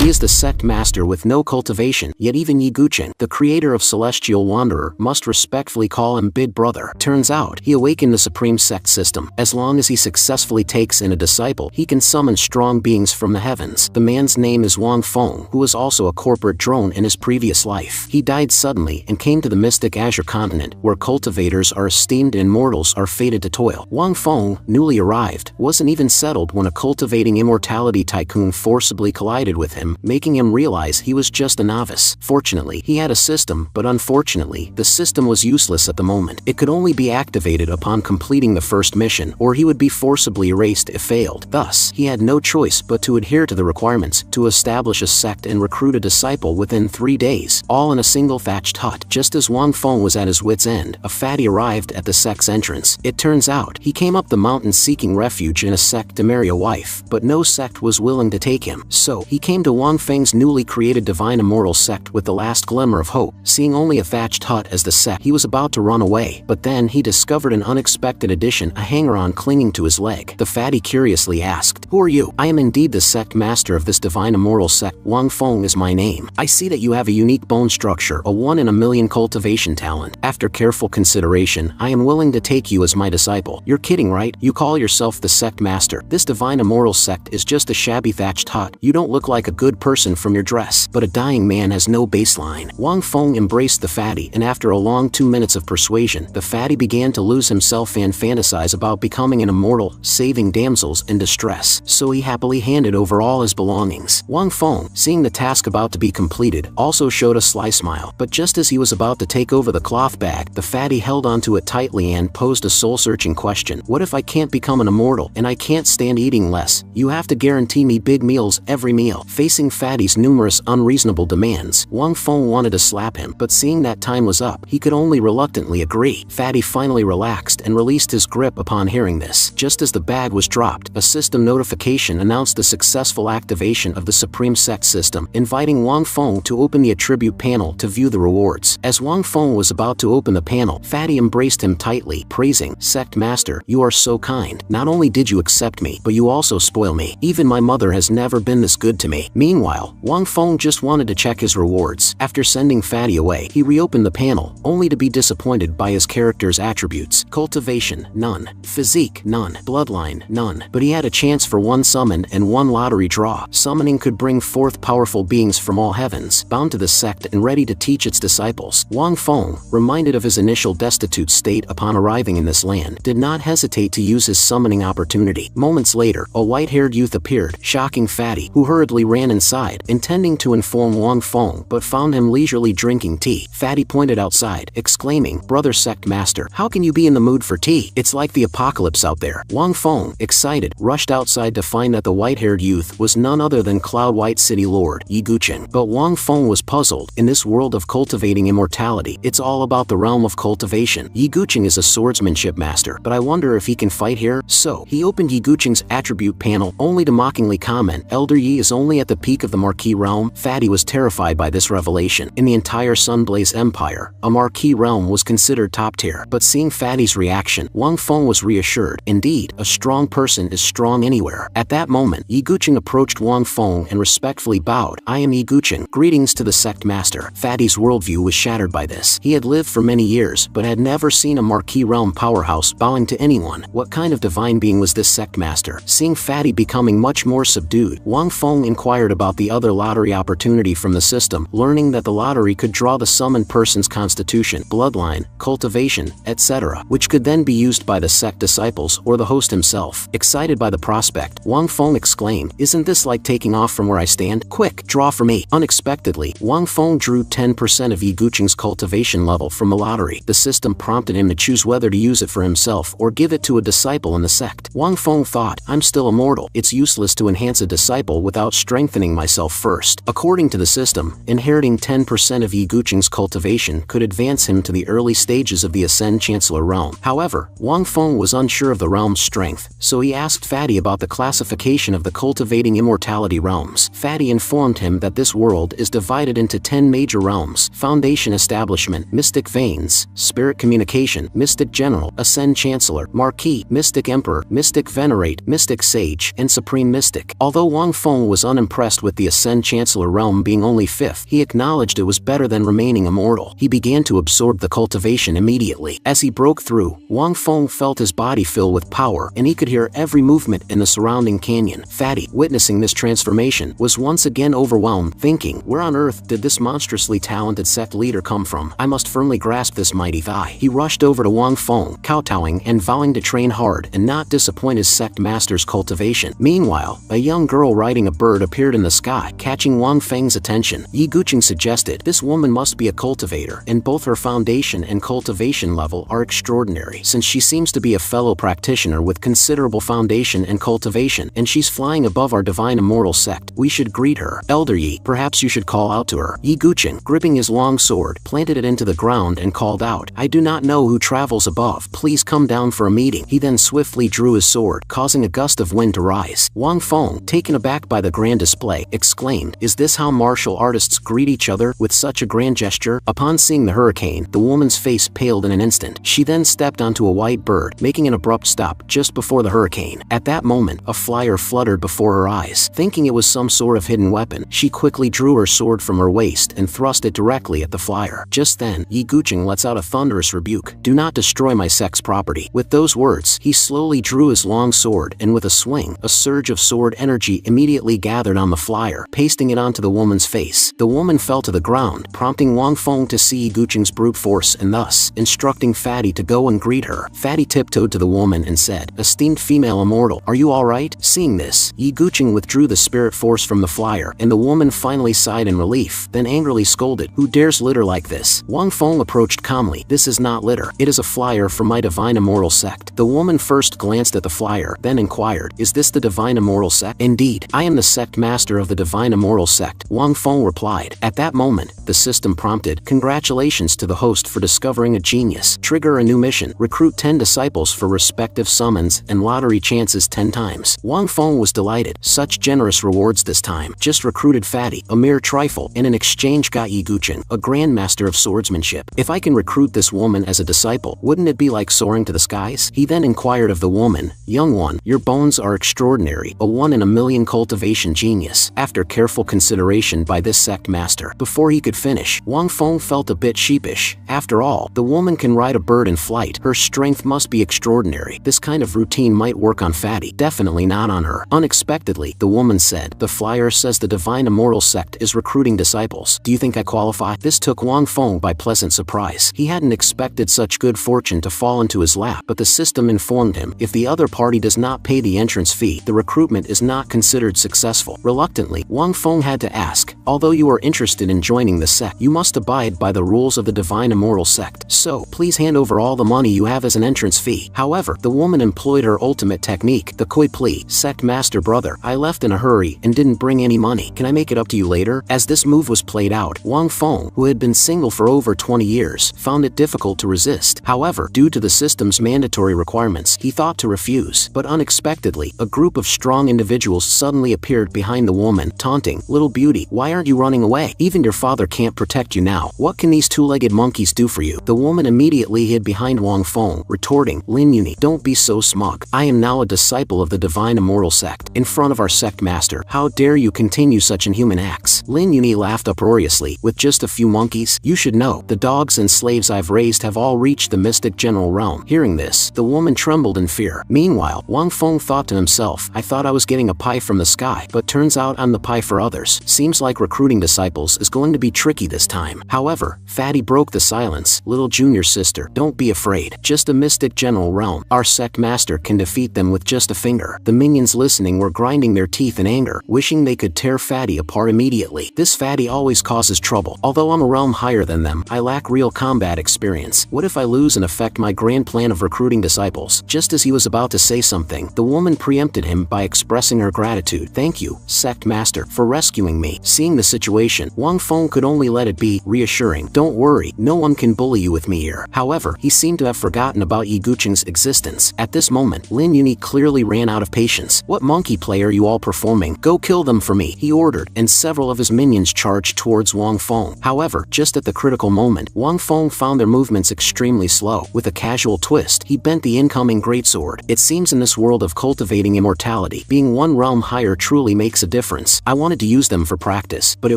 He is the sect master with no cultivation, yet even Yi Guqing, the creator of Celestial Wanderer, must respectfully call him big brother. Turns out, he awakened the supreme sect system. As long as he successfully takes in a disciple, he can summon strong beings from the heavens. The man's name is Wang Feng, who was also a corporate drone in his previous life. He died suddenly and came to the mystic Azure continent, where cultivators are esteemed and mortals are fated to toil. Wang Feng, newly arrived, wasn't even settled when a cultivating immortality tycoon forcibly collided with him, making him realize he was just a novice. Fortunately, he had a system, but unfortunately, the system was useless at the moment. It could only be activated upon completing the first mission, or he would be forcibly erased if failed. Thus, he had no choice but to adhere to the requirements to establish a sect and recruit a disciple within 3 days, all in a single thatched hut. Just as Wang Feng was at his wit's end, a fatty arrived at the sect's entrance. It turns out, he came up the mountain seeking refuge in a sect to marry a wife, but no sect was willing to take him. So, he came to Wang Feng's newly created divine immortal sect with the last glimmer of hope. Seeing only a thatched hut as the sect, he was about to run away, but then he discovered an unexpected addition, a hanger-on clinging to his leg. The fatty curiously asked, "Who are you?" "I am indeed the sect master of this divine immortal sect. Wang Feng is my name. I see that you have a unique bone structure, a 1 in a million cultivation talent. After careful consideration, I am willing to take you as my disciple." "You're kidding, right? You call yourself the sect master. This divine immortal sect is just a shabby thatched hut. You don't look like a good person from your dress." But a dying man has no baseline. Wang Feng embraced the fatty, and after a long 2 minutes of persuasion, the fatty began to lose himself and fantasize about becoming an immortal, saving damsels in distress. So he happily handed over all his belongings. Wang Feng, seeing the task about to be completed, also showed a sly smile. But just as he was about to take over the cloth bag, the fatty held onto it tightly and posed a soul-searching question. "What if I can't become an immortal, and I can't stand eating less? You have to guarantee me big meals every meal." Facing fatty's numerous unreasonable demands, Wang Feng wanted to slap him, but seeing that time was up, he could only reluctantly agree. Fatty finally relaxed and released his grip upon hearing this. Just as the bag was dropped, a system notification announced the successful activation of the Supreme Sect system, inviting Wang Feng to open the attribute panel to view the rewards. As Wang Feng was about to open the panel, Fatty embraced him tightly, praising, "Sect Master, you are so kind. Not only did you accept me, but you also spoil me. Even my mother has never been this good to me." Meanwhile, Wang Feng just wanted to check his rewards. After sending Fatty away, he reopened the panel, only to be disappointed by his character's attributes. Cultivation, none. Physique, none. Bloodline, none. But he had a chance for 1 summon and 1 lottery draw. Summoning could bring forth powerful beings from all heavens, bound to the sect and ready to teach its disciples. Wang Feng, reminded of his initial destitute state upon arriving in this land, did not hesitate to use his summoning opportunity. Moments later, a white-haired youth appeared, shocking Fatty, who hurriedly ran inside, intending to inform Wang Feng, but found him leisurely drinking tea. Fatty pointed outside, exclaiming, "Brother Sect Master, how can you be in the mood for tea? It's like the apocalypse out there." Wang Feng, excited, rushed outside to find that the white-haired youth was none other than Cloud White City Lord, Yi Guqing. But Wang Feng was puzzled. In this world of cultivating immortality, it's all about the realm of cultivation. Yi Guqing is a swordsmanship master, but I wonder if he can fight here? So, he opened Yi Guqing's attribute panel, only to mockingly comment, "Elder Yi is only at the peak of the Marquis realm." Fatty was terrified by this revelation. In the entire Sunblaze Empire, a Marquis realm was considered top tier. But seeing Fatty's reaction, Wang Feng was reassured. Indeed, a strong person is strong anywhere. At that moment, Yi Guqing approached Wang Feng and respectfully bowed. "I am Yi Guqing. Greetings to the sect master." Fatty's worldview was shattered by this. He had lived for many years, but had never seen a Marquis realm powerhouse bowing to anyone. What kind of divine being was this sect master? Seeing Fatty becoming much more subdued, Wang Feng inquired about the other lottery opportunity from the system, learning that the lottery could draw the summoned person's constitution, bloodline, cultivation, etc., which could then be used by the sect disciples or the host himself. Excited by the prospect, Wang Feng exclaimed, "Isn't this like taking off from where I stand? Quick, draw for me." Unexpectedly, Wang Feng drew 10% of Yi Guqing's cultivation level from the lottery. The system prompted him to choose whether to use it for himself or give it to a disciple in the sect. Wang Feng thought, "I'm still immortal. It's useless to enhance a disciple without strengthening myself first." According to the system, inheriting 10% of Yi Guqing's cultivation could advance him to the early stages of the Ascend Chancellor realm. However, Wang Feng was unsure of the realm's strength, so he asked Fatty about the classification of the cultivating immortality realms. Fatty informed him that this world is divided into 10 major realms: Foundation Establishment, Mystic Veins, Spirit Communication, Mystic General, Ascend Chancellor, Marquis, Mystic Emperor, Mystic Venerate, Mystic Sage, and Supreme Mystic. Although Wang Feng was unimpressed contrast with the Ascend Chancellor realm being only 5th, he acknowledged it was better than remaining immortal. He began to absorb the cultivation immediately. As he broke through, Wang Feng felt his body fill with power, and he could hear every movement in the surrounding canyon. Fatty, witnessing this transformation, was once again overwhelmed, thinking, where on earth did this monstrously talented sect leader come from? I must firmly grasp this mighty thigh. He rushed over to Wang Feng, kowtowing and vowing to train hard and not disappoint his sect master's cultivation. Meanwhile, a young girl riding a bird appeared in the sky, catching Wang Feng's attention. Yi Guqing suggested, this woman must be a cultivator, and both her foundation and cultivation level are extraordinary. Since she seems to be a fellow practitioner with considerable foundation and cultivation, and she's flying above our divine immortal sect, we should greet her. Elder Yi, perhaps you should call out to her. Yi Guqing, gripping his long sword, planted it into the ground and called out, I do not know who travels above. Please come down for a meeting. He then swiftly drew his sword, causing a gust of wind to rise. Wang Feng, taken aback by the grand display, exclaimed, is this how martial artists greet each other with such a grand gesture? Upon seeing the hurricane, the woman's face paled in an instant. She then stepped onto a white bird, making an abrupt stop just before the hurricane. At that moment, a flyer fluttered before her eyes. Thinking it was some sort of hidden weapon, she quickly drew her sword from her waist and thrust it directly at the flyer. Just then, Yi Guqing lets out a thunderous rebuke. Do not destroy my sect's property. With those words, he slowly drew his long sword, and with a swing, a surge of sword energy immediately gathered on the flyer, pasting it onto the woman's face. The woman fell to the ground, prompting Wang Feng to see Yi Guqing's brute force and thus instructing Fatty to go and greet her. Fatty tiptoed to the woman and said, esteemed female immortal, are you alright? Seeing this, Yi Guqing withdrew the spirit force from the flyer, and the woman finally sighed in relief, then angrily scolded, who dares litter like this? Wang Feng approached calmly, this is not litter, it is a flyer from my divine immortal sect. The woman first glanced at the flyer, then inquired, is this the divine immortal sect? Indeed, I am the sect master of the divine immortal sect, Wang Feng replied. At that moment, the system prompted, congratulations to the host for discovering a genius. Trigger a new mission, recruit 10 disciples for respective summons and lottery chances 10 times. Wang Feng was delighted, such generous rewards this time. Just recruited Fatty, a mere trifle, and in exchange got Yi Guqing, a grandmaster of swordsmanship. If I can recruit this woman as a disciple, wouldn't it be like soaring to the skies? He then inquired of the woman, young one, your bones are extraordinary, a 1 in a million cultivation genius. After careful consideration by this sect master, before he could finish, Wang Feng felt a bit sheepish. After all, the woman can ride a bird in flight, her strength must be extraordinary. This kind of routine might work on Fatty, definitely not on her. Unexpectedly, the woman said, the flyer says the divine immortal sect is recruiting disciples. Do you think I qualify? This took Wang Feng by pleasant surprise. He hadn't expected such good fortune to fall into his lap, but the system informed him, if the other party does not pay the entrance fee, the recruitment is not considered successful. Reluctantly, Wang Feng had to ask, although you are interested in joining the sect, you must abide by the rules of the divine immortal sect. So, please hand over all the money you have as an entrance fee. However, the woman employed her ultimate technique, the koi plea. Sect master brother, I left in a hurry and didn't bring any money. Can I make it up to you later? As this move was played out, Wang Feng, who had been single for over 20 years, found it difficult to resist. However, due to the system's mandatory requirements, he thought to refuse. But unexpectedly, a group of strong individuals suddenly appeared behind the woman, taunting, little beauty, why aren't you running away? Even your father can't protect you now. What can these two-legged monkeys do for you? The woman immediately hid behind Wang Feng, retorting, Lin Yuni, don't be so smug. I am now a disciple of the divine immortal sect. In front of our sect master, how dare you continue such inhuman acts? Lin Yuni laughed uproariously, with just a few monkeys? You should know, the dogs and slaves I've raised have all reached the mystic general realm. Hearing this, the woman trembled in fear. Meanwhile, Wang Feng thought to himself, I thought I was getting a pie from the sky, but turns out I'm the pie for others. Seems like recruiting disciples is going to be tricky this time. However, Fatty broke the silence. Little junior sister, don't be afraid. Just a mystic general realm. Our sect master can defeat them with just a finger. The minions listening were grinding their teeth in anger, wishing they could tear Fatty apart immediately. This Fatty always causes trouble. Although I'm a realm higher than them, I lack real combat experience. What if I lose and affect my grand plan of recruiting disciples? Just as he was about to say something, the woman preempted him by expressing her gratitude. Thank you, sect master, for rescuing me. Seeing the situation, Wang Feng could only let it be, reassuring, don't worry, no one can bully you with me here. However, he seemed to have forgotten about Yi Guqing's existence. At this moment, Lin Yuni clearly ran out of patience. What monkey play are you all performing? Go kill them for me, he ordered, and several of his minions charged towards Wang Feng. However, just at the critical moment, Wang Feng found their movements extremely slow. With a casual twist, he bent the incoming greatsword. It seems in this world of cultivating immortality, being one realm higher truly makes a difference. difference. I wanted to use them for practice, but it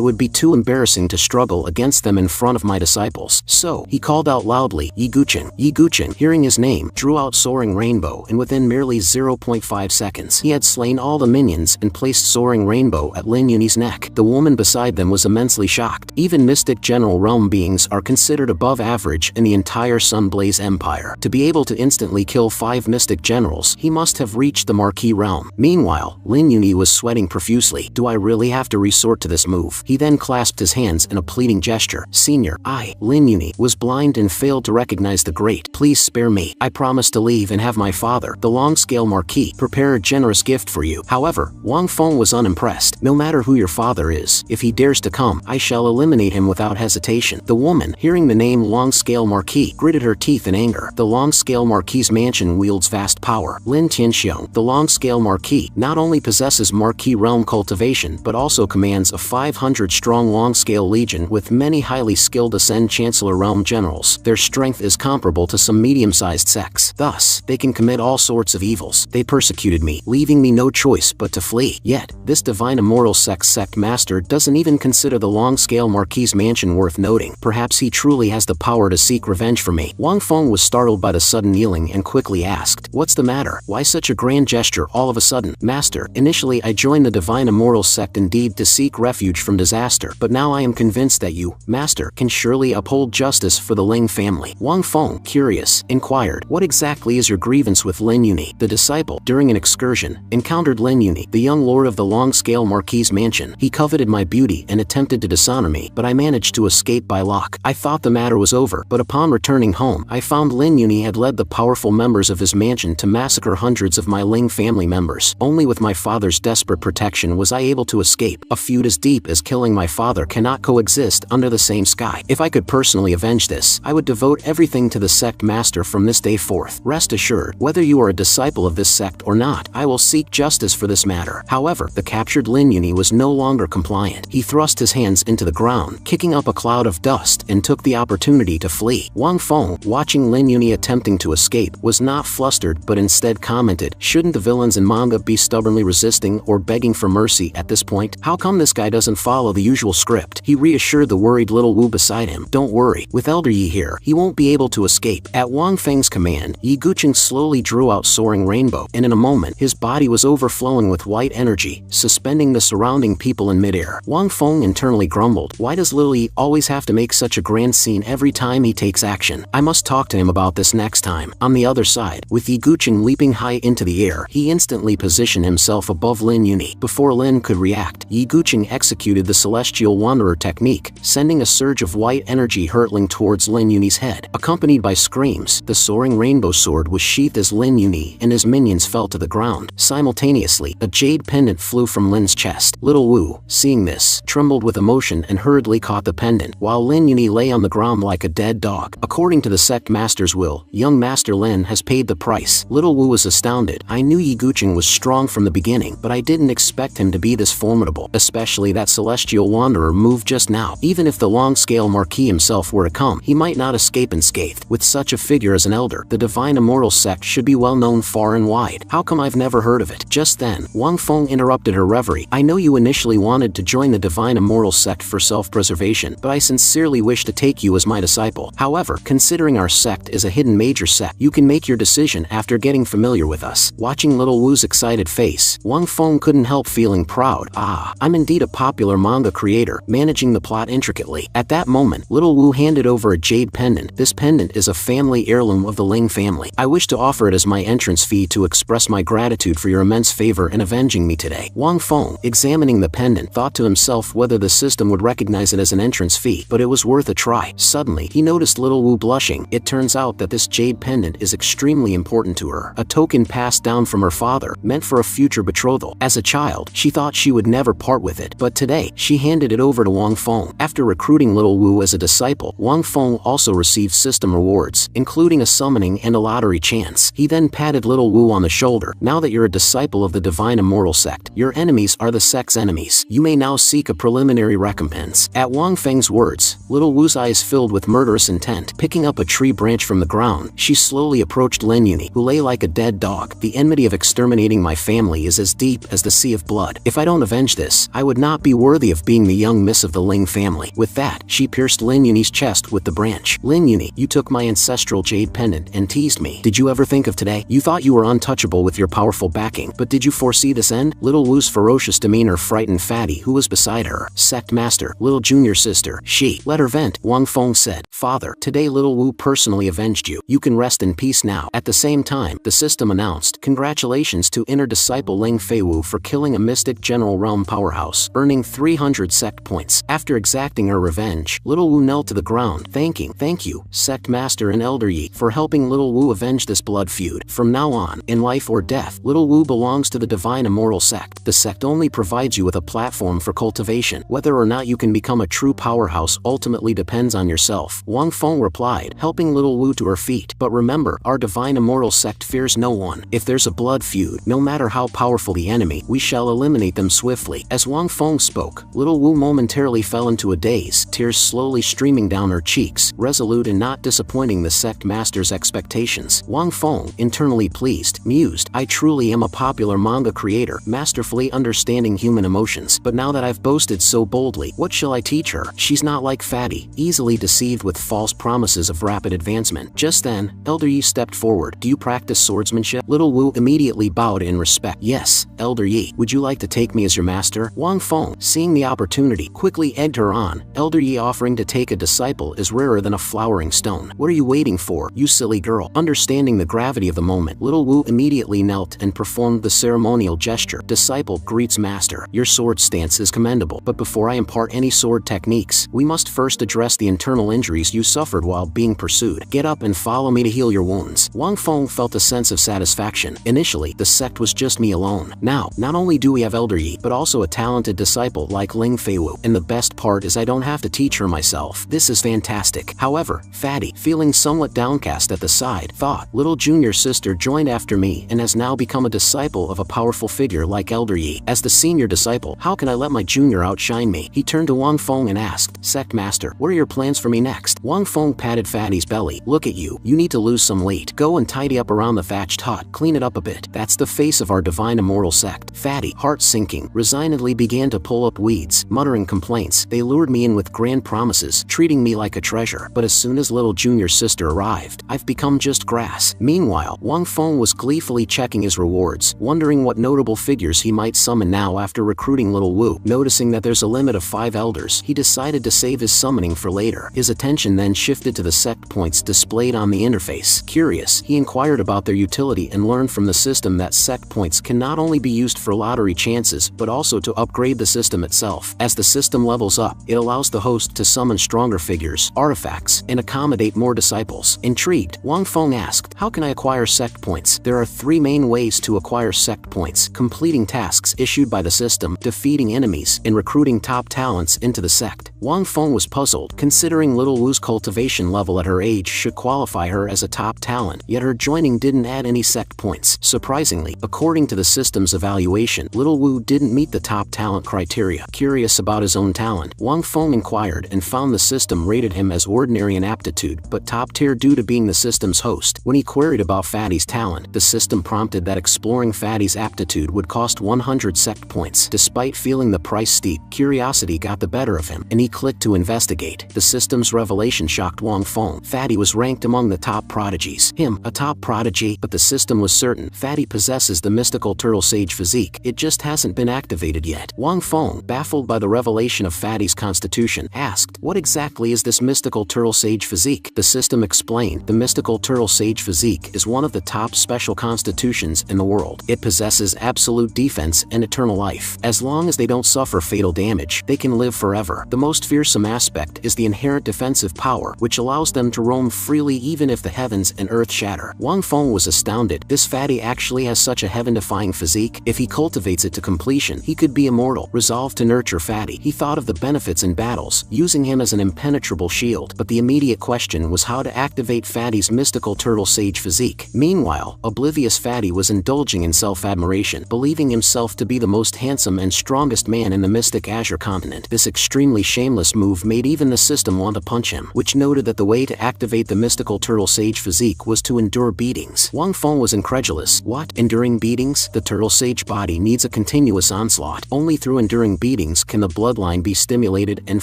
would be too embarrassing to struggle against them in front of my disciples. So, he called out loudly, Yiguchin. Yiguchin, hearing his name, drew out Soaring Rainbow, and within merely 0.5 seconds, he had slain all the minions and placed Soaring Rainbow at Lin Yunyi's neck. The woman beside them was immensely shocked. Even Mystic General Realm beings are considered above average in the entire Sunblaze Empire. To be able to instantly kill 5 Mystic Generals, he must have reached the Marquee Realm. Meanwhile, Lin Yunyi was sweating profusely. Do I really have to resort to this move? He then clasped his hands in a pleading gesture. Senior, Lin Yunyi, was blind and failed to recognize the great. Please spare me. I promise to leave and have my father, the Long-Scale Marquis, prepare a generous gift for you. However, Wang Feng was unimpressed. No matter who your father is, if he dares to come, I shall eliminate him without hesitation. The woman, hearing the name Long-Scale Marquis, gritted her teeth in anger. The Long-Scale Marquis's mansion wields vast power. Lin Tianxiong, the Long-Scale Marquis, not only possesses Marquis realm cultivation but also commands a 500-strong Long-Scale legion with many highly skilled Ascend Chancellor realm generals. Their strength is comparable to some medium-sized sects. Thus, they can commit all sorts of evils. They persecuted me, leaving me no choice but to flee. Yet, this divine immortal sect master doesn't even consider the Long-Scale Marquis's mansion worth noting. Perhaps he truly has the power to seek revenge for me. Wang Feng was startled by the sudden kneeling and quickly asked, "What's the matter? Why such a grand gesture all of a sudden?" Master, initially I joined the divine immortal sect indeed to seek refuge from disaster, but now I am convinced that you, Master, can surely uphold justice for the Ling family. Wang Feng, curious, inquired, "What exactly is your grievance with Lin Yunyi?" The disciple, during an excursion, encountered Lin Yunyi, the young lord of the Long-Scale Marquis's mansion. He coveted my beauty and attempted to dishonor me, but I managed to escape by luck. I thought the matter was over, but upon returning home, I found Lin Yunyi had led the powerful members of his mansion to massacre hundreds of my Ling family members. Only with my father's desperate protection was I able to escape. A feud as deep as killing my father cannot coexist under the same sky. If I could personally avenge this, I would devote everything to the sect master from this day forth. Rest assured, whether you are a disciple of this sect or not, I will seek justice for this matter. However, the captured Lin Yunyi was no longer compliant. He thrust his hands into the ground, kicking up a cloud of dust, and took the opportunity to flee. Wang Feng, watching Lin Yunyi attempting to escape, was not flustered but instead commented, "Shouldn't the villains in manga be stubbornly resisting or begging for mercy at this point? How come this guy doesn't follow the usual script?" He reassured the worried little Wu beside him. "Don't worry, with Elder Yi here, he won't be able to escape." At Wang Feng's command, Yi Guqing slowly drew out Soaring Rainbow, and in a moment, his body was overflowing with white energy, suspending the surrounding people in midair. Wang Feng internally grumbled, "Why does Lily always have to make such a grand scene every time he takes action? I must talk to him about this next time." On the other side, with Yi Guqing leaping high into the air, he instantly positioned himself above Lin Yunyi. Before Lin could react, Yi Guqing executed the Celestial Wanderer technique, sending a surge of white energy hurtling towards Lin Yunyi's head. Accompanied by screams, the Soaring Rainbow sword was sheathed as Lin Yunyi and his minions fell to the ground. Simultaneously, a jade pendant flew from Lin's chest. Little Wu, seeing this, trembled with emotion and hurriedly caught the pendant, while Lin Yunyi lay on the ground like a dead dog. According to the sect master's will, young Master Lin has paid the price. Little Wu was astounded. I knew Yi Guqing was strong from the beginning, but I didn't expect him to be this formidable, especially that Celestial Wanderer moved just now. Even if the Long-Scale Marquis himself were to come, he might not escape unscathed. With such a figure as an elder, the Divine Immortal Sect should be well known far and wide. How come I've never heard of it? Just then, Wang Feng interrupted her reverie. I know you initially wanted to join the Divine Immortal Sect for self-preservation, but I sincerely wish to take you as my disciple. However, considering our sect is a hidden major sect, you can make your decision after getting familiar with us. Watching little Wu's excited face, Wang Feng couldn't help feeling proud. I'm indeed a popular manga creator, managing the plot intricately. At that moment, little Wu handed over a jade pendant. This pendant is a family heirloom of the Ling family. I wish to offer it as my entrance fee to express my gratitude for your immense favor in avenging me today. Wang Feng, examining the pendant, thought to himself whether the system would recognize it as an entrance fee, but it was worth a try. Suddenly, he noticed little Wu blushing. It turns out that this jade pendant is extremely important to her, a token passed down from her father, meant for a future betrothal. As a child, she thought she would never part with it, but today, she handed it over to Wang Feng. After recruiting little Wu as a disciple, Wang Feng also received system rewards, including a summoning and a lottery chance. He then patted little Wu on the shoulder. Now that you're a disciple of the Divine Immortal Sect, your enemies are the sect's enemies. You may now seek a preliminary recompense. At Wang Feng's words, little Wu's eyes filled with murderous intent. Picking up a tree branch from the ground, she slowly approached Lin Yunyi, who lay like a dead dog. The enmity of exterminating my family is as deep as the sea of blood. god. If I don't avenge this, I would not be worthy of being the young miss of the Ling family. With that, she pierced Lin Yunyi's chest with the branch. Lin Yunyi, you took my ancestral jade pendant and teased me. Did you ever think of today? You thought you were untouchable with your powerful backing, but did you foresee this end? Little Wu's ferocious demeanor frightened Fatty, who was beside her. Sect Master, little junior sister, she. Let her vent, Wang Feng said. Father, today little Wu personally avenged you. You can rest in peace now. At the same time, the system announced, congratulations to inner disciple Ling Feiwu for killing a mystic general realm powerhouse, earning 300 Sect points. After exacting her revenge, little Wu knelt to the ground, thank you, Sect Master and Elder Yi, for helping little Wu avenge this blood feud. From now on, in life or death, little Wu belongs to the Divine Immortal Sect. The sect only provides you with a platform for cultivation. Whether or not you can become a true powerhouse ultimately depends on yourself, Wang Feng replied, helping little Wu to her feet. But remember, our Divine Immortal Sect fears no one. If there's a blood feud, no matter how powerful the enemy, we shall eliminate them swiftly. As Wang Feng spoke, little Wu momentarily fell into a daze, tears slowly streaming down her cheeks, resolute in not disappointing the sect master's expectations. Wang Feng, internally pleased, mused, I truly am a popular manga creator, masterfully understanding human emotions. But now that I've boasted so boldly, what shall I teach her? She's not like Fatty, easily deceived with false promises of rapid advancement. Just then, Elder Yi stepped forward. Do you practice swordsmanship? Little Wu immediately bowed in respect. Yes, Elder Yi. Would you like to take me as your master? Wang Feng, seeing the opportunity, quickly egged her on. Elder Yi offering to take a disciple is rarer than a flowering stone. What are you waiting for, you silly girl? Understanding the gravity of the moment, little Wu immediately knelt and performed the ceremonial gesture. Disciple greets master. Your sword stance is commendable, but before I impart any sword techniques, we must first address the internal injuries you suffered while being pursued. Get up and follow me to heal your wounds. Wang Feng felt a sense of satisfaction. Initially, the sect was just me alone. Now, not only do we have Elder Yi, but also a talented disciple like Ling Feiwu, and the best part is I don't have to teach her myself. This is fantastic. However, Fatty, feeling somewhat downcast at the side, thought, little junior sister joined after me and has now become a disciple of a powerful figure like Elder Yi. As the senior disciple, how can I let my junior outshine me? He turned to Wang Feng and asked, Sect Master, what are your plans for me next? Wang Feng patted Fatty's belly. Look at you. You need to lose some weight. Go and tidy up around the thatched hut. Clean it up a bit. That's the face of our Divine Immortal Sect. Fatty, heart sinking, resignedly began to pull up weeds, muttering complaints. They lured me in with grand promises, treating me like a treasure. But as soon as little junior sister arrived, I've become just grass. Meanwhile, Wang Feng was gleefully checking his rewards, wondering what notable figures he might summon now after recruiting little Wu. Noticing that there's a limit of 5 elders, he decided to save his summoning for later. His attention then shifted to the sect points displayed on the interface. Curious, he inquired about their utility and learned from the system that sect points can not only be used for lottery chances, but also to upgrade the system itself. As the system levels up, it allows the host to summon stronger figures, artifacts, and accommodate more disciples. Intrigued, Wang Feng asked, how can I acquire sect points? There are 3 main ways to acquire sect points: completing tasks issued by the system, defeating enemies, and recruiting top talents into the sect. Wang Feng was puzzled, considering little Wu's cultivation level at her age should qualify her as a top talent, yet her joining didn't add any sect points. Surprisingly, according to the system's evaluation, little Wu didn't meet the top talent criteria. Curious about his own talent, Wang Feng inquired and found the system rated him as ordinary in aptitude, but top tier due to being the system's host. When he queried about Fatty's talent, the system prompted that exploring Fatty's aptitude would cost 100 sect points. Despite feeling the price steep, curiosity got the better of him, and he clicked to investigate. The system's revelation shocked Wang Feng. Fatty was ranked among the top prodigies. Him, a top prodigy, but the system was certain Fatty possesses the mystical turtle sage physique. It just hasn't been activated yet. Wang Feng, baffled by the revelation of Fatty's constitution, asked, what exactly is this mystical turtle sage physique? The system explained, the mystical turtle sage physique is one of the top special constitutions in the world. It possesses absolute defense and eternal life. As long as they don't suffer fatal damage, they can live forever. The most fearsome aspect is the inherent defensive power, which allows them to roam freely even if the heavens and earth shatter. Wang Feng was astounded. This Fatty actually has such a heaven-defying physique. If he cultivates it to completion, he could be immortal. Resolved to nurture Fatty, he thought of the benefits in battles, using him as an impenetrable shield. But the immediate question was how to activate Fatty's mystical turtle sage physique. Meanwhile, oblivious Fatty was indulging in self-admiration, believing himself to be the most handsome and strongest man in the mystic Azure continent. This extremely shameful shameless move made even the system want to punch him, which noted that the way to activate the mystical turtle sage physique was to endure beatings. Wang Feng was incredulous. What? Enduring beatings? The turtle sage body needs a continuous onslaught. Only through enduring beatings can the bloodline be stimulated and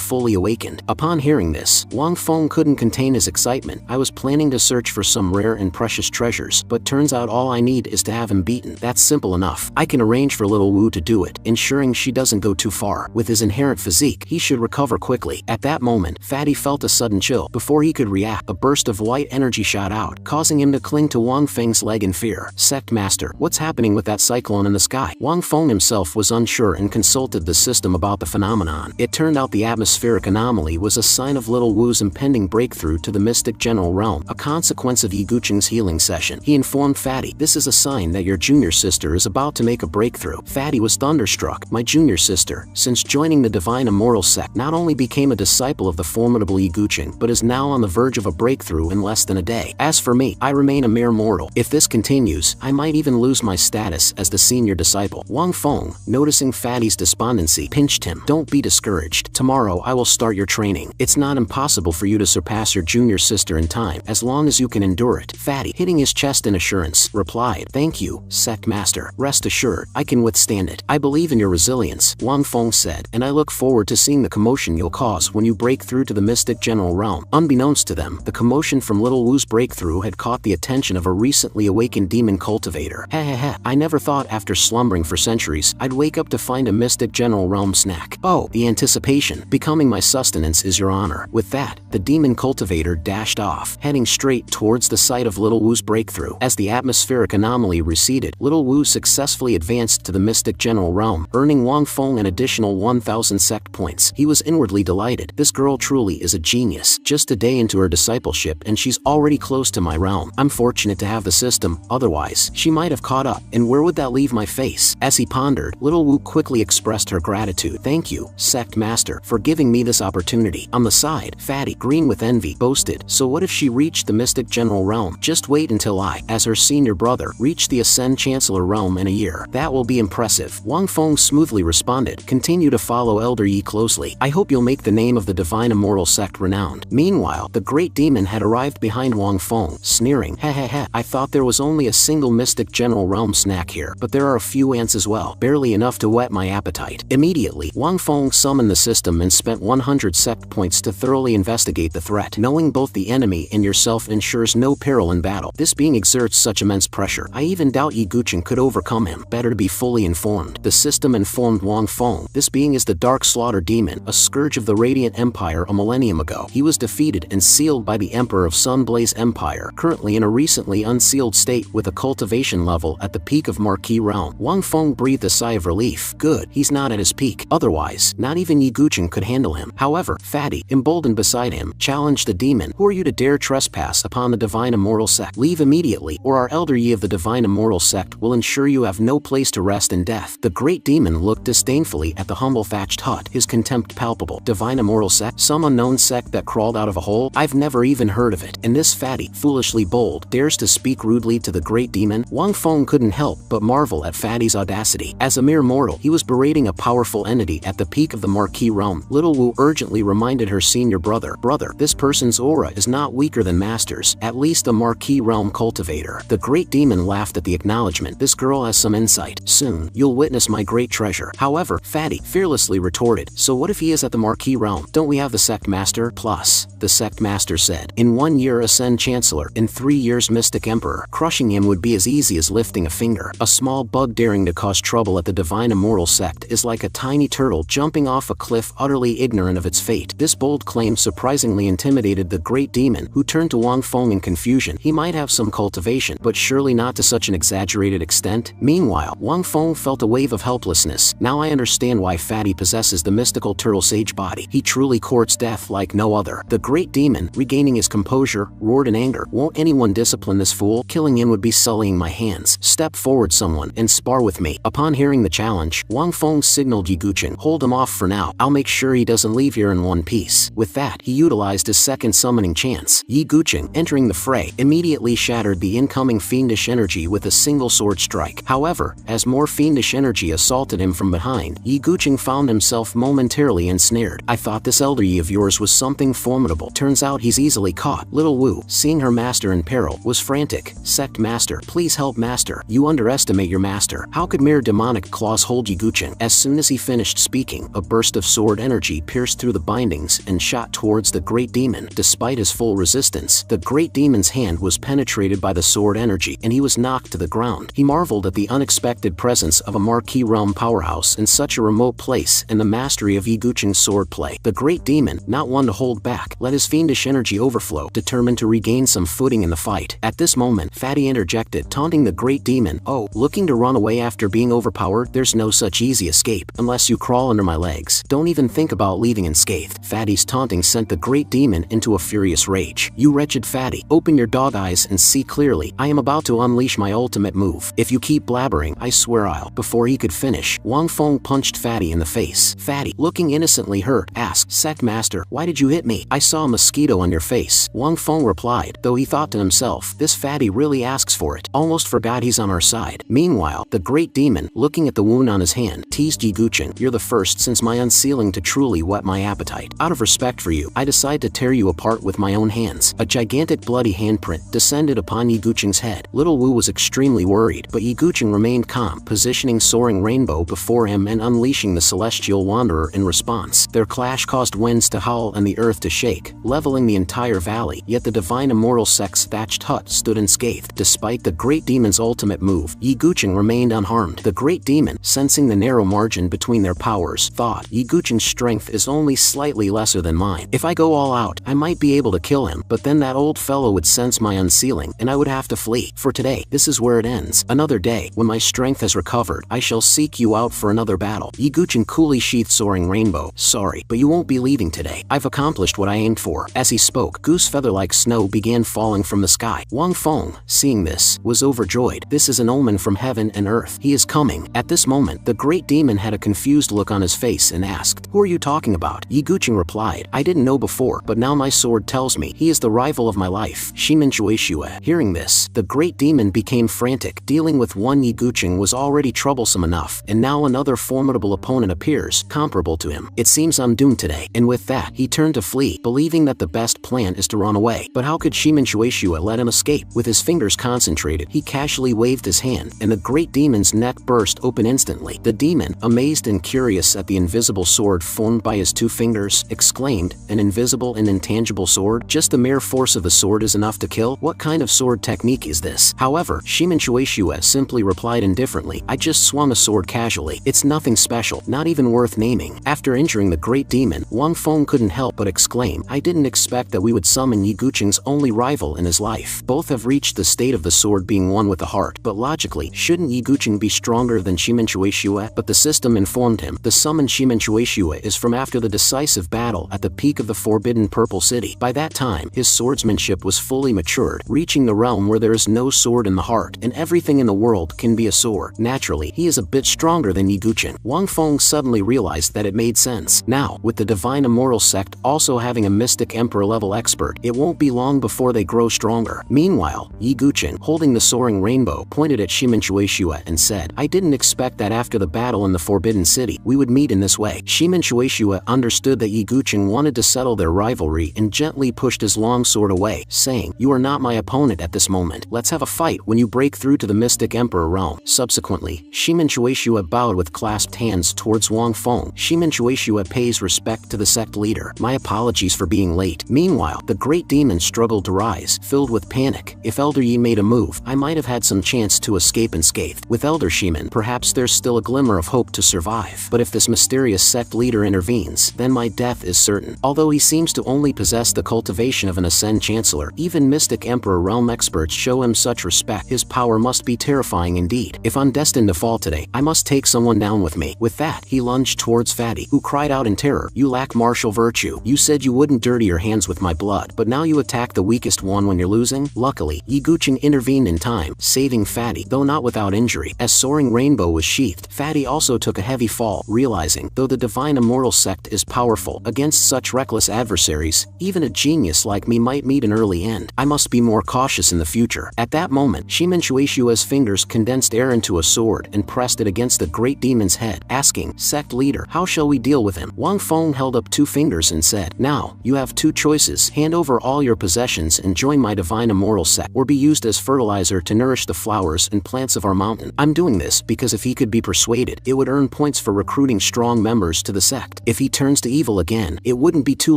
fully awakened. Upon hearing this, Wang Feng couldn't contain his excitement. I was planning to search for some rare and precious treasures, but turns out all I need is to have him beaten. That's simple enough. I can arrange for little Wu to do it, ensuring she doesn't go too far. With his inherent physique, he should recover quickly. At that moment, Fatty felt a sudden chill. Before he could react, a burst of white energy shot out, causing him to cling to Wang Feng's leg in fear. Sect Master, what's happening with that cyclone in the sky? Wang Feng himself was unsure and consulted the system about the phenomenon. It turned out the atmospheric anomaly was a sign of little Wu's impending breakthrough to the mystic general realm, a consequence of Yi Guqing's healing session. He informed Fatty, this is a sign that your junior sister is about to make a breakthrough. Fatty was thunderstruck. My junior sister, since joining the divine immortal sect, not only became a disciple of the formidable Yi Guqing, but is now on the verge of a breakthrough in less than a day. As for me, I remain a mere mortal. If this continues, I might even lose my status as the senior disciple. Wang Feng, noticing Fatty's despondency, pinched him. Don't be discouraged. Tomorrow I will start your training. It's not impossible for you to surpass your junior sister in time, as long as you can endure it. Fatty, hitting his chest in assurance, replied, thank you, Sect Master. Rest assured, I can withstand it. I believe in your resilience, Wang Feng said, and I look forward to seeing the commotion you'll cause when you break through to the mystic general realm. Unbeknownst to them, the commotion from little Wu's breakthrough had caught the attention of a recently awakened demon cultivator. Heh, I never thought after slumbering for centuries, I'd wake up to find a mystic general realm snack. Oh, the anticipation. Becoming my sustenance is your honor. With that, the demon cultivator dashed off, heading straight towards the site of little Wu's breakthrough. As the atmospheric anomaly receded, little Wu successfully advanced to the mystic general realm, earning Wang Feng an additional 1,000 sect points. He was inwardly delighted. This girl truly is a genius. Just a day into her discipleship and she's already close to my realm. I'm fortunate to have the system, otherwise, she might have caught up, and where would that leave my face? As he pondered, little Wu quickly expressed her gratitude. Thank you, Sect Master, for giving me this opportunity. On the side, Fatty, green with envy, boasted, so what if she reached the mystic general realm? Just wait until I, as her senior brother, reach the Ascend Chancellor realm in a year. That will be impressive. Wang Feng smoothly responded, continue to follow Elder Yi closely. I hope you'll make the name of the divine immortal sect renowned. Meanwhile, the great demon had arrived behind Wang Feng, sneering, heh, I thought there was only a single mystic general realm snack here, but there are a few ants as well, barely enough to whet my appetite. Immediately, Wang Feng summoned the system and spent 100 sect points to thoroughly investigate the threat. Knowing both the enemy and yourself ensures no peril in battle. This being exerts such immense pressure. I even doubt Yi Guqing could overcome him. Better to be fully informed. The system informed Wang Feng. This being is the Dark Slaughter Demon, a scourge of the Radiant Empire a millennium ago. He was defeated and sealed by the Emperor of Sunblaze Empire, currently in a recently unsealed state with a cultivation level at the peak of Marquis Realm. Wang Feng breathed a sigh of relief. Good, he's not at his peak. Otherwise, not even Yi Guqing could handle him. However, Fatty, emboldened beside him, challenged the demon. Who are you to dare trespass upon the divine immortal sect? Leave immediately, or our Elder Yi of the divine immortal sect will ensure you have no place to rest in death. The great demon looked disdainfully at the humble thatched hut, his contempt palpable. Divine immortal sect? Some unknown sect that crawled out of a hole? I've never even heard of it. And this Fatty, foolishly bold, dares to speak rudely to the great demon? Wang Feng couldn't help but marvel at Fatty's audacity. As a mere mortal, he was berating a powerful entity at the peak of the Marquis realm. Little Wu urgently reminded her senior brother, this person's aura is not weaker than Master's, at least the Marquis realm cultivator. The great demon laughed at the acknowledgement. This girl has some insight. Soon, you'll witness my great treasure. However, Fatty fearlessly retorted, so what if he is at the Marquis realm? Don't we have the Sect Master? Plus, the Sect Master said, in 1 year Ascend Chancellor, in 3 years Mystic Emperor. Crushing him would be as easy as lifting a finger. A small bug daring to cause trouble at the divine immortal sect is like a tiny turtle jumping off a cliff utterly ignorant of its fate. This bold claim surprisingly intimidated the great demon, who turned to Wang Feng in confusion. He might have some cultivation, but surely not to such an exaggerated extent. Meanwhile, Wang Feng felt a wave of helplessness. Now I understand why Fatty possesses the mystical turtle sage body. He truly courts death like no other. The great demon, regaining his composure, roared in anger. Won't anyone discipline this fool? Killing him would be sullying my hands. Step forward someone and spar with me. Upon hearing the challenge, Wang Feng signaled Yi Guqing, hold him off for now. I'll make sure he doesn't leave here in one piece. With that, he utilized his second summoning chance. Yi Guqing, entering the fray, immediately shattered the incoming fiendish energy with a single sword strike. However, as more fiendish energy assaulted him from behind, Yi Guqing found himself momentarily ensnared ensnared. I thought this elder Yi of yours was something formidable. Turns out he's easily caught. Little Wu, seeing her master in peril, was frantic. Sect master, please help master. You underestimate your master. How could mere demonic claws hold Yiguchen? As soon as he finished speaking, a burst of sword energy pierced through the bindings and shot towards the great demon. Despite his full resistance, the great demon's hand was penetrated by the sword energy, and he was knocked to the ground. He marveled at the unexpected presence of a marquee realm powerhouse in such a remote place and the mastery of Yiguchen's swordplay. The great demon, not one to hold back, let his fiendish energy overflow, determined to regain some footing in the fight. At this moment, Fatty interjected, taunting the great demon. Oh, looking to run away after being overpowered? There's no such easy escape, unless you crawl under my legs. Don't even think about leaving unscathed. Fatty's taunting sent the great demon into a furious rage. You wretched Fatty, open your dog eyes and see clearly. I am about to unleash my ultimate move. If you keep blabbering, I swear I'll. Before he could finish, Wang Feng punched Fatty in the face. Fatty, looking innocently hurt, asked, Sect master, why did you hit me? I saw a mosquito on your face. Wang Feng replied, though he thought to himself, this Fatty really asks for it. Almost forgot he's on our side. Meanwhile, the great demon, looking at the wound on his hand, teased Yiguchen, you're the first since my unsealing to truly whet my appetite. Out of respect for you, I decide to tear you apart with my own hands. A gigantic bloody handprint descended upon Yiguchen's head. Little Wu was extremely worried, but Yiguchen remained calm, positioning Soaring Rainbow before him and unleashing the Celestial Wanderer in response. Their clash caused winds to howl and the earth to shake, leveling the entire valley, yet the divine immortal Sect's thatched hut stood unscathed. Despite the great demon's ultimate move, Yiguchen remained unharmed. The great demon, sensing the narrow margin between their powers, thought, Yiguchen's strength is only slightly lesser than mine. If I go all out, I might be able to kill him, but then that old fellow would sense my unsealing, and I would have to flee. For today, this is where it ends. Another day, when my strength has recovered, I shall seek you out for another battle. Yiguchen coolly sheathed Soaring Rainbow. Sorry, but you won't be leaving today. I've accomplished what I aimed for. As he spoke, goose feather-like snow began falling from the sky. Wang Feng, seeing this, was overjoyed. This is an omen from heaven and earth. He is coming. At this moment, the great demon had a confused look on his face and asked, who are you talking about? Yiguchen replied, I didn't know before, but now my sword tells me he is the rival of my life, Shimen Shueishue. Hearing this, the great demon became frantic. Dealing with one Yiguchen was already troublesome enough, and now another formidable opponent appears, comparable to him. It seems I'm doomed today. And with that, he turned to flee, believing that the best plan is to run away. But how could Shimen Shueishue let him escape? With his fingers concentrated, he casually waved his hand, and the great demon's neck burst open instantly. The demon, amazed and curious at the invisible sword formed by his two fingers, exclaimed, an invisible and intangible sword? Just the mere force of the sword is enough to kill? What kind of sword technique is this? However, Shimen Shueishue simply replied indifferently, I just swung a sword casually. It's nothing special, not even worth naming. After injuring the great demon, Wang Feng couldn't help but exclaim, I didn't expect that we would summon Yiguchen's only rival in his life. Both have reached the state of the sword being one with the heart, but logically, shouldn't Yiguchen be stronger than Shimen Shueishue? But the system informed him, the summoned Shimen Shueishue is from after the decisive battle at the peak of the Forbidden Purple City. By that time, his swordsmanship was fully matured, reaching the realm where there is no sword in the heart, and everything in the world can be a sword. Naturally, he is a bit stronger than Yiguchen. Wang Feng suddenly realized that it made sense. Now, with the divine immortal sect also having a mystic emperor-level expert, it won't be long before they grow stronger. Meanwhile, Yiguchen, holding the soaring rainbow, pointed at Shimen Shueishue and said, I didn't expect that after the battle in the Forbidden City, we would meet in this way. Shimen Shueishue understood that Yiguchen wanted to settle their rivalry and gently pushed his long sword away, saying, you are not my opponent at this moment. Let's have a fight when you break through to the mystic emperor realm. Subsequently, Shimen Shueishue bowed with clasped hands towards Wang Feng. Shimen Shueishue pays respect to the sect leader. My apologies for being late. Meanwhile, the great demon struggled to rise, filled with panic. If Elder Yi made a move, I might have had some chance to escape unscathed. With Elder Shimen, perhaps there's still a glimmer of hope to survive. But if this mysterious sect leader intervenes, then my death is certain. Although he seems to only possess the cultivation of an Ascend Chancellor, even Mystic Emperor realm experts show him such respect. His power must be terrifying indeed. If I'm destined to fall today, I must take someone down with me. With that, he lunged towards Fatty, who cried out in terror, you lack martial virtue. You said you wouldn't dirty your hands with my blood, but now you attack the weakest one when you're losing? Luckily, Yiguchen intervened in time, saving Fatty, though not without injury. As Soaring Rainbow was sheathed, Fatty also took a heavy fall, realizing, though the divine immortal sect is powerful, against such reckless adversaries, even a genius like me might meet an early end. I must be more cautious in the future. At that moment, Shimen Shueishue's fingers condensed air into a sword and pressed it against the great demon's head, asking, Sect leader, how shall we deal with him? him. Wang Feng held up 2 fingers and said, "Now, you have 2 choices. Hand over all your possessions and join my divine immortal sect, or be used as fertilizer to nourish the flowers and plants of our mountain." I'm doing this because if he could be persuaded, it would earn points for recruiting strong members to the sect. If he turns to evil again, it wouldn't be too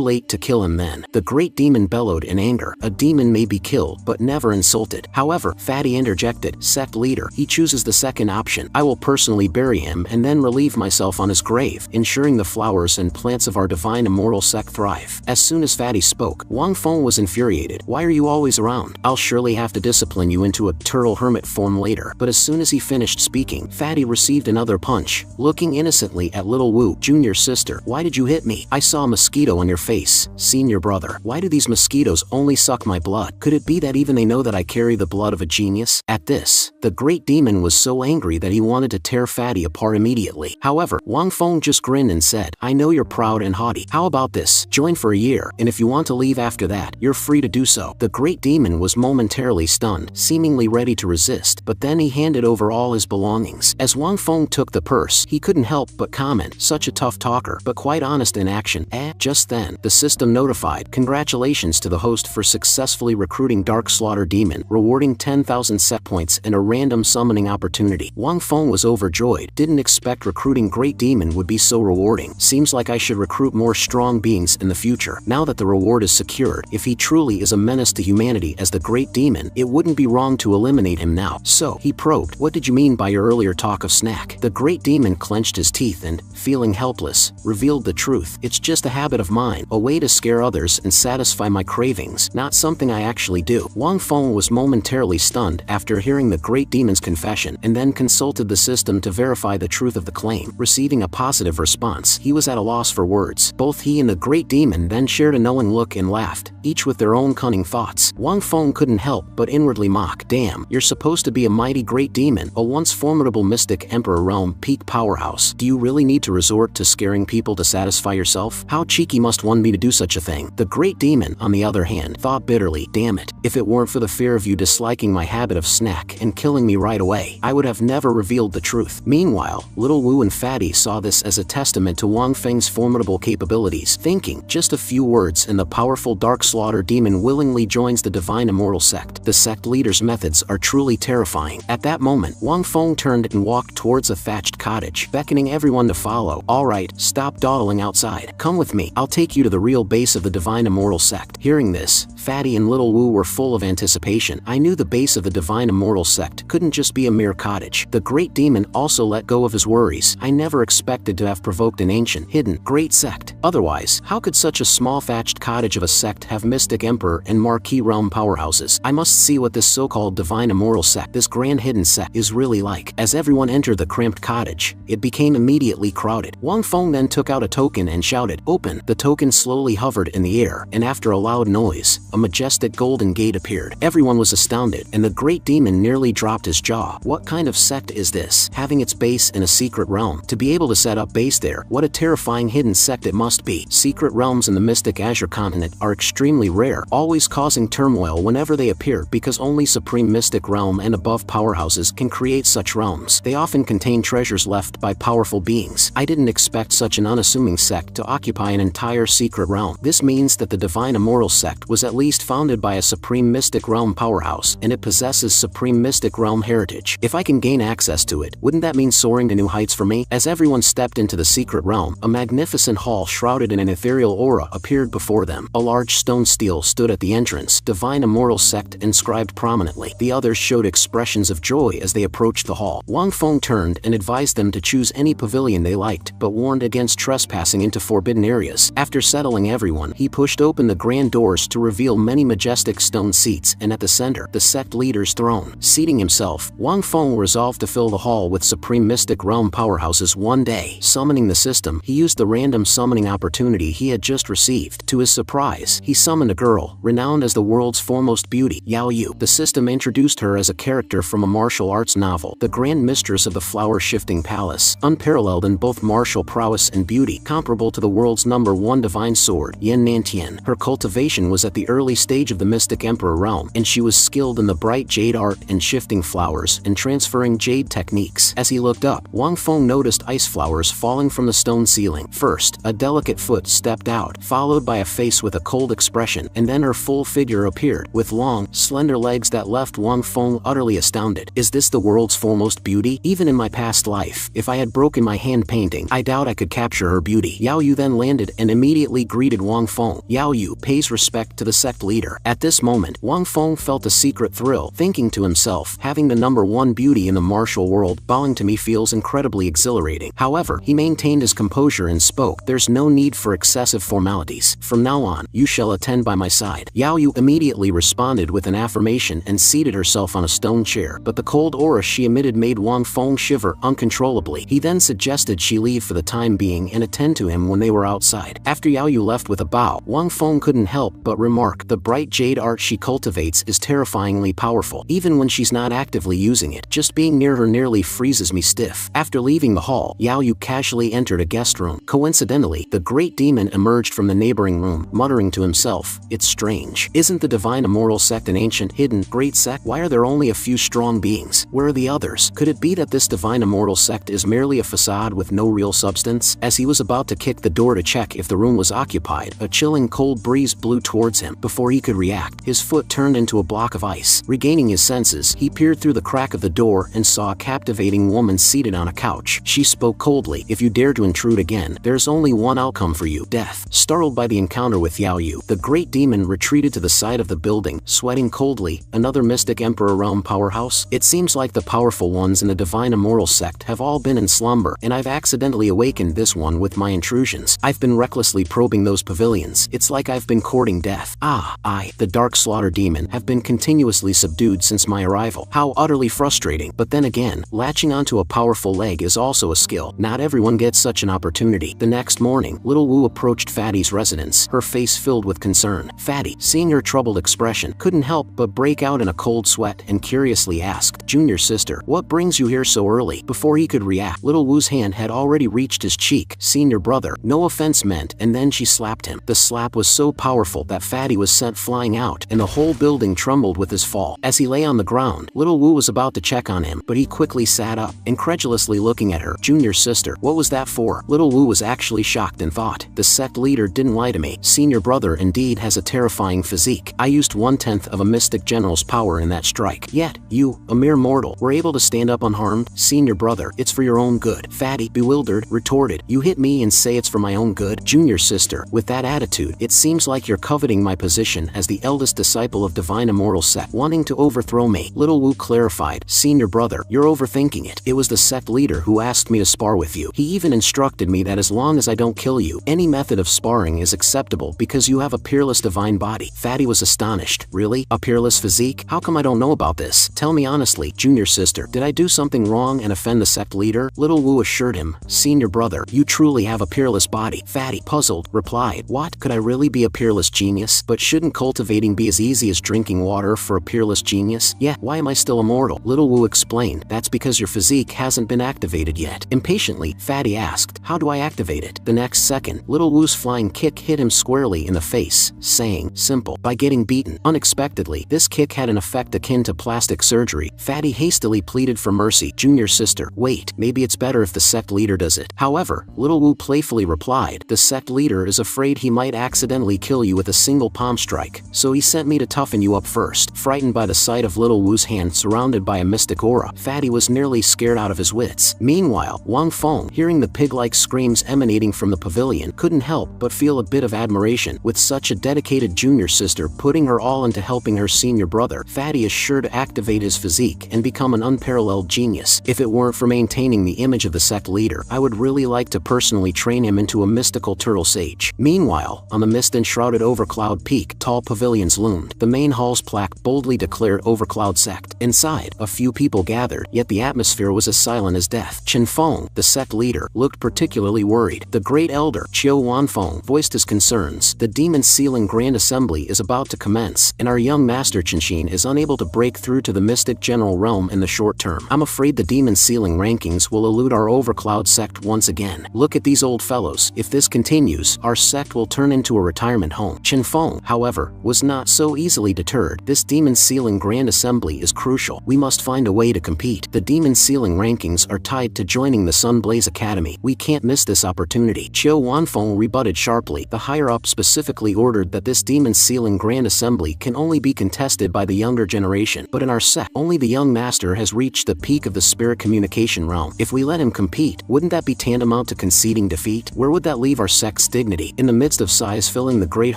late to kill him then. The great demon bellowed in anger. A demon may be killed, but never insulted. However, Fatty interjected, "Sect leader, he chooses the second option. I will personally bury him and then relieve myself on his grave, ensuring the flowers and plants of our divine immortal sect thrive." As soon as Fatty spoke, Wang Feng was infuriated. "Why are you always around? I'll surely have to discipline you into a turtle hermit form later." But as soon as he finished speaking, Fatty received another punch. Looking innocently at Little Wu, "Junior sister, why did you hit me? I saw a mosquito on your face." "Senior brother, why do these mosquitoes only suck my blood? Could it be that even they know that I carry the blood of a genius?" At this, the great demon was so angry that he wanted to tear Fatty apart immediately. However, Wang Feng just grinned and said, "I know you're proud and haughty. How about this? Join for a year, and if you want to leave after that, you're free to do so." The great demon was momentarily stunned, seemingly ready to resist, but then he handed over all his belongings. As Wang Feng took the purse, he couldn't help but comment, "Such a tough talker, but quite honest in action." Just then, the system notified, "Congratulations to the host for successfully recruiting Dark Slaughter Demon, rewarding 10,000 set points and a random summoning opportunity." Wang Feng was overjoyed. Didn't expect recruiting Great Demon would be so rewarding. Seems like I should recruit more strong beings in the future. Now that the reward is secured, if he truly is a menace to humanity as the Great Demon, it wouldn't be wrong to eliminate him now. So, he probed, "What did you mean by your earlier talk of snack?" The Great Demon clenched his teeth and, feeling helpless, revealed the truth. "It's just a habit of mine, a way to scare others and satisfy my cravings, not something I actually do." Wang Feng was momentarily stunned after hearing the Great Demon's confession, and then consulted the system to verify the truth of the claim. Receiving a positive response, he was at a loss for words. Both he and the Great Demon then shared a knowing look and laughed, each with their own cunning thoughts. Wang Feng couldn't help but inwardly mock, "Damn, you're supposed to be a mighty great demon, a once formidable mystic emperor realm peak powerhouse. Do you really need to resort to scaring people to satisfy yourself? How cheeky must one be to do such a thing?" The Great Demon, on the other hand, thought bitterly, "Damn it, if it weren't for the fear of you disliking my habit of snack and killing me right away, I would have never revealed the truth." Meanwhile, Little Wu and Fatty saw this as a testament to Wang Feng's formidable capabilities, thinking, "Just a few words and the powerful Dark Slaughter Demon willingly joins the Divine Immortal Sect. The sect leader's methods are truly terrifying." At that moment, Wang Feng turned and walked towards a thatched cottage, beckoning everyone to follow. "All right, stop dawdling outside. Come with me. I'll take you to the real base of the Divine Immortal Sect." Hearing this, Fatty and Little Wu were full of anticipation. "I knew the base of the Divine Immortal Sect couldn't just be a mere cottage." The Great Demon also let go of his worries. "I never expected to have provoked an ancient, hidden, great sect. Otherwise, how could such a small thatched cottage of a sect have mystic emperor and marquee realm powerhouses? I must see what this so-called Divine Immortal Sect, this grand hidden sect, is really like." As everyone entered the cramped cottage, it became immediately crowded. Wang Feng then took out a token and shouted, "Open." The token slowly hovered in the air, and after a loud noise, a majestic golden gate appeared. Everyone was astounded, and the Great Demon nearly dropped his jaw. What kind of sect is this, having its base in a secret realm? To be able to set up base there, what a terrifying hidden sect it must be. Secret realms in the Mystic Azure continent are extremely rare, always causing turmoil whenever they appear because only Supreme Mystic Realm and above powerhouses can create such realms. They often contain treasures left by powerful beings. I didn't expect such an unassuming sect to occupy an entire secret realm. This means that the Divine Immortal Sect was at least founded by a Supreme Mystic Realm powerhouse, and it possesses Supreme Mystic Realm heritage. If I can gain access to it, wouldn't that mean soaring to new heights for me? As everyone stepped into the secret realm, a magnificent hall shrouded in an ethereal aura appeared before them. A large stone stele stood at the entrance, Divine Immortal Sect inscribed prominently. The others showed expressions of joy as they approached the hall. Wang Feng turned and advised them to choose any pavilion they liked, but warned against trespassing into forbidden areas. After settling everyone, he pushed open the grand doors to reveal many majestic stone seats, and at the center, the sect leader's throne. Seating himself, Wang Feng resolved to fill the hall with Supreme Mystic Realm powerhouses one day. Summoning the system, he used the random summoning opportunity he had just received. To his surprise, he summoned a girl, renowned as the world's foremost beauty, Yahello. The system introduced her as a character from a martial arts novel, the Grand Mistress of the Flower-Shifting Palace, unparalleled in both martial prowess and beauty, comparable to the world's #1 divine sword, Yen Nantian. Her cultivation was at the early stage of the Mystic Emperor realm, and she was skilled in the bright jade art and shifting flowers and transferring jade techniques. As he looked up, Wang Feng noticed ice flowers falling from the stone ceiling. First, a delicate foot stepped out, followed by a face with a cold expression, and then her full figure appeared, with long, slender legs that left Wang Feng utterly astounded. Is this the world's foremost beauty? Even in my past life, if I had broken my hand painting, I doubt I could capture her beauty. Yao Yu then landed and immediately greeted Wang Feng. Yao Yu pays respect to the sect leader. At this moment, Wang Feng felt a secret thrill, thinking to himself, having the #1 beauty in the martial world bowing to me feels incredibly exhilarating. However, he maintained his composure and spoke, "There's no need for excessive formalities. From now on, you shall attend by my side." Yao Yu immediately responded with an affirmation and seated herself on a stone chair, but the cold aura she emitted made Wang Feng shiver uncontrollably. He then suggested she leave for the time being and attend to him when they were outside. After Yao Yu left with a bow, Wang Feng couldn't help but remark, the bright jade art she cultivates is terrifyingly powerful. Even when she's not actively using it, just being near her nearly freezes me stiff. After leaving the hall, Yao Yu casually entered a guest room. Coincidentally, the great demon emerged from the neighboring room, muttering to himself, "It's strange. Isn't the divine immortal sect an ancient, hidden, great sect? Why are there only a few strong beings? Where are the others? Could it be that this divine immortal sect is merely a facade with no real substance?" As he was about to kick the door to check if the room was occupied, a chilling cold breeze blew towards him. Before he could react, his foot turned into a block of ice. Regaining his senses, he peered through the crack of the door and saw a captivating woman seated on a couch. She spoke coldly, "If you dare to intrude again, there's only one outcome for you, death." Startled by the encounter with Yao Yu, the great demon retreated to the side of the building, sweating coldly. "Another mystic emperor realm powerhouse? It seems like the powerful ones in the divine immortal sect have all been in slumber, and I've accidentally awakened this one with my intrusions. I've been recklessly probing those pavilions. It's like I've been courting death. I, the dark slaughter demon, have been continuously subdued since my arrival. How utterly frustrating. But then again, latching onto a powerful leg is also a skill. Not everyone gets such an opportunity." The next morning, Little Wu approached Fatty's residence, her face filled with concern. Fatty, seeing her troubled expression, couldn't help but break out in a cold sweat and curiously asked, "Junior sister, what brings you here so early?" Before he could react, Little Wu's hand had already reached his cheek. "Senior brother, no offense meant," and then she slapped him. The slap was so powerful that Fatty was sent flying out, and the whole building trembled with his fall. As he lay on the ground, Little Wu was about to check on him, but he quickly sat up, incredulously looking at her. "Junior sister, what was that for?" Little Wu was actually shocked and thought, the sect leader didn't lie to me. Senior brother indeed has a terrifying physique. I used 1/10 of a mystic general's power in that strike. Yet, you, a mere mortal, were able to stand up unharmed? Senior brother, it's for your own good. Fatty, bewildered, retorted, "You hit me and say it's for my own good?" Junior sister, with that attitude, it seems like you're coveting my position as the eldest disciple of divine immortal sect, wanting to overthrow me. Little Wu clarified, "Senior brother, you're overthinking it. It was the sect leader who asked me to spar with you. He even instructed me that as long as I don't kill you, any method of sparring is acceptable because you have a peerless divine body." Fatty was astonished. "Really? A peerless physique? How come I don't know about this? Tell me honestly, junior sister, did I do something wrong and offend the sect leader?" Little Wu assured him, "Senior brother, you truly have a peerless body." Fatty, puzzled, replied, "What? Could I really be a peerless genius? But shouldn't cultivating be as easy as drinking water for a peerless genius? Yeah, why am I still immortal?" Little Wu explained, "That's because your physique hasn't been activated yet." Impatiently, Fatty asked, "How do I activate it?" The next second, Little Wu's flying kick hit him squarely in the face, saying, "Simple, by getting beaten." Unexpectedly, this kick had an effect akin to plastic surgery. Fatty hastily pleaded for mercy. "Junior sister, wait, maybe it's better if the sect leader does it." However, Little Wu playfully replied, "The sect leader is afraid he might accidentally kill you with a single palm strike, so he sent me to toughen you up first." Frightened by the sight of Little Wu's hand surrounded by a mystic aura, Fatty was nearly scared out of his wits. Meanwhile, Wang Feng, hearing the pig-like screams emanating from the pavilion, couldn't help but feel a bit of admiration. With such a dedicated junior sister putting her all into helping her senior brother, Fatty is sure to activate his physique and become an unparalleled genius. If it weren't for maintaining the image of the sect leader, I would really like to personally train him into a mystical turtle sage. Meanwhile, on the mist-enshrouded Overcloud Peak, tall pavilions loomed. The main hall's plaque boldly declared Overcloud Sect. Inside, a few people gathered, yet the atmosphere was as silent as death. Chen Feng, the sect leader, looked particularly worried. The great elder, Chiu Wanfeng, voiced his concerns. "The Demon Sealing Grand Assembly is about to commence, and our young master Chenxin is unable to break through to the Mystic General Realm in the short term. I'm afraid the Demon Sealing rankings will elude our Overcloud Sect once again. Look at these old fellows. If this continues, our sect will turn into a retirement home." Chen Feng, however, was not so easily deterred. "This Demon Sealing Grand Assembly is crucial. We must find a way to compete. The Demon Sealing rankings are tied to joining the Sunblaze Academy. We can't can't miss this opportunity. Qiu Wanfeng rebutted sharply. The higher-up specifically ordered that this demon sealing grand assembly can only be contested by the younger generation. But in our sect, only the young master has reached the peak of the spirit communication realm. If we let him compete, wouldn't that be tantamount to conceding defeat? Where would that leave our sect's dignity? In the midst of sighs filling the great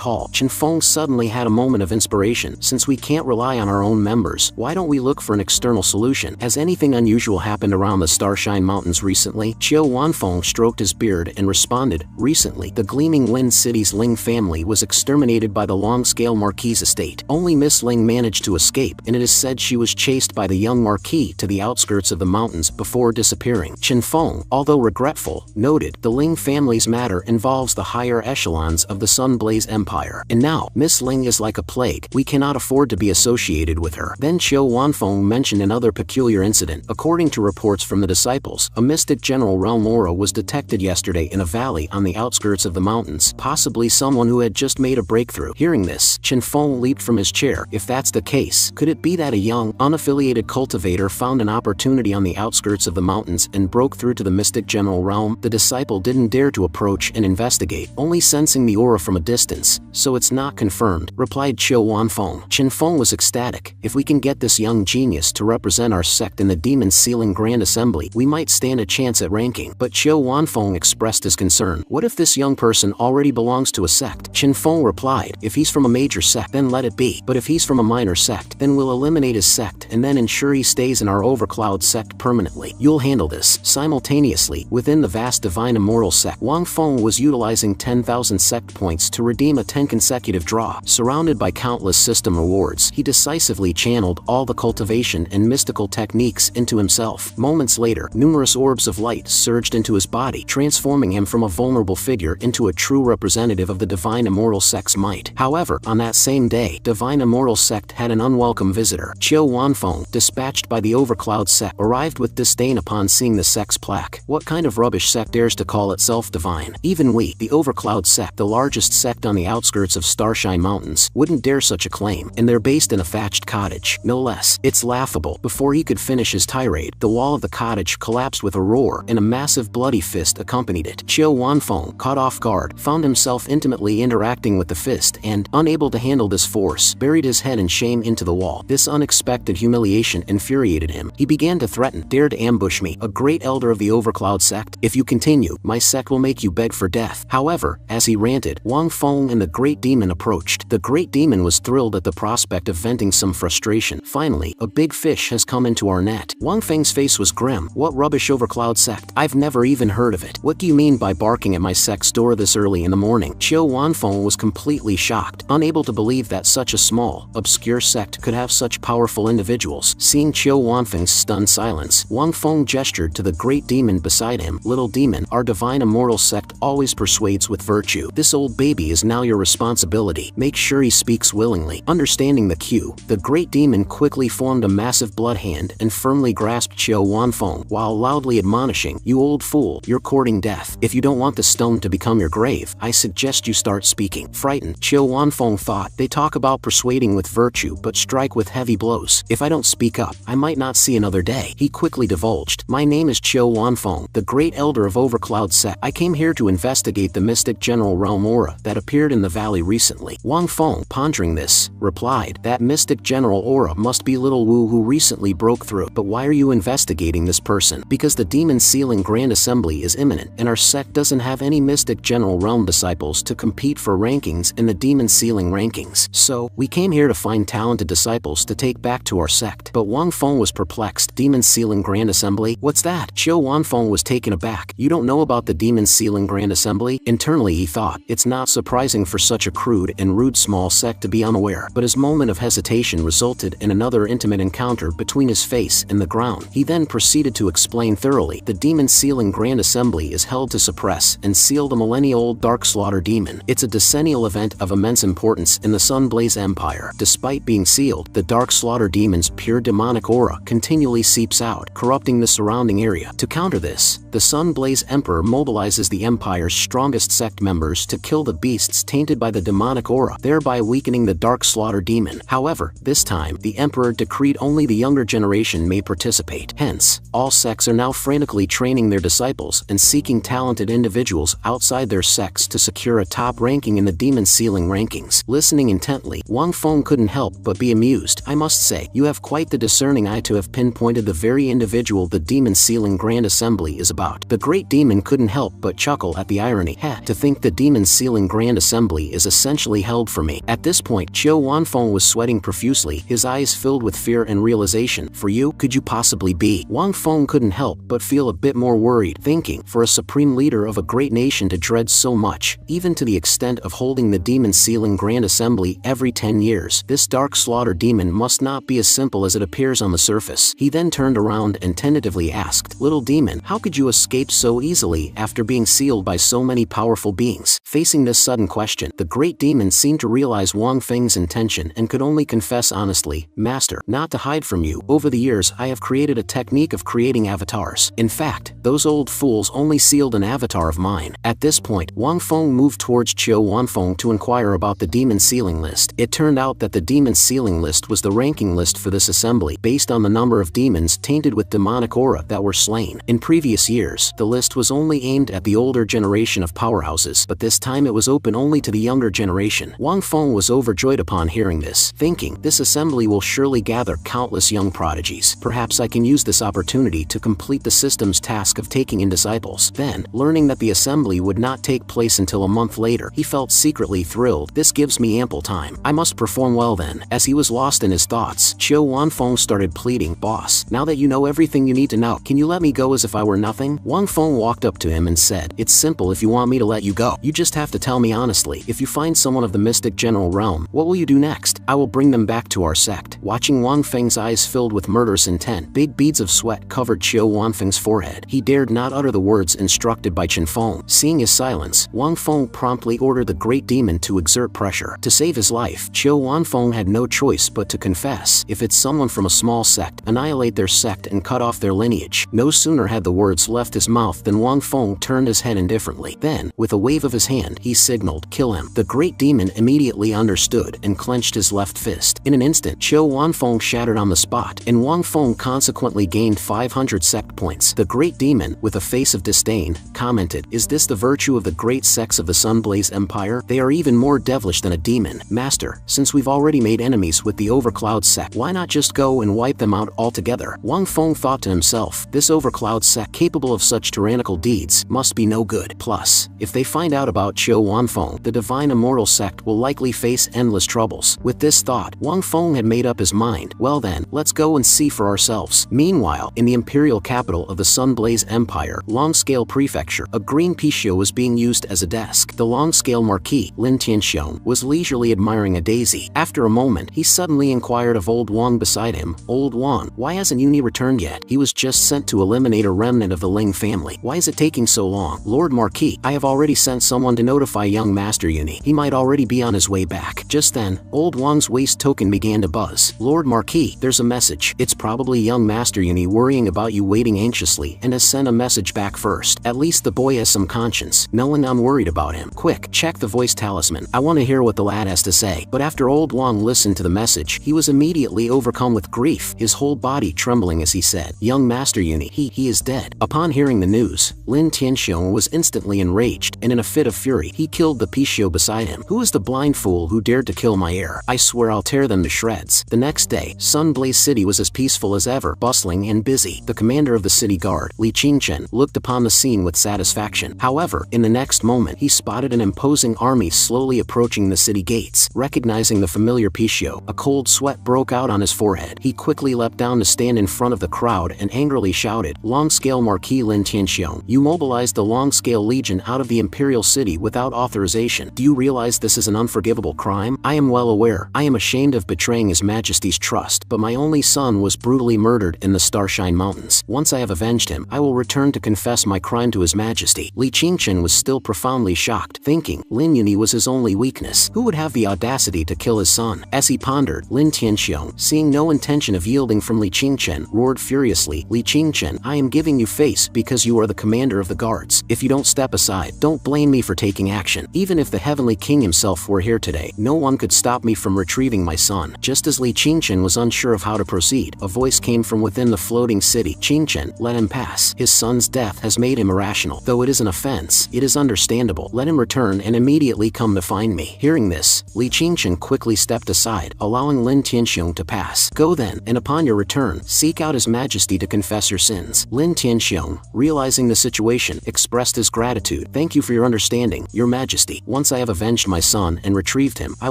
hall, Chen Feng suddenly had a moment of inspiration. Since we can't rely on our own members, why don't we look for an external solution? Has anything unusual happened around the Starshine Mountains recently? Qiu Wanfeng stroked his beard and responded, recently, the Gleaming Wind City's Ling family was exterminated by the long-scale Marquis estate. Only Miss Ling managed to escape, and it is said she was chased by the young Marquis to the outskirts of the mountains before disappearing. Chen Feng, although regretful, noted the Ling family's matter involves the higher echelons of the Sunblaze Empire. And now, Miss Ling is like a plague. We cannot afford to be associated with her. Then Qiu Wanfeng mentioned another peculiar incident. According to reports from the disciples, a mystic general realm aura was detected yesterday in a valley on the outskirts of the mountains, possibly someone who had just made a breakthrough. Hearing this, Chen Feng leaped from his chair. If that's the case, could it be that a young, unaffiliated cultivator found an opportunity on the outskirts of the mountains and broke through to the mystic general realm? The disciple didn't dare to approach and investigate, only sensing the aura from a distance, so it's not confirmed, replied Qiu Wanfeng. Chen Feng was ecstatic. If we can get this young genius to represent our sect in the Demon Sealing Grand Assembly, we might stand a chance at ranking. But Qiu Wanfeng expressed his concern. What if this young person already belongs to a sect? Chen Feng replied, if he's from a major sect, then let it be. But if he's from a minor sect, then we'll eliminate his sect and then ensure he stays in our Overcloud sect permanently. You'll handle this. Simultaneously, within the vast Divine Immortal sect, Wang Feng was utilizing 10,000 sect points to redeem a 10 consecutive draw. Surrounded by countless system rewards, he decisively channeled all the cultivation and mystical techniques into himself. Moments later, numerous orbs of light surged into his body, transforming him from a vulnerable figure into a true representative of the Divine Immortal sect's might. However, on that same day, Divine Immortal sect had an unwelcome visitor. Qiu Wanfeng, dispatched by the Overcloud sect, arrived with disdain upon seeing the sect's plaque. What kind of rubbish sect dares to call itself divine? Even we, the Overcloud sect, the largest sect on the outskirts of Starshine Mountains, wouldn't dare such a claim, and they're based in a thatched cottage, no less. It's laughable. Before he could finish his tirade, the wall of the cottage collapsed with a roar, and a massive bloody fist accompanied it. Qiu Wanfeng, caught off guard, found himself intimately interacting with the fist and, unable to handle this force, buried his head in shame into the wall. This unexpected humiliation infuriated him. He began to threaten, dare to ambush me, a great elder of the Overcloud sect? If you continue, my sect will make you beg for death. However, as he ranted, Wang Feng and the Great Demon approached. The Great Demon was thrilled at the prospect of venting some frustration. Finally, a big fish has come into our net. Wang Feng's face was grim. What rubbish Overcloud sect? I've never even heard of it. What do you mean by barking at my sect's door this early in the morning? Qiu Wanfeng was completely shocked, unable to believe that such a small, obscure sect could have such powerful individuals. Seeing Qiu Wanfeng's stunned silence, Wang Feng gestured to the Great Demon beside him. Little demon, our Divine Immortal sect always persuades with virtue. This old baby is now your responsibility. Make sure he speaks willingly. Understanding the cue, the Great Demon quickly formed a massive blood hand and firmly grasped Qiu Wanfeng, while loudly admonishing, you old fool, you're courting death. If you don't want the stone to become your grave, I suggest you start speaking. Frightened, Qiu Wanfeng thought, they talk about persuading with virtue but strike with heavy blows. If I don't speak up, I might not see another day. He quickly divulged, my name is Qiu Wanfeng, the Great Elder of Overcloud Sect. I came here to investigate the mystic general realm aura that appeared in the valley recently. Wang Feng, pondering this, replied, that mystic general aura must be little Wu who recently broke through. But why are you investigating this person? Because the Demon Sealing Grand Assembly is imminent, and our sect doesn't have any mystic general realm disciples to compete for rankings in the Demon Sealing rankings. So, we came here to find talented disciples to take back to our sect. But Wang Feng was perplexed. Demon Sealing Grand Assembly? What's that? Qiu Wanfeng was taken aback. You don't know about the Demon Sealing Grand Assembly? Internally he thought, it's not surprising for such a crude and rude small sect to be unaware. But his moment of hesitation resulted in another intimate encounter between his face and the ground. He then proceeded to explain thoroughly. The Demon Sealing Grand Assembly is held to suppress and seal the millennial Dark Slaughter Demon. It's a decennial event of immense importance in the Sunblaze Empire. Despite being sealed, the Dark Slaughter Demon's pure demonic aura continually seeps out, corrupting the surrounding area. To counter this, the Sunblaze Emperor mobilizes the Empire's strongest sect members to kill the beasts tainted by the demonic aura, thereby weakening the Dark Slaughter Demon. However, this time, the Emperor decreed only the younger generation may participate. Hence, all sects are now frantically training their disciples and seeking talented individuals outside their sects to secure a top ranking in the demon ceiling rankings. Listening intently, Wang Feng couldn't help but be amused. I must say, you have quite the discerning eye to have pinpointed the very individual the demon ceiling grand assembly is about. The great demon couldn't help but chuckle at the irony. To think the demon ceiling grand assembly is essentially held for me. At this point, Qiu Wanfeng was sweating profusely, his eyes filled with fear and realization. For you, could you possibly be? Wang Feng couldn't help but feel a bit more worried, thinking, for a supreme leader of a great nation to dread so much, even to the extent of holding the demon ceiling grand assembly every 10 years, this dark slaughter demon must not be as simple as it appears on the surface. He then turned around and tentatively asked, "Little demon, how could you escape so easily after being sealed by so many powerful beings?" Facing this sudden question, the great demon seemed to realize Wang Feng's intention and could only confess honestly, "Master, not to hide from you, over the years I have created a technique of creating avatars. In fact, those old fools only sealed an avatar of mine." At this point, Wang Feng moved towards Qiu Wanfeng to inquire about the demon ceiling list. It turned out that the demon ceiling list was the ranking list for this assembly, based on the number of demons tainted with demonic aura that were slain. In previous years, the list was only aimed at the older generation of powerhouses, but this time it was open only to the younger generation. Wang Feng was overjoyed upon hearing this, thinking, this assembly will surely gather countless young prodigies. Perhaps I can use this opportunity to complete the system's task of taking in disciples. Then, learning that the assembly would not take place until a month later, he felt secretly thrilled. This gives me ample time. I must perform well then. As he was lost in his thoughts, Qiu Wanfeng started pleading, "Boss, now that you know everything you need to know, can you let me go as if I were nothing?" Wang Feng walked up to him and said, "It's simple if you want me to let you go. You just have to tell me honestly, if you find someone of the mystic general realm, what will you do next? I will bring them back to our sect." Watching Wang Feng's eyes filled with murderous intent, big beads of sweat covered Qiu Wanfeng's forehead. He dared not utter the words instructed by Chen Feng. Seeing his silence, Wang Feng promptly ordered the great demon to exert pressure. To save his life, Qiu Wanfeng had no choice but to confess. If it's someone from a small sect, annihilate their sect and cut off their lineage. No sooner had the words left his mouth than Wang Feng turned his head indifferently. Then, with a wave of his hand, he signaled, "Kill him." The great demon immediately understood and clenched his left fist. In an instant, Qiu Wanfeng shattered on the spot, and Wang Feng consequently gained 500 sect points. The great demon, with a face of disdain, commented, "Is this the virtue of the great sects of the Sunblaze Empire? They are even more devilish than a demon. Master, since we've already made enemies with the Overcloud sect, why not just go and wipe them out altogether?" Wang Feng thought to himself, this Overcloud sect capable of such tyrannical deeds must be no good. Plus, if they find out about Qiu Wanfeng, the divine immortal sect will likely face endless troubles. With this thought, Wang Feng had made up his mind. Well then, let's go and see for ourselves. Meanwhile, in the imperial capital of the Sunblaze Empire, Longscale Prefecture, a green picio was being used as a desk. The Longscale Marquis, Lin Tianxiong, was leisurely admiring a daisy. After a moment, he suddenly inquired of Old Wang beside him, "Old Wang, why hasn't Uni returned yet? He was just sent to eliminate a remnant of the Ling family. Why is it taking so long?" "Lord Marquis, I have already sent someone to notify young Master Uni. He might already be on his way back." Just then, Old Wang's waist token began to buzz. "Lord Marquis, there's a message. It's probably young Master Uni worrying about you waiting anxiously and has sent a message back first. At least the boy has some conscience. No one I'm worried about him. Quick, check the voice talisman. I want to hear what the lad has to say." But after Old Wang listened to the message, he was immediately overcome with grief, his whole body trembling as he said, "Young Master Uni, he is dead." Upon hearing the news, Lin Tianxiong was instantly enraged, and in a fit of fury, he killed the picio beside him. "Who is the blind fool who dared to kill my heir? I swear I'll tear them to shreds." The next day, Sunblaze City was as peaceful as ever, bustling and busy. The commander of the city guard, Li Qingchen, looked upon the scene with satisfaction. However, in the next moment, he spotted an imposing army slowly approaching the city gates. Recognizing the familiar picio, a cold sweat broke out on his forehead. He quickly leapt down to stand in front of the crowd and angrily shouted, "Longscale Marquis Lin Tianxiong, you mobilized the Longscale Legion out of the Imperial City without authorization. Do you realize this is an unforgivable crime? I am well aware. I am ashamed of betraying His Majesty's trust, but my only son was brutally murdered in the Starshine Mountains. Once I have avenged him, I will return to confess my crime to His Majesty." Li Qingchen was still profoundly shocked, thinking Lin Yuni was his only weakness. Who would have the audacity to kill his son? As he pondered, Lin Tianxiong, seeing no intention of yielding from Li Qingchen, roared furiously, "Li Qingchen, I am giving you face because you are the commander of the guards. If you don't step aside, don't blame me for taking action. Even if the Heavenly King himself were here today, no one could stop me from retrieving my son." Just as Li Qingchen was unsure of how to proceed, a voice came from within the floating city. "Qingchen, let him pass. His son's death has made him irrational. Though it is an offense, it is understandable. Let him return and immediately come to find me. Hearing this, Li Qingchen quickly stepped aside, allowing Lin Tianxiong to pass. Go then, and upon your return, seek out His Majesty to confess your sins. Lin Tianxiong, realizing the situation, expressed his gratitude. Thank you for your understanding, Your Majesty. Once I have avenged my son and retrieved him, I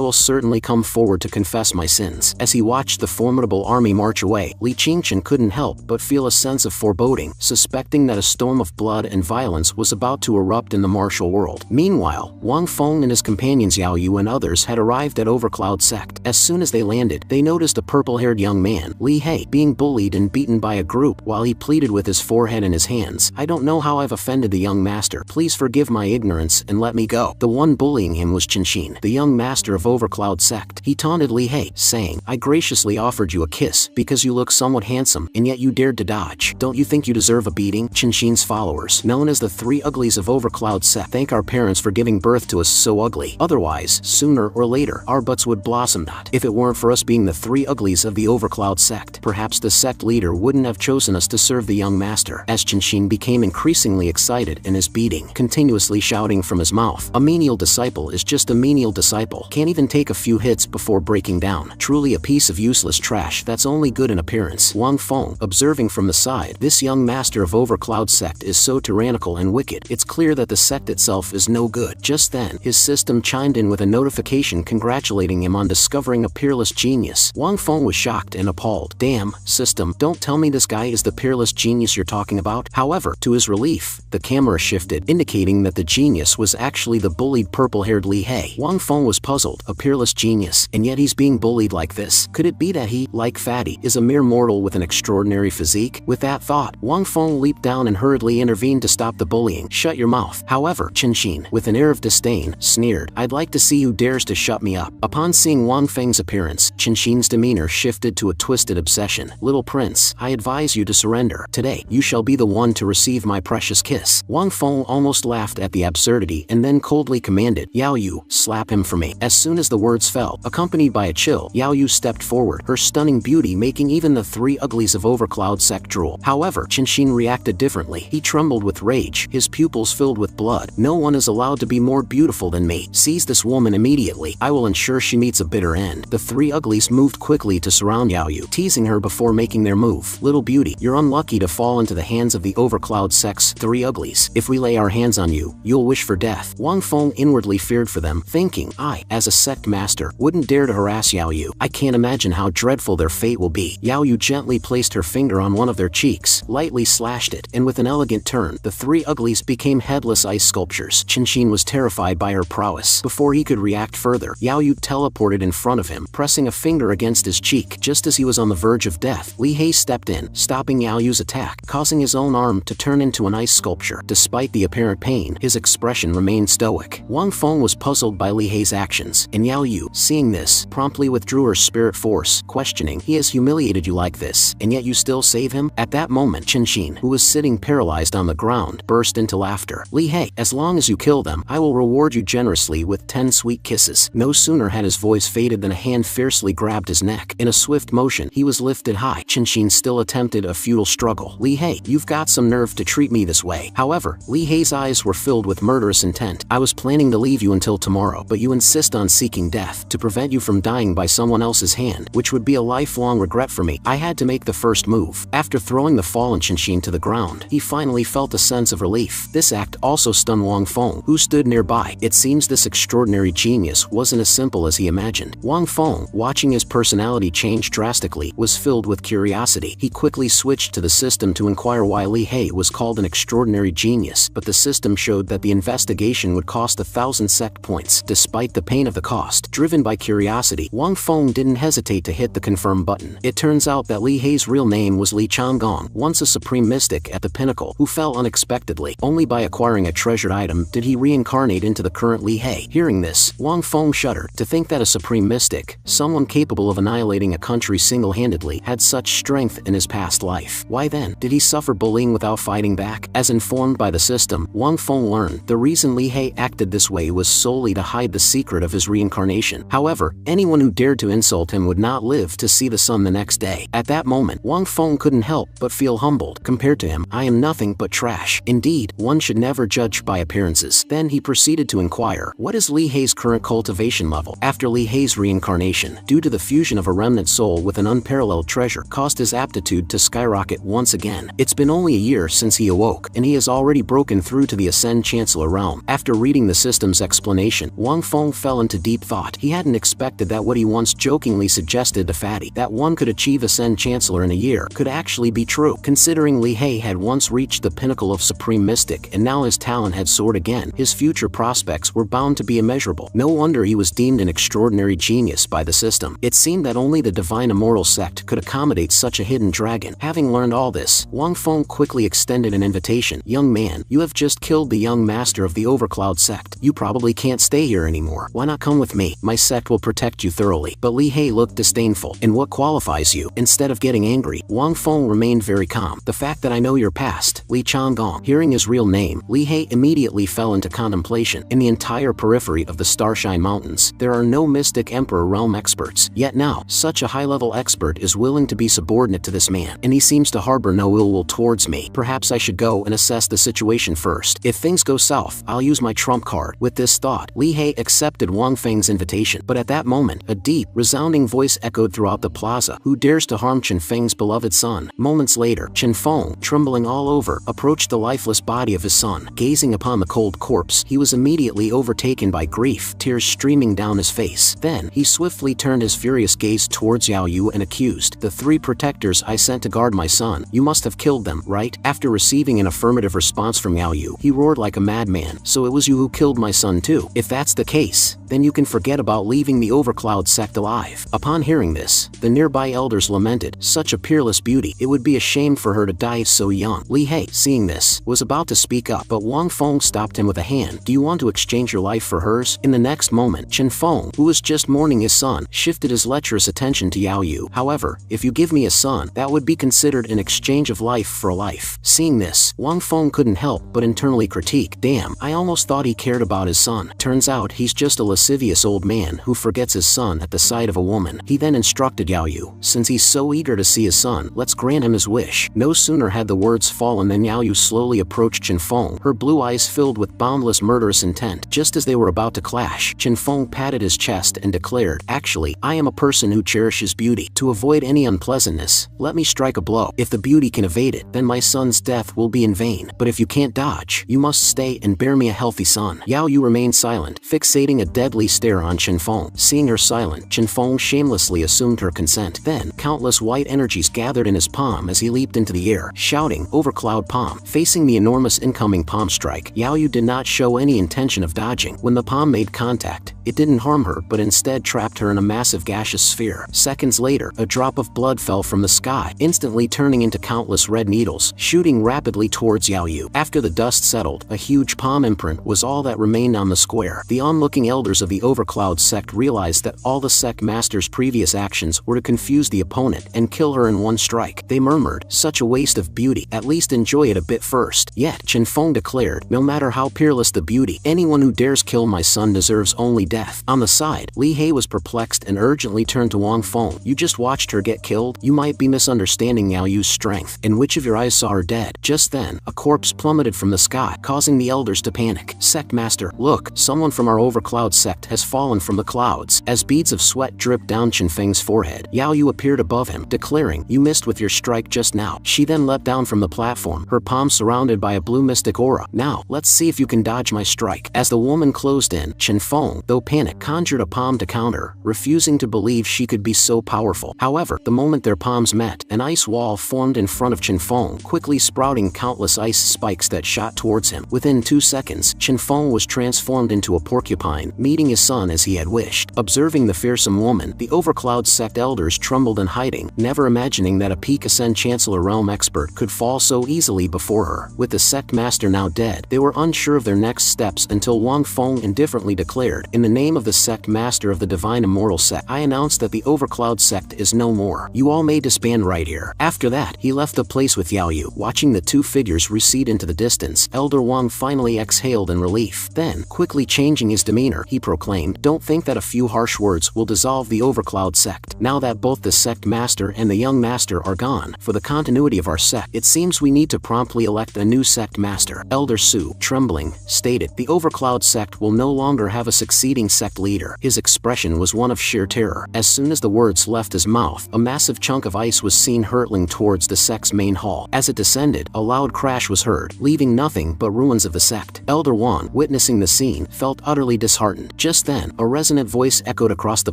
will certainly come forward to confess my sins. As he watched the formidable army march away, Li Qingchen couldn't help but feel a sense of foreboding, suspecting that a storm of blood and violence was about to erupt in the martial world. Meanwhile, Wang Feng and his companions Yao Yu and others had arrived at Overcloud Sect. As soon as they landed, they noticed a purple-haired young man, Li He, being bullied and beaten by a group while he pleaded with his forehead in his hands. I don't know how I've offended the young master. Please forgive my ignorance and let me go. The one bullying him was Qinshin, the young master of Overcloud Sect. He taunted Li He, saying, I graciously offered you a kiss because you look somewhat handsome, and yet you dared to dodge. Don't you think you deserve a beating? Qinshin's followers, known as the Three Uglies of Overcloud Sect, thank our parents for giving birth to us so ugly. Otherwise, sooner or later, our butts would blossom. If it weren't for us being the Three Uglies of the Overcloud Sect, perhaps the sect leader wouldn't have chosen us to serve the young master. As Qinshin became increasingly excited in his beating, continuously shouting from his mouth, a menial disciple is just a menial disciple. Can't even take a few hits before breaking down. Truly a piece of useless trash that's only good in appearance. Wang Feng, observing from the side, this young master of Overcloud Sect is so tyrannical and wicked, it's clear that the sect itself is no good. Just then, his system chimed in with a notification congratulating him on discovering a peerless genius. Wang Feng was shocked and appalled. Damn, system, don't tell me this guy is the peerless genius you're talking about. However, to his relief, the camera shifted, indicating that the genius was actually the bullied purple-haired Li He. Wang Feng was puzzled. A peerless genius, and yet he's being bullied like this. Could it be that he, like Fatty, is a mere mortal with an extraordinary physique? With that thought, Wang Feng leaped down and hurriedly intervened to stop the bullying. Shut your mouth. However, Qinshin, with an air of disdain, sneered, I'd like to see who dares to shut me up. Upon seeing Wang Feng's appearance, Qinshin's demeanor shifted to a twisted obsession. Little prince, I advise you to surrender. Today, you shall be the one to receive my precious kiss. Wang Feng almost laughed at the absurdity and then coldly commanded, Yao Yu, slap him for me. As soon as the words fell, accompanied by a chill, Yao Yu stepped forward, her stunning beauty making even the Three Uglies of Overcloud Sect drool. However, Qinshin reacted differently. He trembled with rage, his pupils filled with blood. No one is allowed to be more beautiful than me. Seize this woman immediately. I will ensure she meets a bitter end. The Three Uglies moved quickly to surround Yao Yu, teasing her before making their move. Little beauty, you're unlucky to fall into the hands of the Overcloud Sect's Three Uglies. If we lay our hands on you, you'll wish for death. Wang Feng inwardly feared for them, thinking, I, as a sect master, wouldn't dare to harass Yao Yu. I can't imagine how dreadful their fate will be. Yao Yu gently placed her finger on one of their cheeks, lightly slashed it, and with an elegant turn, the Three Uglies became headless ice sculptures. Qinshin was terrified by her prowess. Before he could react further, Yao Yu teleported in front of him, pressing a finger against his cheek. Just as he was on the verge of death, Li He stepped in, stopping Yao Yu's attack, causing his own arm to turn into an ice sculpture. Despite the apparent pain, his expression remained stoic. Wang Feng was puzzled by Li He's actions, and Yao Yu, seeing this, promptly withdrew her spirit force, questioning, he has humiliated you like this, and yet you still save him? At that moment, Qinshin, who was sitting paralyzed on the ground, burst into laughter. Li He, as long as you kill them, I will reward you generously with 10 sweet kisses. No sooner had his voice faded than a hand fiercely grabbed his neck. In a swift motion, he was lifted high. Qinshin still attempted a futile struggle. Li He, you've got some nerve to treat me this way. However, Li He's eyes were filled with murderous intent. I was planning to leave you until tomorrow, but you insist on seeking death to prevent you from dying by someone else's hand, which would be a lifelong regret for me. I had to make the first move. After throwing the fallen Qinshin to the ground, he finally felt a sense of relief. This act also stunned Wang Feng, who stood nearby. It seems this extraordinary genius wasn't as simple as he imagined. Wang Feng, watching his personality change drastically, was filled with curiosity. He quickly switched to the system to inquire why Li He was called an extraordinary genius, but the system showed that the investigation would cost 1,000 sect points. Despite the pain of the cost, driven by curiosity, Wang Feng didn't hesitate to hit the confirm button. It turns out that Li He's real name was Li Changgong, once a supreme mystic at the pinnacle, who fell unexpectedly. Only by acquiring a treasured item did he reincarnate into the current Li He. Hearing this, Wang Feng shuddered. To think that a supreme mystic, someone capable of annihilating a country single-handedly, had such strength in his past life. Why then did he suffer bullying without fighting back? As informed by the system, Wang Feng learned the reason Li He acted this way was solely to hide the secret of his reincarnation. However, anyone who dared to insult him would not live to see the sun the next day. At that moment, Wang Feng couldn't help but feel humbled. Compared to him, I am nothing nothing but trash. Indeed, one should never judge by appearances. Then he proceeded to inquire, what is Li Hei's current cultivation level? After Li Hei's reincarnation, due to the fusion of a remnant soul with an unparalleled treasure, caused his aptitude to skyrocket once again. It's been only a year since he awoke, and he has already broken through to the Ascend Chancellor realm. After reading the system's explanation, Wang Feng fell into deep thought. He hadn't expected that what he once jokingly suggested to Fatty, that one could achieve Ascend Chancellor in a year, could actually be true. Considering Li Hei had once reached the pinnacle of Supreme Mystic and now his talent had soared again, his future prospects were bound to be immeasurable. No wonder he was deemed an extraordinary genius by the system. It seemed that only the Divine Immortal Sect could accommodate such a hidden dragon. Having learned all this, Wang Feng quickly extended an invitation. Young man, you have just killed the young master of the Overcloud Sect. You probably can't stay here anymore. Why not come with me? My sect will protect you thoroughly. But Li Hei looked disdainful. And what qualifies you? Instead of getting angry, Wang Feng remained very calm. The fact that I know your past, Li Changgong. Hearing his real name, Li Hei immediately fell into contemplation. In the entire periphery of the Starshine Mountains, there are no Mystic Emperor realm experts. Yet now, such a high-level expert is willing to be subordinate to this man, and he seems to harbor no ill will towards me. Perhaps I should go and assess the situation first. If things go south, I'll use my trump card. With this thought, Li Hei accepted Wang Feng's invitation. But at that moment, a deep, resounding voice echoed throughout the plaza. Who dares to harm Chen Feng's beloved son? Moments later, Chen Feng, trembling all over, approached the lifeless body of his son. Gazing upon the cold corpse, he was immediately overtaken by grief, tears streaming down his face. Then, he swiftly turned his furious gaze towards Yao Yu and accused, the 3 protectors I sent to guard my son, you must have killed them, right? After receiving an affirmative response from Yao Yu, he roared like a madman, so it was you who killed my son too. If that's the case, then you can forget about leaving the Overcloud Sect alive. Upon hearing this, the nearby elders lamented, such a peerless beauty, it would be a shame for her to die so young. Li Hei, seeing this, was about to speak up, but Wang Feng stopped him with a hand. Do you want to exchange your life for hers? In the next moment, Chen Feng, who was just mourning his son, shifted his lecherous attention to Yao Yu. However, if you give me a son, that would be considered an exchange of life for a life. Seeing this, Wang Feng couldn't help but internally critique, damn, I almost thought he cared about his son. Turns out he's just a lascivious old man who forgets his son at the sight of a woman. He then instructed Yao Yu, since he's so eager to see his son, let's grant him his wish. No sooner had the words fallen than Yao Yu slowly approached Chen Feng, her blue eyes filled with boundless murderous intent. Just as they were about to clash, Chen Feng patted his chest and declared, actually, I am a person who cherishes beauty. To avoid any unpleasantness, let me strike a blow. If the beauty can evade it, then my son's death will be in vain. But if you can't dodge, you must stay and bear me a healthy son. Yao Yu remained silent, fixating a deadly stare on Chen Feng. Seeing her silent, Chen Feng shamelessly assumed her consent. Then, countless white energies gathered in his palm as he leaped into the air, shouting, Overcloud Palm. Facing the enormous incoming palm strike, Yao Yu did not show any intention of dodging. When the palm made contact, it didn't harm her but instead trapped her in a massive gaseous sphere. Seconds later, a drop of blood fell from the sky, instantly turning into countless red needles, shooting rapidly towards Yao Yu. After the dust settled, a huge palm imprint was all that remained on the square. The onlooking elders of the Overcloud Sect realized that all the Sect Master's previous actions were to confuse the opponent and kill her in one strike. They murmured, such a waste of beauty, at least enjoy it a bit first. Yet, Chen Feng declared, no matter how peerless the beauty, anyone who dares kill my son deserves only death. On the side, Li Hei was perplexed and urgently turned to Wang Feng. You just watched her get killed? You might be misunderstanding Yao Yu's strength. And which of your eyes saw her dead? Just then, a corpse plummeted from the sky, causing the elders to panic. Sect Master, look, someone from our Overcloud Sect has fallen from the clouds. As beads of sweat dripped down Chen Feng's forehead, Yao Yu appeared above him, declaring, you missed with your strike just now. She then leapt down from the platform, her palm surrounded by a blue mystic aura. Now, let's see if you can dodge my strike. As the woman closed in, Chen Feng, though panicked, conjured a palm to counter, refusing to believe she could be so powerful. However, the moment their palms met, an ice wall formed in front of Chen Feng, quickly sprouting countless ice spikes that shot towards him. Within 2 seconds, Chen Feng was transformed into a porcupine, meeting his son as he had wished. Observing the fearsome woman, the Overcloud Sect elders trembled in hiding, never imagining that a peak Ascend Chancellor realm expert could fall so easily before her. With the Sect Master now dead, they were unsure of their next steps until Wang Feng indifferently declared, in the name of the Sect Master of the Divine Immortal Sect, I announce that the Overcloud Sect is no more. You all may disband right here. After that, he left the place with Yao Yu. Watching the two figures recede into the distance, Elder Wang finally exhaled in relief. Then, quickly changing his demeanor, he proclaimed, "Don't think that a few harsh words will dissolve the overcloud sect. Now that both the sect master and the young master are gone, for the continuity of our sect, it seems we need to promptly elect a new sect master." Elder Su, trembling, stated, "The overcloud sect will no longer have a succeeding sect leader." His expression was one of sheer terror. As soon as the words left his mouth, a massive chunk of ice was seen hurtling towards the sect's main hall. As it descended, a loud crash was heard, leaving nothing but ruins of the sect. Elder Wang, witnessing the scene, felt utterly disheartened. Just then, a resonant voice echoed across the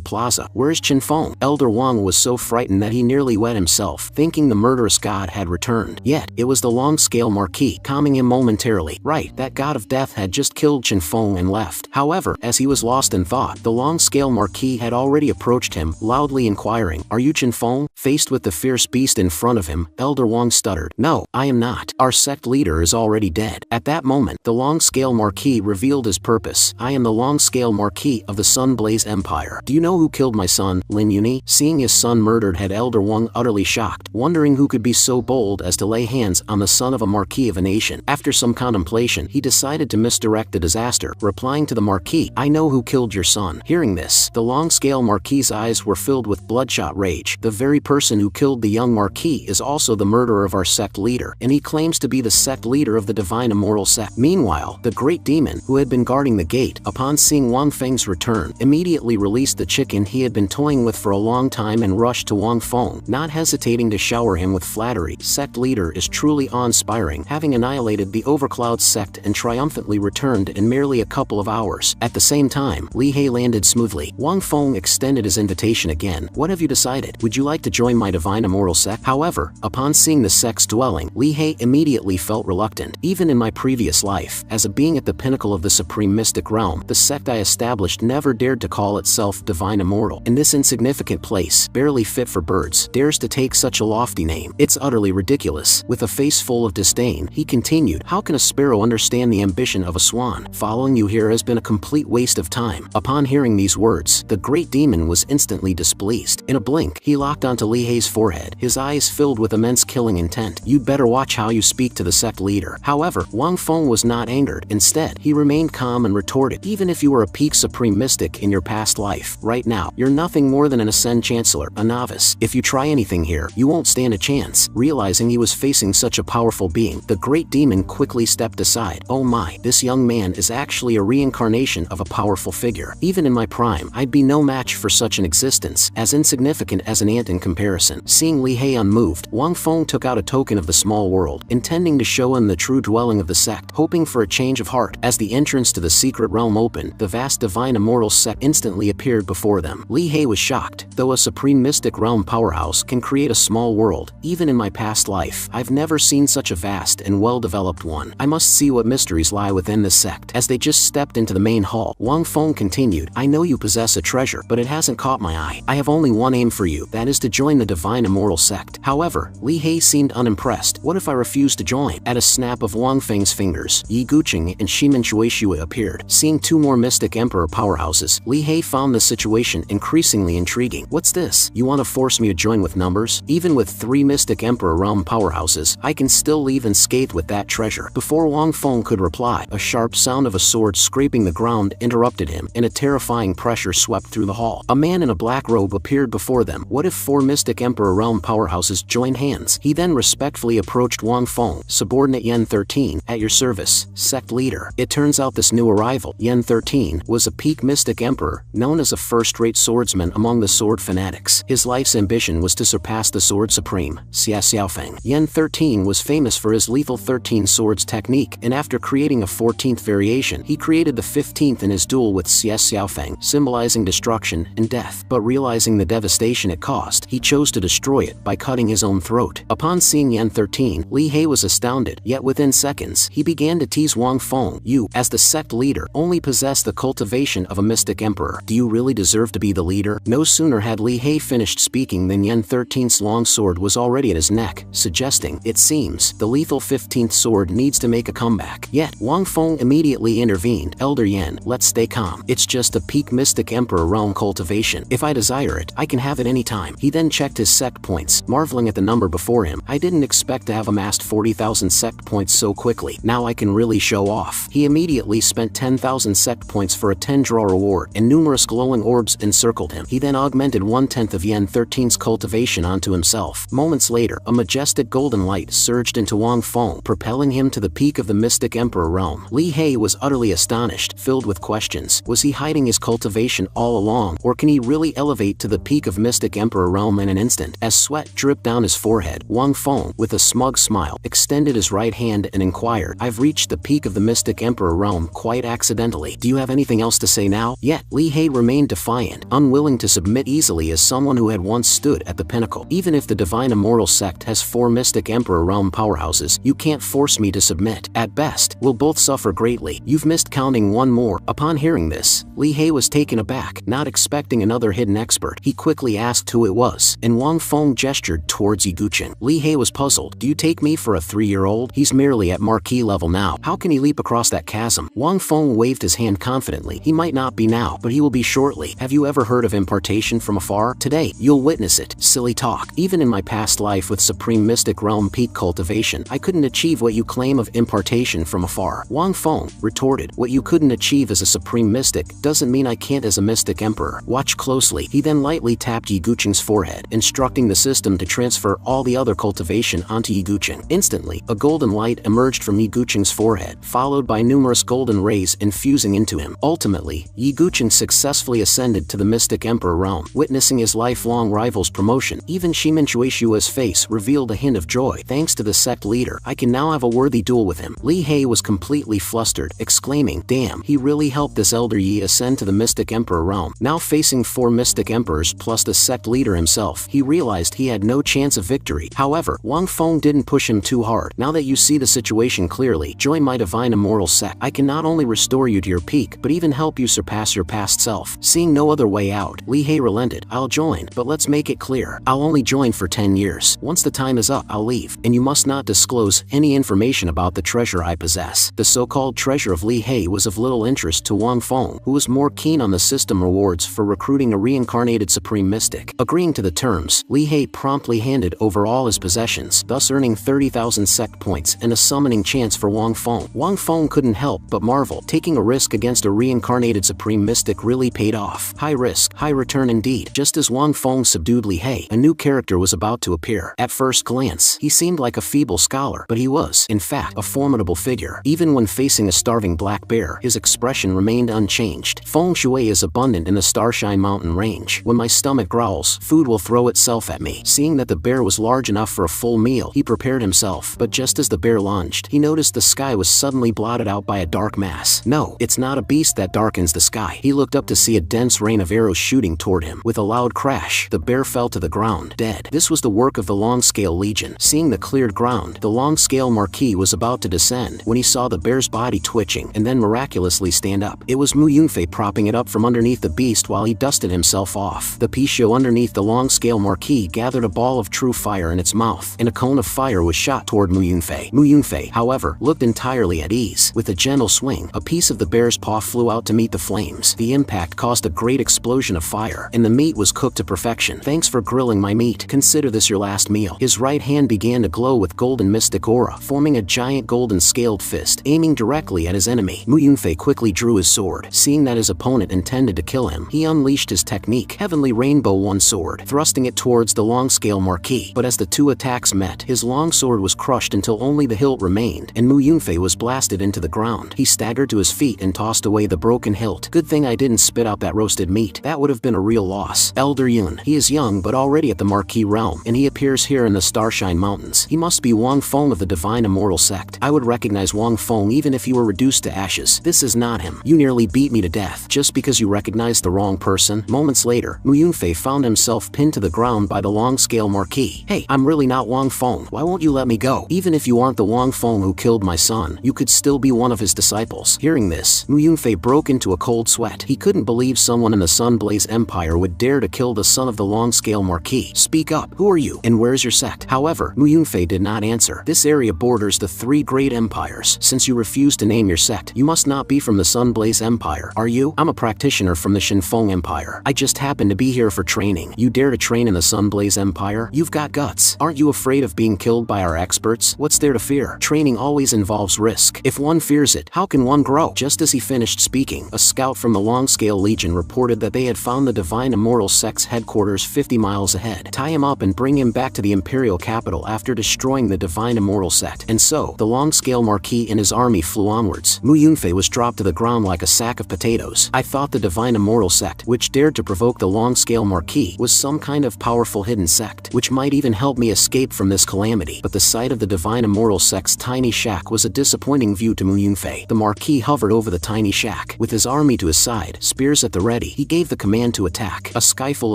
plaza, "Where's Qinfeng?" Elder Wang was so frightened that he nearly wet himself, thinking the murderous god had returned. Yet, it was the long-scale Marquis, calming him momentarily. Right, that god of death had just killed Qinfeng and left. However, as he was lost in thought, the long-scale Marquis had already approached him, loudly inquiring, "Are you Qinfeng?" Faced with the fierce beast in front of him, Elder Wang stuttered, "No, I am not. Our sect leader is already dead." At that moment, the long-scale Marquis revealed his purpose. "I am the long-scale Marquis of the Sunblaze Empire. Do you know who killed my son, Lin Yuni?" Seeing his son murdered had Elder Wang utterly shocked, wondering who could be so bold as to lay hands on the son of a Marquis of a nation. After some contemplation, he decided to misdirect the disaster, replying to the Marquis, "I know who killed your son." Hearing this, the long-scale Marquis's eyes were filled with bloodshot rage. "The very person who killed the young Marquis is also the murderer of our sect leader, and he claims to be the sect leader of the divine immoral sect." Meanwhile, the great demon, who had been guarding the gate, upon seeing Wang Feng's return, immediately released the chicken he had been toying with for a long time and rushed to Wang Feng, not hesitating to shower him with flattery. "Sect leader is truly awe-inspiring, having annihilated the Overcloud sect and triumphantly returned in merely a couple of hours." At the same time, Li He landed smoothly. Wang Feng extended his invitation again. "What have you decided? Would you like to join my divine immoral sect?" However, upon seeing the sect's dwelling, Li He immediately felt reluctant. "Even in my previous life, as a being at the pinnacle of the supreme mystic realm, the sect I established never dared to call itself divine immortal. In this insignificant place, barely fit for birds, dares to take such a lofty name. It's utterly ridiculous." With a face full of disdain, he continued, "How can a sparrow understand the ambition of a swan? Following you here has been a complete waste of time." Upon hearing these words, the great demon was instantly displeased. In a blink, he locked onto Li Hei's forehead, his eyes filled with immense killing intent. "You'd better watch how you speak to the sect leader." However, Wang Feng was not angered. Instead, he remained calm and retorted, "Even if you were a peak supreme mystic in your past life, right now, you're nothing more than an Ascend Chancellor, a novice. If you try anything here, you won't stand a chance." Realizing he was facing such a powerful being, the great demon quickly stepped aside. "Oh my, this young man is actually a reincarnation of a powerful figure. Even in my prime, I'd be no match for such an existence, as insignificant as an ant in comparison." Seeing Li He unmoved, Wang Feng took out a token of the small world, intending to show him the true dwelling of the sect, hoping for a change of heart. As the entrance to the secret realm opened, the vast divine immortal sect instantly appeared before them. Li He was shocked. "Though a supreme mystic realm powerhouse can create a small world, even in my past life, I've never seen such a vast and well-developed one. I must see what mysteries lie within this sect." As they just stepped into the main hall, Wang Feng continued, "I know you possess a treasure, but it hasn't caught my eye. I have only one aim for you, that is to join the divine immortal sect." However, Li He seemed unimpressed. "What if I refuse to join?" At a snap of Wang Feng's fingers, Yi Guqing and Shimen Shueishue appeared. Seeing two more mystic emperor powerhouses, Li He found the situation increasingly intriguing. "What's this? You want to force me to join with numbers? Even with 3 mystic emperor realm powerhouses, I can still leave unscathed with that treasure." Before Wang Feng could reply, a sharp sound of a sword scraping the ground interrupted him, and a terrifying pressure swept through the hall. A man in a black robe appeared before them. "What if 4 mystic emperor realm powerhouses joined hands?" He then respectfully approached Wang Feng. "Subordinate Yen 13, at your service, sect leader." It turns out this new arrival, Yen 13, was a peak mystic emperor, known as a first-rate swordsman among the sword fanatics. His life's ambition was to surpass the sword supreme, Xia Xiaofeng. Yen 13 was famous for his lethal 13 swords technique, and after creating a 14th variation, he created the 15th in his duel with Xia Xiaofeng, symbolizing destruction and death. But realizing the devastation it caused, he chose to destroy it by cutting his own throat. Upon seeing Yen 13, Li He was astounded, yet within seconds, he began to tease Wang Feng. "You, as the sect leader, only possess the cultivation of a mystic emperor. Do you really deserve to be the leader?" No sooner had Li He finished speaking than Yen 13's long sword was already at his neck, suggesting, "It seems, the lethal 15th sword needs to make a comeback." Yet, Wang Feng immediately intervened. "Elder Yen, let's stay calm. It's just a peak mystic emperor realm cultivation. If I desire it, I can have it any time." He then checked his sect points, marveling at the number before him. "I didn't expect to have amassed 40,000 sect points so quickly. Now I can really show off." He immediately spent 10,000 sect points for a 10-draw reward, and numerous glowing orbs encircled him. He then augmented 1/10 of Yen 13's cultivation onto himself. Moments later, a majestic golden light surged into Wang Feng, propelling him to the peak of the Mystic Emperor realm. Li He was utterly astonished, filled with questions. Was he hiding his cultivation all along, or can he really elevate to the peak of Mystic Emperor realm in an instant? As sweat dripped down his forehead, Wang Feng, with a smug smile, extended his right hand and inquired, "I've reached the peak of the Mystic Emperor realm quite accidentally. Do you have anything else to say now?" Yet, Li He remained defiant, unwilling to submit easily as someone who had once stood at the pinnacle. "Even if the Divine Immortal Sect has 4 Mystic Emperor realm powerhouses, you can't force me to submit. At best, we'll both suffer greatly. You've missed counting one more." Upon hearing this, Li He was taken aback, not expecting another hidden expert. He quickly asked who it was, and Wang Feng gestured towards Yiguchen. Li He was puzzled. "Do you take me for a 3-year-old? He's merely at marquee level now. How can he leap across that chasm?" Wang Feng waved his hand confidently. "He might not be now, but he will be shortly. Have you ever heard of impartation from afar? Today, you'll witness it." "Silly talk. Even in my past life with Supreme Mystic Realm peak cultivation, I couldn't achieve what you claim of impartation from afar." Wang Feng retorted, "What you couldn't achieve as a Supreme Mystic doesn't mean I can't as a Mystic Emperor. Watch closely." He then lightly tapped Yiguchen's forehead, instructing the system to transfer all the other cultivation onto Yiguchen. Instantly, a golden light emerged from Yiguchen's forehead, followed by numerous golden rays infusing into him. Ultimately, Yiguchen successfully ascended to the Mystic Emperor realm. Witnessing his lifelong rival's promotion, even Shimin Chuishua's face revealed a hint of joy. "Thanks to the sect leader, I can now have a worthy duel with him." Li He was completely flustered, exclaiming, "Damn, he really helped this elder Yi ascend to the Mystic Emperor realm." Now facing 4 Mystic Emperors plus the sect leader himself, he realized he had no chance of victory. However, Wang Feng didn't push him too hard. "Now that you see the situation clearly, join my Divine Immortal Sect. I can not only restore you to your peak, but even help you surpass your past self." Seeing no other way out, Li He relented. "I'll join, but let's make it clear. I'll only join for 10 years. Once the time is up, I'll leave, and you must not disclose any information about the treasure I possess." The so-called treasure of Li He was of little interest to Wang Feng, who was more keen on the system rewards for recruiting a reincarnated Supreme Mystic. Agreeing to the terms, Li He promptly handed over all his possessions, thus earning 30,000 Sect points and a summoning chance for Wang Feng. Wang Feng couldn't help but marvel. Taking a risk against a reincarnated Supreme Mystic really paid off. High risk, high return indeed. Just as Wang Feng subdued Li He, a new character was about to appear. At first glance, he seemed like a feeble scholar, but he was, in fact, a formidable figure. Even when facing a starving black bear, his expression remained unchanged. "Feng Shui is abundant in the Starshine Mountain range. When my stomach growls, food will throw itself at me." Seeing that the bear was large enough for a full meal, he prepared himself, but just as the bear lunged, he noticed the sky was suddenly blotted out by a dark mass. No, it's not a beast that darkens the sky. He looked up to see a dense rain of arrows shooting toward him. With a loud crash, the bear fell to the ground, dead. This was the work of the Long-Scale Legion. Seeing the cleared ground, the Long-Scale Marquis was about to descend when he saw the bear's body twitching and then miraculously stand up. It was Mu Yunfei propping it up from underneath the beast while he dusted himself off. The Pisho underneath the Long-Scale Marquis gathered a ball of true fire in its mouth, and a cone of fire was shot toward Mu Yunfei. Mu Yunfei, however, looked entirely at ease. With a gentle swing, a piece of the bear's paw flew out to meet the flames. The impact caused a great explosion of fire, and the meat was cooked to perfection. "Thanks for grilling my meat. Consider this your last meal." His right hand began to glow with golden mystic aura, forming a giant golden scaled fist, aiming directly at his enemy. Mu Yunfei quickly drew his sword. Seeing that his opponent intended to kill him, he unleashed his technique, Heavenly Rainbow One Sword, thrusting it towards the Long-Scale Marquis. But as the two attacks met, his long sword was crushed until only the hilt remained, and Mu Yunfei was blasted into the ground. He staggered to his feet and tossed away the broken hilt. "Good thing I didn't spit out that roasted meat. That would have been a real loss." Elder Yun. He is young but already at the Marquis realm, and he appears here in the Starshine Mountains. He must be Wang Feng of the Divine Immortal Sect. I would recognize Wang Feng even if he were reduced to ashes. This is not him. You nearly beat me to death just because you recognized the wrong person. Moments later, Mu Yunfei found himself pinned to the ground by the Long-Scale Marquis. "Hey, I'm really not Wang Feng. Why won't you let me go? Even if you aren't the Wang Feng who killed my son, you could still be one of his disciples." Hearing this, Mu Yunfei broke into a cold sweat. He couldn't believe someone in the Sunblaze Empire would dare to kill the son of the Long-Scale Marquis. "Speak up. Who are you, and where's your sect?" However, Mu Yunfei did not answer. "This area borders the 3 great empires. Since you refuse to name your sect, you must not be from the Sunblaze Empire, are you?" "I'm a practitioner from the Shinfeng Empire. I just happen to be here for training." "You dare to train in the Sunblaze Empire? You've got guts. Aren't you afraid of being killed by our experts? What's there to fear? Training always involves risk. If one fears it, how can one grow?" Just as he finished speaking, a scout from the Long-Scale Legion reported that they had found the Divine Immortal Sect's headquarters 50 miles ahead. Tie him up and bring him back to the Imperial capital after destroying the Divine Immortal Sect. And so, the Long-Scale Marquis and his army flew onwards. Mu Yunfei was dropped to the ground like a sack of potatoes. I thought the Divine Immortal Sect, which dared to provoke the Long-Scale Marquis, was some kind of powerful hidden sect, which might even help me escape from this calamity. But the sight of the Divine Immortal Sect's tiny shack was a disappointing view to Mu Yunfei. The Marquis hovered over the tiny shack. With his army to his side, spears at the ready, he gave the command to attack. A skyful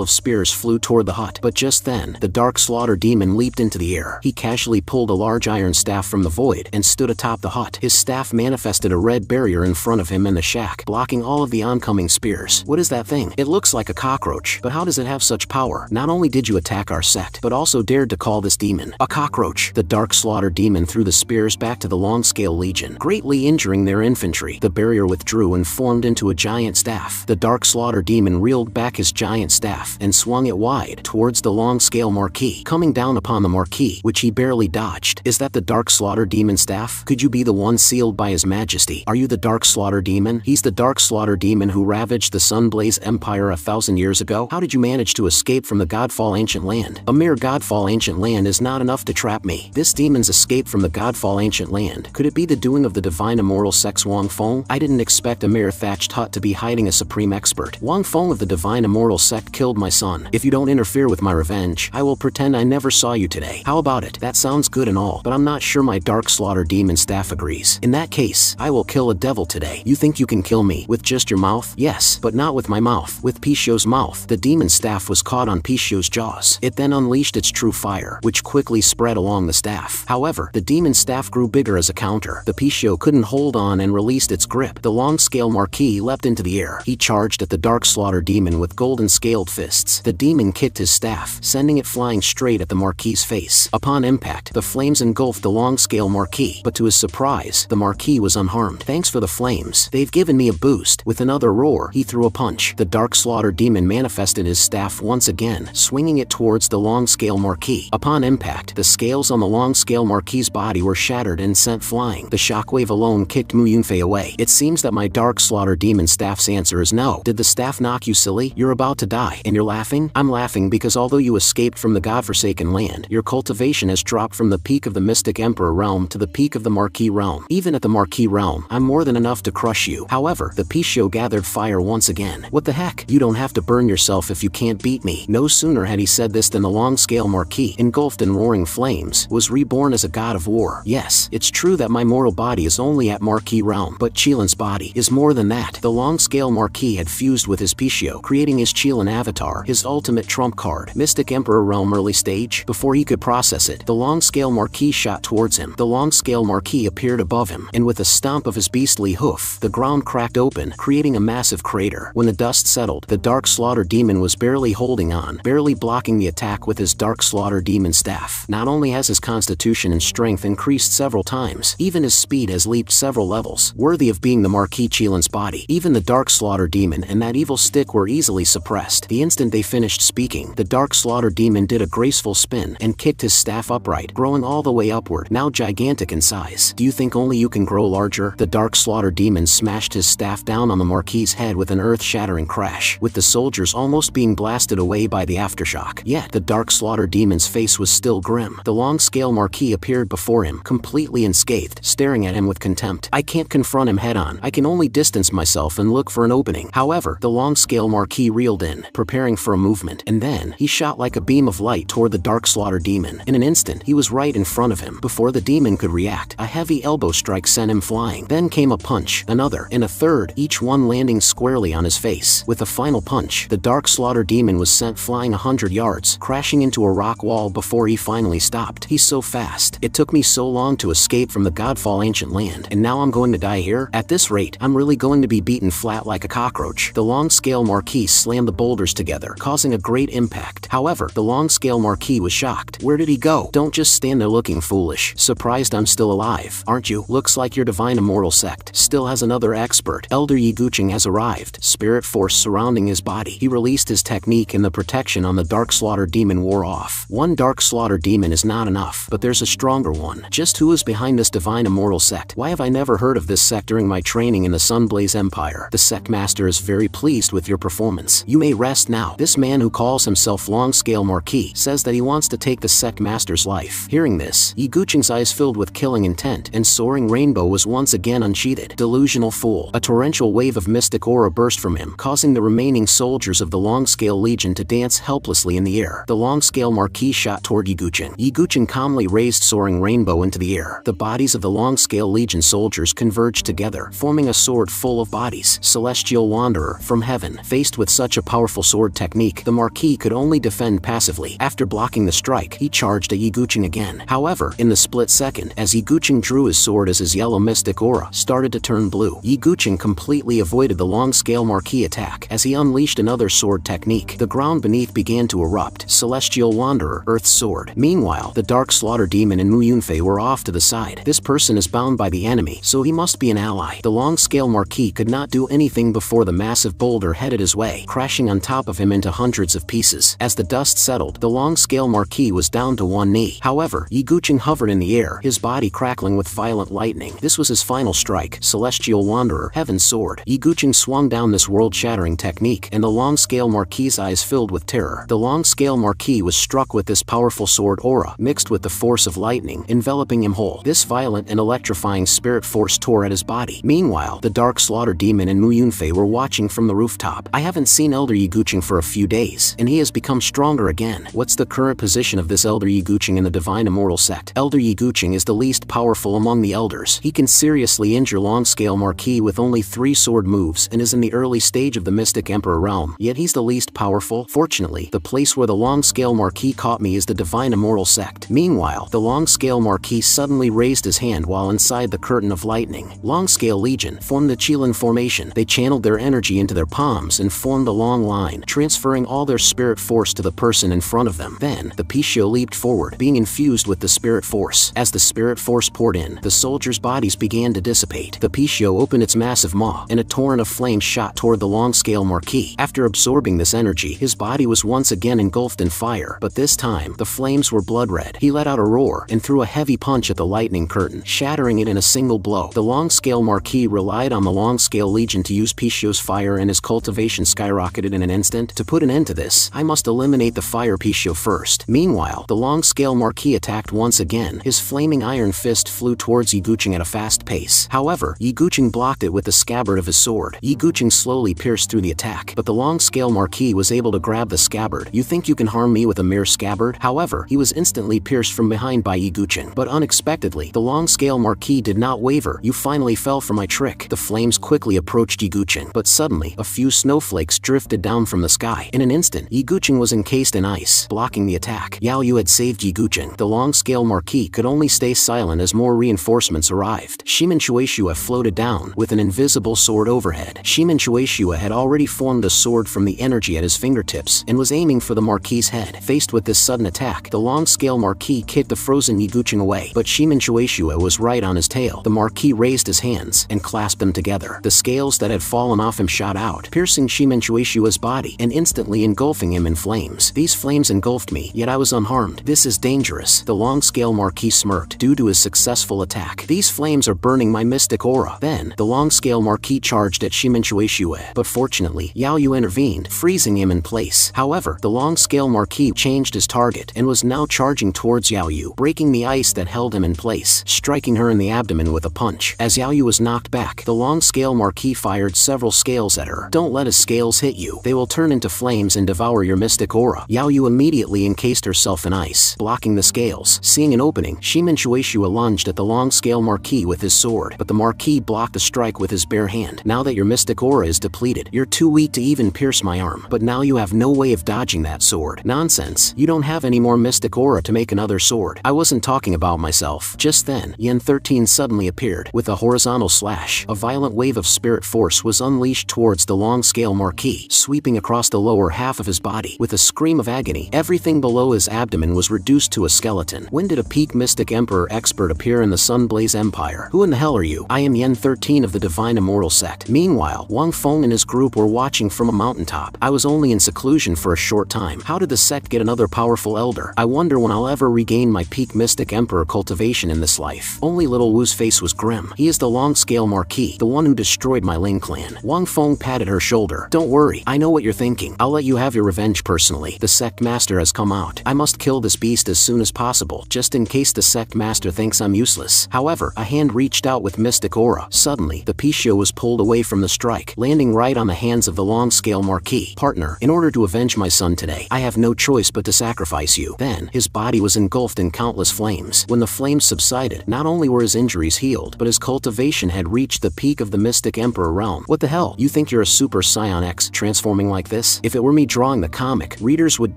of spears flew toward the hut, but just then, the Dark Slaughter Demon leaped into the air. He casually pulled a large iron staff from the void and stood atop the hut. His staff manifested a red barrier in front of him and the shack, blocking all of the oncoming spears. What is that thing? It looks like a cockroach, but how does it have such power? Not only did you attack our sect, but also dared to call this demon a cockroach. The Dark Slaughter Demon threw the spears back to the Long-Scale Legion, greatly injuring their infantry. The barrier withdrew and formed into a giant staff. The Dark Slaughter Demon reeled back his giant staff and swung it wide towards the Long-Scale Marquis, coming down upon the Marquis, which he barely dodged. Is that the Dark Slaughter Demon staff? Could you be the one sealed by His Majesty? Are you the Dark Slaughter Demon? He's the Dark Slaughter Demon who ravaged the Sunblaze Empire 1,000 years ago. How did you manage to escape from the Godfall Ancient Land? A mere Godfall Ancient Land is not enough to trap me. This demon's escape from the Godfall Ancient Land. Could it be the doing of the Divine Immortal Sect's Wang Feng? I didn't expect a mere thatched hut to be hiding a supreme expert. Wang Feng of the Divine Immortal Sect killed my son. If you don't interfere with my revenge, I will pretend I never saw you today. How about it? That sounds good and all, but I'm not sure my Dark Slaughter Demon staff agrees. In that case, I will kill a devil today. You think you can kill me with just your mouth? Yes, but not with my mouth. With Pishio's mouth. The demon staff was caught on Pishio's jaws. It then unleashed its true fire, which quickly spread along the staff. However, the demon staff grew bigger as a counter. The Pishio couldn't hold on and released its grip. The Long-Scale Marquis leapt into the air. He charged at the Dark Slaughter Demon with golden scaled fists. The demon kicked his staff, sending it flying straight at the Marquis's face. Upon impact, the flames engulfed the Long-Scale Marquis, but to his surprise, the Marquis was unharmed. Thanks for the flames. They've given me a boost. With another roar, he threw a punch. The Dark Slaughter Demon manifested his staff once again, swinging it towards the Long-Scale Marquis. Upon impact, the scales on the Long-Scale Marquis's body were shattered and sent flying. The shockwave alone kicked Mu Yunfei away. It seems that my Dark Slaughter Demon staff's answer is no. Did the staff knock you silly? You're about to die, and you're laughing? I'm laughing because although you escaped from the godforsaken land, your cultivation has dropped from the peak of the Mystic Emperor realm to the peak of the Marquis realm. Even at the Marquis realm, I'm more than enough to crush you. However, the Pishio gathered fire once again. What the heck? You don't have to burn yourself if you can't beat me. No sooner had he said this than the Long-Scale Marquis, engulfed in roaring flames, was reborn as a god of war. Yes, it's true that my mortal body is only at Marquis realm, but Qilin's body is more than that. The Long-Scale Marquis had fused with his Pishio, creating his Qilin avatar, his ultimate trump card, Mystic Emperor realm early stage. Before he could process it, the Long-Scale Marquis shot towards him. The Long-Scale Marquis appeared above him, and with a stomp of his beastly hoof, the ground cracked open, creating a massive crater. When the dust settled, the Dark Slaughter Demon was barely holding on, barely blocking the attack with his Dark Slaughter Demon staff. Not only has his constitution and strength increased several times, even his speed has leaped several levels, worthy of being the Marquis Qilin's body. Even the Dark Slaughter Demon and that evil stick were easily suppressed. The instant they finished speaking, the Dark Slaughter Demon did a graceful spin and kicked his staff upright, growing all the way upward, now gigantic in size. Do you think only you can grow larger? The Dark Slaughter Demon smashed his staff down on the Marquis's head with an earth-shattering crash, with the soldiers almost being blasted away by the aftershock. Yet, the Dark Slaughter Demon's face was still grim. The Long-Scale Marquis appeared before him, completely unscathed, staring at him with contempt. I can't confront him head-on. I can only distance myself and look for an opening. However, the Long-Scale Marquis reeled in, preparing for a movement, and then, he shot like a beam of light toward the Dark Slaughter Demon. In an instant, he was right in front of him. Before the demon could react, a heavy elbow strike sent him flying. Then came a punch, another, and a third, each one landing squarely on his face. With a final punch, the Dark Slaughter Demon was sent flying 100 yards, crashing into a rock wall before he finally stopped. He's so fast. It took me so long to escape from the Godfall Ancient Land, and now I'm going to die here? At this rate, I'm really going to be beaten flat like a cockroach. The Long-Scale Marquis slammed the boulders together, causing a great impact. However, the Long-Scale Marquis was shocked. Where did he go? Don't just stand there looking foolish. Surprised I'm still alive, aren't you? Looks like your Divine Immortal Sect still has another expert. Elder Yigucheng has arrived. Spirit force surrounding his body. He released his technique and the protection on the Dark Slaughter Demon wore off. One Dark Slaughter Demon is not enough, but there's a stronger one. Just who is behind this Divine Immortal Sect? Why have I never heard of this sect during my training in the Sunblaze Empire. The Sect Master is very pleased with your performance. You may rest now. This man who calls himself Long-Scale Marquis says that he wants to take the Sect Master's life. Hearing this, Iguchin's eyes filled with killing intent, and Soaring Rainbow was once again unsheathed. Delusional fool. A torrential wave of mystic aura burst from him, causing the remaining soldiers of the Long-Scale Legion to dance helplessly in the air. The Long-Scale Marquis shot toward Iguchin. Iguchin calmly raised Soaring Rainbow into the air. The bodies of the Long-Scale Legion soldiers converged together, forming a sword full of bodies. Celestial Wanderer from heaven. Faced with such a powerful sword technique, the Marquis could only defend passively. After blocking the strike, he charged at Iguchin again. However, in the split second, as Iguchin drew his sword as his yellow mystic aura started to turn blue, Iguchin completely avoided the Long-Scale Marquis attack. As he unleashed another sword technique, the ground beneath began to erupt. Celestial Wanderer, Earth's Sword. Meanwhile, the Dark Slaughter Demon and Mu Yunfei were off to the side. This person is bound by the enemy, so he must be an ally. The Long-Scale Marquis could not do anything before the massive boulder headed his way, crashing on top of him into hundreds of pieces. As the dust settled, the Long-Scale Marquis was down to one knee. However, Iguchin hovered in the air, his body crackling with violent lightning. This was his final strike. Celestial Wanderer, Heaven's Sword. Iguchin swung down this world-shattering technique, and the Long-Scale Marquis' eyes filled with terror. The Long-Scale Marquis was struck with this powerful sword aura, mixed with the force of lightning, enveloping him whole. This violent and electrifying spirit force tore at his body. Meanwhile, the Dark Slaughter Demon and Mu Yunfei were watching from the rooftop. I haven't seen Elder Iguchin for a few days, and he has become stronger again. What's the current position of this Elder Iguchin in the Divine Immortal Sect? Elder Iguchin is the least powerful among the elders. He can seriously injure Long-Scale Marquis with only 3 sword moves and is in the early stage of the Mystic Emperor realm, yet he's the least powerful. Fortunately, the place where the Long-Scale Marquis caught me is the Divine Immortal Sect. Meanwhile, the Long-Scale Marquis suddenly raised his hand while inside the curtain of lightning. Long-Scale Legion formed the Qilin formation. They channeled their energy into their palms and formed a long line, transferring all their spirit force to the person in front of them. Then, the Pishio leaped forward, being infused with the spirit force. As the spirit force poured in, the soldiers' bodies began to dissipate. The Pishio opened its massive maw, and a torrent of flames shot toward the Long-Scale Marquis. After absorbing this energy, his body was once again engulfed in fire, but this time, the flames were blood red. He let out a roar and threw a heavy punch at the lightning curtain, shattering it in a single blow. The Long-Scale Marquis relied on the Long-Scale Legion to use Pishio's fire, and his cultivation skyrocketed in an instant. To put an end to this, I must eliminate the fire Pishio first. Meanwhile, the Long-Scale Marquis attacked once again. His flaming iron fist flew towards Iguchin at a fast pace. However, Iguchin blocked it with the scabbard of his sword. Iguchin slowly pierced through the attack, but the Long-Scale Marquis was able to grab the scabbard. You think you can harm me with a mere scabbard? However, he was instantly pierced from behind by Iguchin. But unexpectedly, the Long-Scale Marquis did not waver. You finally fell for my trick. The flames quickly approached Iguchin, but suddenly, a few snowflakes drifted down from the sky. In an instant, Iguchin was encased in ice, blocking the attack. Yahello had saved Iguchin. The Long-Scale Marquis could only stay silent as more reinforcements arrived. Shimen Shueishua floated down, with an invisible sword overhead. Shimen Shueishua had already formed a sword from the energy at his fingertips, and was aiming for the Marquis' head. Faced with this sudden attack, the Long-Scale Marquis kicked the frozen Iguchin away, but Shimen Shueishua was right on his tail. The Marquis raised his hands, and clasped them together. The scales that had fallen off him shot out, piercing Shimen Shueishua's body, and instantly engulfing him in flames. These flames engulfed me, yet I was unharmed. This is dangerous. The Long-Scale Marquis smirked, due to his successful attack. These flames are burning my mystic aura. Then, the Long-Scale Marquis charged at Shimen Shueishua, but fortunately, Yahello intervened, freezing him in place. However, the Long-Scale Marquis changed his target, and was now charging towards Yahello, breaking the ice that held him in place, striking her in the abdomen with a punch. As Yahello was knocked back, the Long-Scale Marquis fired several scales at her. Don't let his scales hit you. They will turn into flames and devour your mystic aura. Yahello immediately encased herself in ice, blocking the scales. Seeing an opening, Shimen Shueishua lunged at the Long-Scale Marquis with his sword, but the Marquis blocked the strike with his bare hand. Now that your mystic aura is depleted, you're too weak to even pierce my arm. But now you have no way of dodging that sword. Nonsense. You don't have any more mystic aura to make another sword. I wasn't talking about myself. Just then, Yen 13 suddenly appeared. With a horizontal slash, a violent wave of spirit force was unleashed towards the Long-Scale Marquis, sweeping across the lower half of his body. With a scream of agony, everything below his abdomen was reduced to a skeleton. When did a peak Mystic Emperor expert appear in the Sunblaze Empire? Who in the hell are you? I am Yen 13 of the Divine Immortal Sect. Meanwhile, Wang Feng and his group were watching from a mountaintop. I was only in seclusion for a short time. How did the sect get another powerful elder? I wonder when I'll ever regain my peak Mystic Emperor cultivation in this life. Only Little Wu's face was grim. He is the Long-Scale Marquis. Marquis, the one who destroyed my Ling clan. Wang Feng patted her shoulder. Don't worry, I know what you're thinking. I'll let you have your revenge personally. The Sect Master has come out. I must kill this beast as soon as possible, just in case the Sect Master thinks I'm useless. However, a hand reached out with mystic aura. Suddenly, the Pishio was pulled away from the strike, landing right on the hands of the long-scale Marquis. Partner, in order to avenge my son today, I have no choice but to sacrifice you. Then, his body was engulfed in countless flames. When the flames subsided, not only were his injuries healed, but his cultivation had reached the peak of the Mystic Emperor realm. What the hell? You think you're a Super Saiyan X transforming like this? If it were me drawing the comic, readers would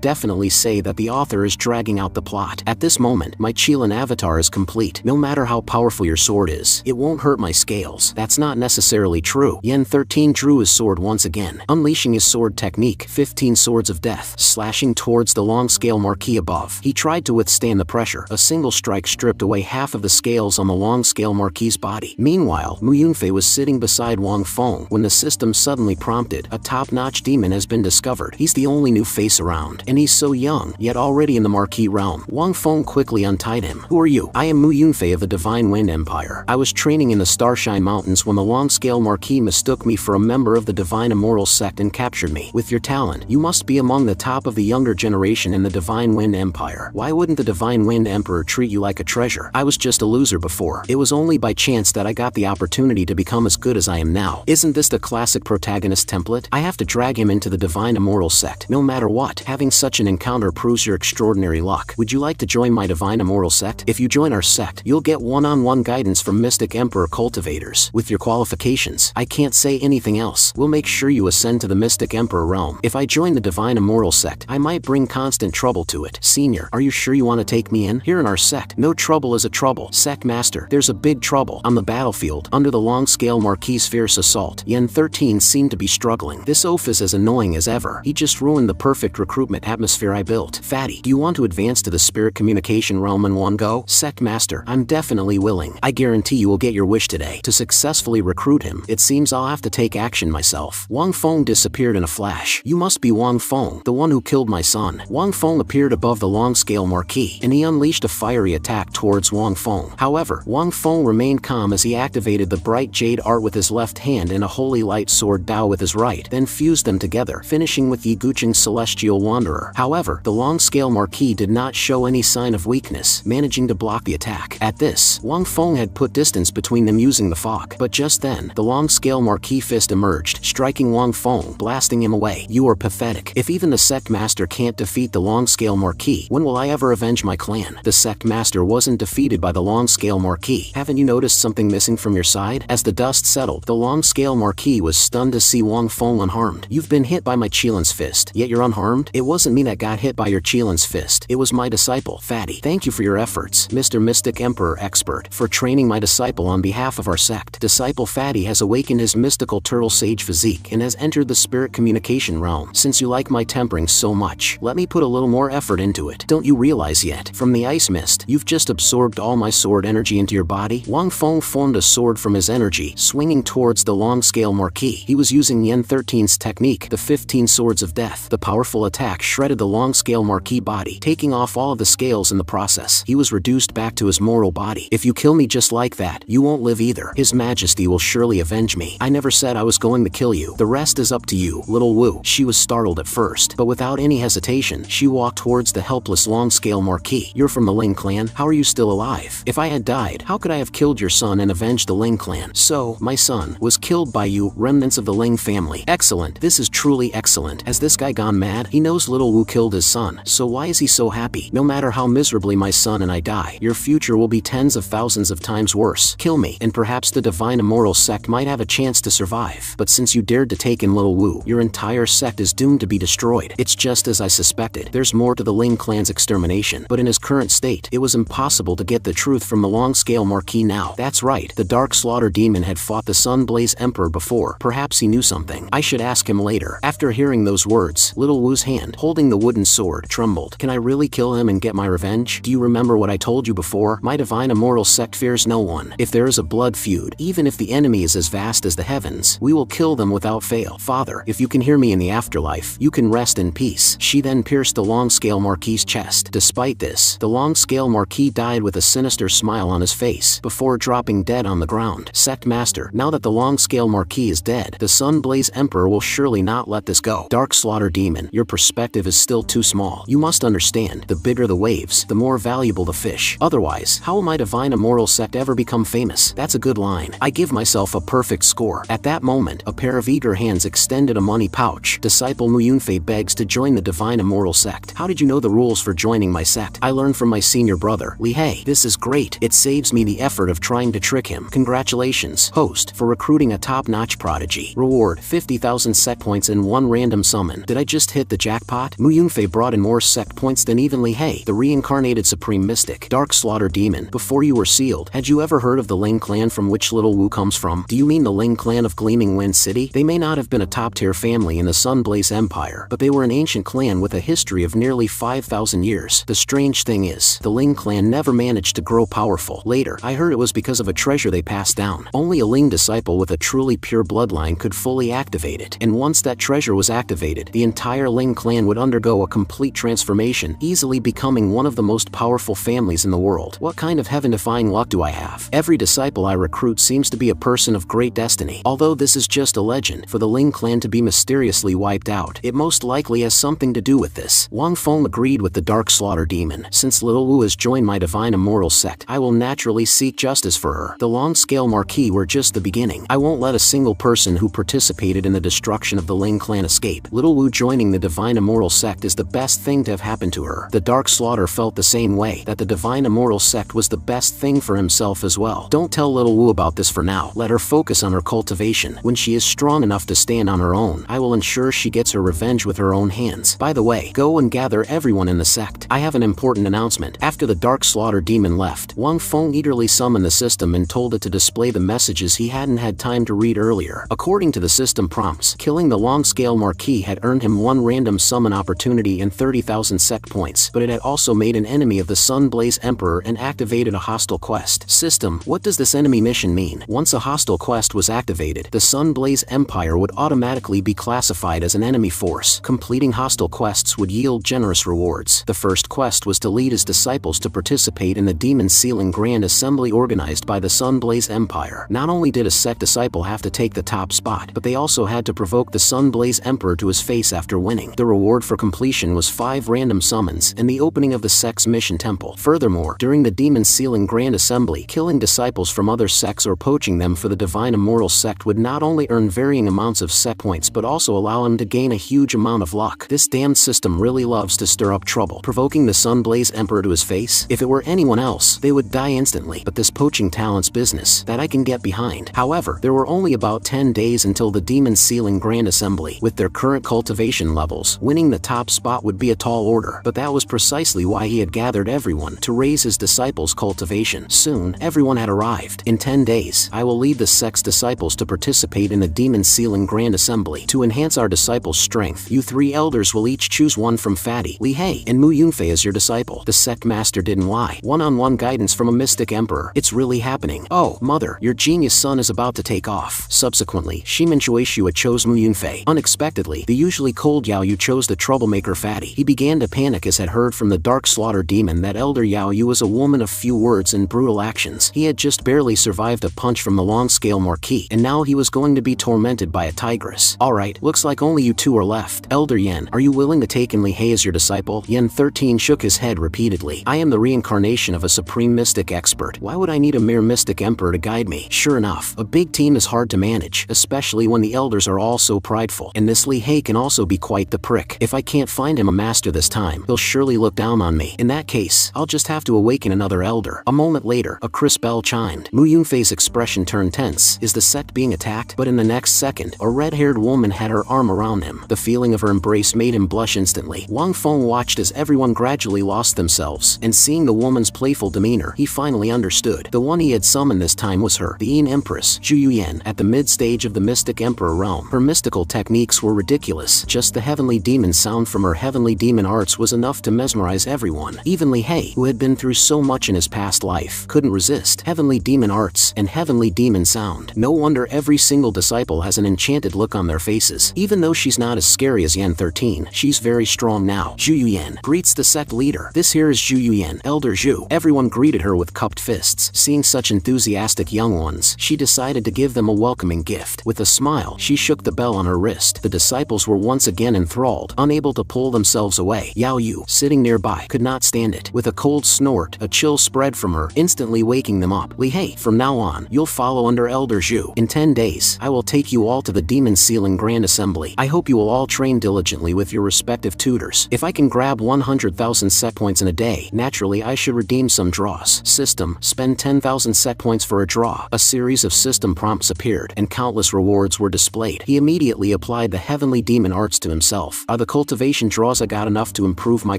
definitely say that the author is dragging out the plot. At this moment, my Chilan avatar is complete. No matter how powerful your sword is, it won't hurt my scales. That's not necessarily true. Yen 13 drew his sword once again, unleashing his sword technique, 15 swords of death, slashing towards the long-scale Marquis above. He tried to withstand the pressure. A single strike stripped away half of the scales on the long-scale Marquis' body. Meanwhile, Mu Yunfei was sitting beside Wang Feng when the system suddenly prompted, a top-notch demon has been discovered. He's the only new face around, and he's so young, yet already in the Marquis realm. Wang Feng quickly untied him. Who are you? I am Mu Yunfei of the Divine Wind Empire. I was training in the Starshine Mountains when the long-scale Marquis mistook me for a member of the Divine Immortal Sect and captured me. With your talent, you must be among the top of the younger generation in the Divine Wind Empire. Why wouldn't the Divine Wind Emperor treat you like a treasure? I was just a loser before. It was only by chance that I got the opportunity to become as good as I am now. Isn't this the classic protagonist template? I have to drag him into the Divine Immortal Sect. No matter what, having such an encounter proves your extraordinary luck. Would you like to join my Divine Immortal Sect? If you join our sect, you'll get one-on-one guidance from Mystic Emperor cultivators. With your qualifications, I can't say anything else. We'll make sure you ascend to the Mystic Emperor realm. If I join the Divine Immortal Sect, I might bring constant trouble to it. Senior, are you sure you want to take me in? Here in our sect, no trouble is a trouble. Sect Master, there's a big trouble. On the battlefield, under the long-scale Marquis' fierce assault, Yen 13 seemed to be struggling. This oaf is as annoying as ever. He just ruined the perfect recruitment atmosphere I built. Fatty, do you want to advance to the spirit communication realm in one go? Sect Master, I'm definitely willing. I guarantee you will get your wish today. To successfully recruit him, it seems I'll have to take action myself. Wang Feng disappeared in a flash. You must be Wang Feng, the one who killed my son. Wang Feng appeared above the long-scale Marquis, and he unleashed a fiery attack towards Wang Feng. However, Wang Feng remained calm as he activated the bright jade art with his left hand and a holy light sword Dao with his right, then fused them together, finishing with Yigucheng's Celestial Wanderer. However, the long-scale Marquis did not show any sign of weakness, managing to block the attack. At this, Wang Feng had put distance between them using the fog, but just then, the long-scale Marquis fist emerged, striking Wang Feng, blasting him away. You are pathetic. If even the Sect Master can't defeat the long-scale Marquis, when will I ever avenge my clan? The Sect Master wasn't defeated by the long-scale Marquis. Haven't you noticed something missing from your side? As the dust settled, the long-scale Marquis was stunned to see Wang Feng unharmed. You've been hit by my Chilan's fist, yet you're unharmed? It wasn't me that got hit by your Chilan's fist. It was my disciple, Fatty. Thank you for your efforts, Mr. Mystic Emperor Expert, for training my disciple on behalf of our sect. Disciple Fatty has awakened his mystical turtle sage physique and has entered the spirit communication realm. Since you like my tempering so much, let me put a little more effort into it. Don't you realize yet? From the ice mist, you've just absorbed all my sword energy into your body. Wang Feng formed a sword from his energy, swinging towards the long-scale Marquis. He was using Yen 13's technique, the 15 swords of death. The powerful attack shredded the long-scale Marquis body, taking off all of the scales in the process. He was reduced back to his mortal body. If you kill me just like that, you won't live either. His Majesty will surely avenge me. I never said I was going to kill you. The rest is up to you, little Wu. She was startled at first, but without any hesitation, she walked towards the helpless long-scale Marquis. You're from the Ling clan? How are you still alive? If I had died, how could I have killed your son and avenged the Ling clan? So, my son was killed by you, remnants of the Ling family. Excellent. This is truly excellent. Has this guy gone mad? He knows little Wu killed his son, so why is he so happy? No matter how miserably my son and I die, your future will be tens of thousands of times worse. Kill me, and perhaps the Divine Immortal Sect might have a chance to survive. But since you dared to take in little Wu, your entire sect is doomed to be destroyed. It's just as I suspected. There's more to the Ling clan's extermination, but in his current state, it was impossible to get the truth from the long-scale Marquis now. That's right, the Dark Slaughter Demon had fought the Sunblaze Emperor before. Perhaps he knew something. I should ask him later. After hearing those words, little Wu's hand, holding the wooden sword, trembled. Can I really kill him and get my revenge? Do you remember what I told you before? My Divine Immortal Sect fears no one. If there is a blood feud, even if the enemy is as vast as the heavens, we will kill them without fail. Father, if you can hear me in the afterlife, you can rest in peace. She then pierced the long-scale Marquis' chest. Despite this, the long-scale Marquis died with a sinister smile on his face, before dropping dead on the ground. Sect Sect Master, now that the long-scale Marquis is dead, the Sunblaze Emperor will surely not let this go. Dark Slaughter Demon, your perspective is still too small. You must understand, the bigger the waves, the more valuable the fish. Otherwise, how will my divine immoral sect ever become famous? That's a good line. I give myself a perfect score. At that moment, a pair of eager hands extended a money pouch. Disciple Mu Yunfei begs to join the divine immoral sect. How did you know the rules for joining my sect? I learned from my senior brother, Li Hei. This is great. It saves me the effort of trying to trick him. Congratulations, host, for recruiting a top-notch prodigy. Reward, 50,000 sect points in one random summon. Did I just hit the jackpot? Mu Yunfei brought in more sect points than even Li Hei, the reincarnated supreme mystic. Dark Slaughter Demon, before you were sealed, had you ever heard of the Ling clan from which Little Wu comes from? Do you mean the Ling clan of Gleaming Wind City? They may not have been a top-tier family in the Sunblaze Empire, but they were an ancient clan with a history of nearly 5,000 years. The strange thing is, the Ling clan never managed to grow powerful. Later, I heard it was because of a treasure they passed down. Only a Ling disciple with a truly pure bloodline could fully activate it, and once that treasure was activated, the entire Ling clan would undergo a complete transformation, easily becoming one of the most powerful families in the world. What kind of heaven-defying luck do I have? Every disciple I recruit seems to be a person of great destiny. Although this is just a legend, for the Ling clan to be mysteriously wiped out, it most likely has something to do with this. Wang Feng agreed with the Dark Slaughter Demon. Since Little Wu has joined my divine immoral sect, I will naturally seek justice for her. The long-scale Marquis were just the beginning. I won't let a single person who participated in the destruction of the Ling clan escape. Little Wu joining the divine immoral sect is the best thing to have happened to her. The Dark Slaughter felt the same way, that the divine immoral sect was the best thing for himself as well. Don't tell Little Wu about this for now. Let her focus on her cultivation. When she is strong enough to stand on her own, I will ensure she gets her revenge with her own hands. By the way, go and gather everyone in the sect. I have an important announcement. After the Dark Slaughter Demon left, Wang Feng eagerly summoned the system and told it to display the messages he hadn't had time to read earlier. According to the system prompts, killing the long-scale Marquis had earned him one random summon opportunity and 30,000 sect points, but it had also made an enemy of the Sunblaze Emperor and activated a hostile quest. System, what does this enemy mission mean? Once a hostile quest was activated, the Sunblaze Empire would automatically be classified as an enemy force. Completing hostile quests would yield generous rewards. The first quest was to lead his disciples to participate in the Demon Sealing Grand Assembly organized by the Sunblaze Empire. Not only did a sect disciple have to take the top spot, but they also had to provoke the Sunblaze Emperor to his face after winning. The reward for completion was 5 random summons and the opening of the sect's mission temple. Furthermore, during the Demon Sealing Grand Assembly, killing disciples from other sects or poaching them for the divine immoral sect would not only earn varying amounts of sect points but also allow him to gain a huge amount of luck. This damned system really loves to stir up trouble. Provoking the Sunblaze Emperor to his face? If it were anyone else, they would die instantly, but this poaching talent's business, that I can get behind. However, there were only about 10 days until the Demon Sealing Grand Assembly. With their current cultivation levels, winning the top spot would be a tall order, but that was precisely why he had gathered everyone to raise his disciples' cultivation. Soon, everyone had arrived. In 10 days, I will lead the sect's disciples to participate in the Demon Sealing Grand Assembly. To enhance our disciples' strength, you 3 elders will each choose one from Fatty, Li Hei, and Mu Yunfei as your disciple. The sect master didn't lie. One-on-one guidance from a mystic emperor. It's really happening. Oh, mother, your genius son is about to take off. Subsequently, Shimin Shueishua chose Mu Yunfei. Unexpectedly, the usually cold Yao Yu chose the troublemaker Fatty. He began to panic as had heard from the Dark Slaughter Demon that Elder Yao Yu was a woman of few words and brutal actions. He had just barely survived a punch from the long-scale Marquis, and now he was going to be tormented by a tigress. Alright, looks like only you 2 are left. Elder Yen, are you willing to take in Li Hei as your disciple? Yen 13 shook his head repeatedly. I am the reincarnation of a supreme mystic expert. Why would I need a mere mystic emperor to guide me? Sure enough, a big team is hard to manage, especially when the elders are all so prideful, and this Li Hei can also be quite the prick. If I can't find him a master this time, he'll surely look down on me. In that case, I'll just have to awaken another elder. A moment later, a crisp bell chimed. Mu Yunfei's expression turned tense. Is the sect being attacked? But in the next second, a red-haired woman had her arm around him. The feeling of her embrace made him blush instantly. Wang Feng watched as everyone gradually lost themselves, and seeing the woman's playful demeanor, he finally understood. The one he had summoned this time was her, the Yin Empress, Zhu Yuyan, at the mid-stage of the Mystic Emperor realm. Her mystical techniques were ridiculous. Just the heavenly demon sound from her heavenly demon arts was enough to mesmerize everyone. Even Li Hei, who had been through so much in his past life, couldn't resist heavenly demon arts and heavenly demon sound. No wonder every single disciple has an enchanted look on their faces. Even though she's not as scary as Yan 13, she's very strong now. Zhu Yuyan greets the sect leader. This here is Zhu Yuyan, Elder Zhu. Everyone greeted her with cupped fists. Seeing such enthusiastic young one, ones, she decided to give them a welcoming gift. With a smile, she shook the bell on her wrist. The disciples were once again enthralled, unable to pull themselves away. Yahello, sitting nearby, could not stand it. With a cold snort, a chill spread from her, instantly waking them up. Lihei, from now on, you'll follow under Elder Zhu. In 10 days, I will take you all to the Demon Ceiling Grand Assembly. I hope you will all train diligently with your respective tutors. If I can grab 100,000 Sect points in a day, naturally I should redeem some draws. System, spend 10,000 Sect points for a draw. A series of system prompts appeared, and countless rewards were displayed. He immediately applied the heavenly demon arts to himself. Are the cultivation draws I got enough to improve my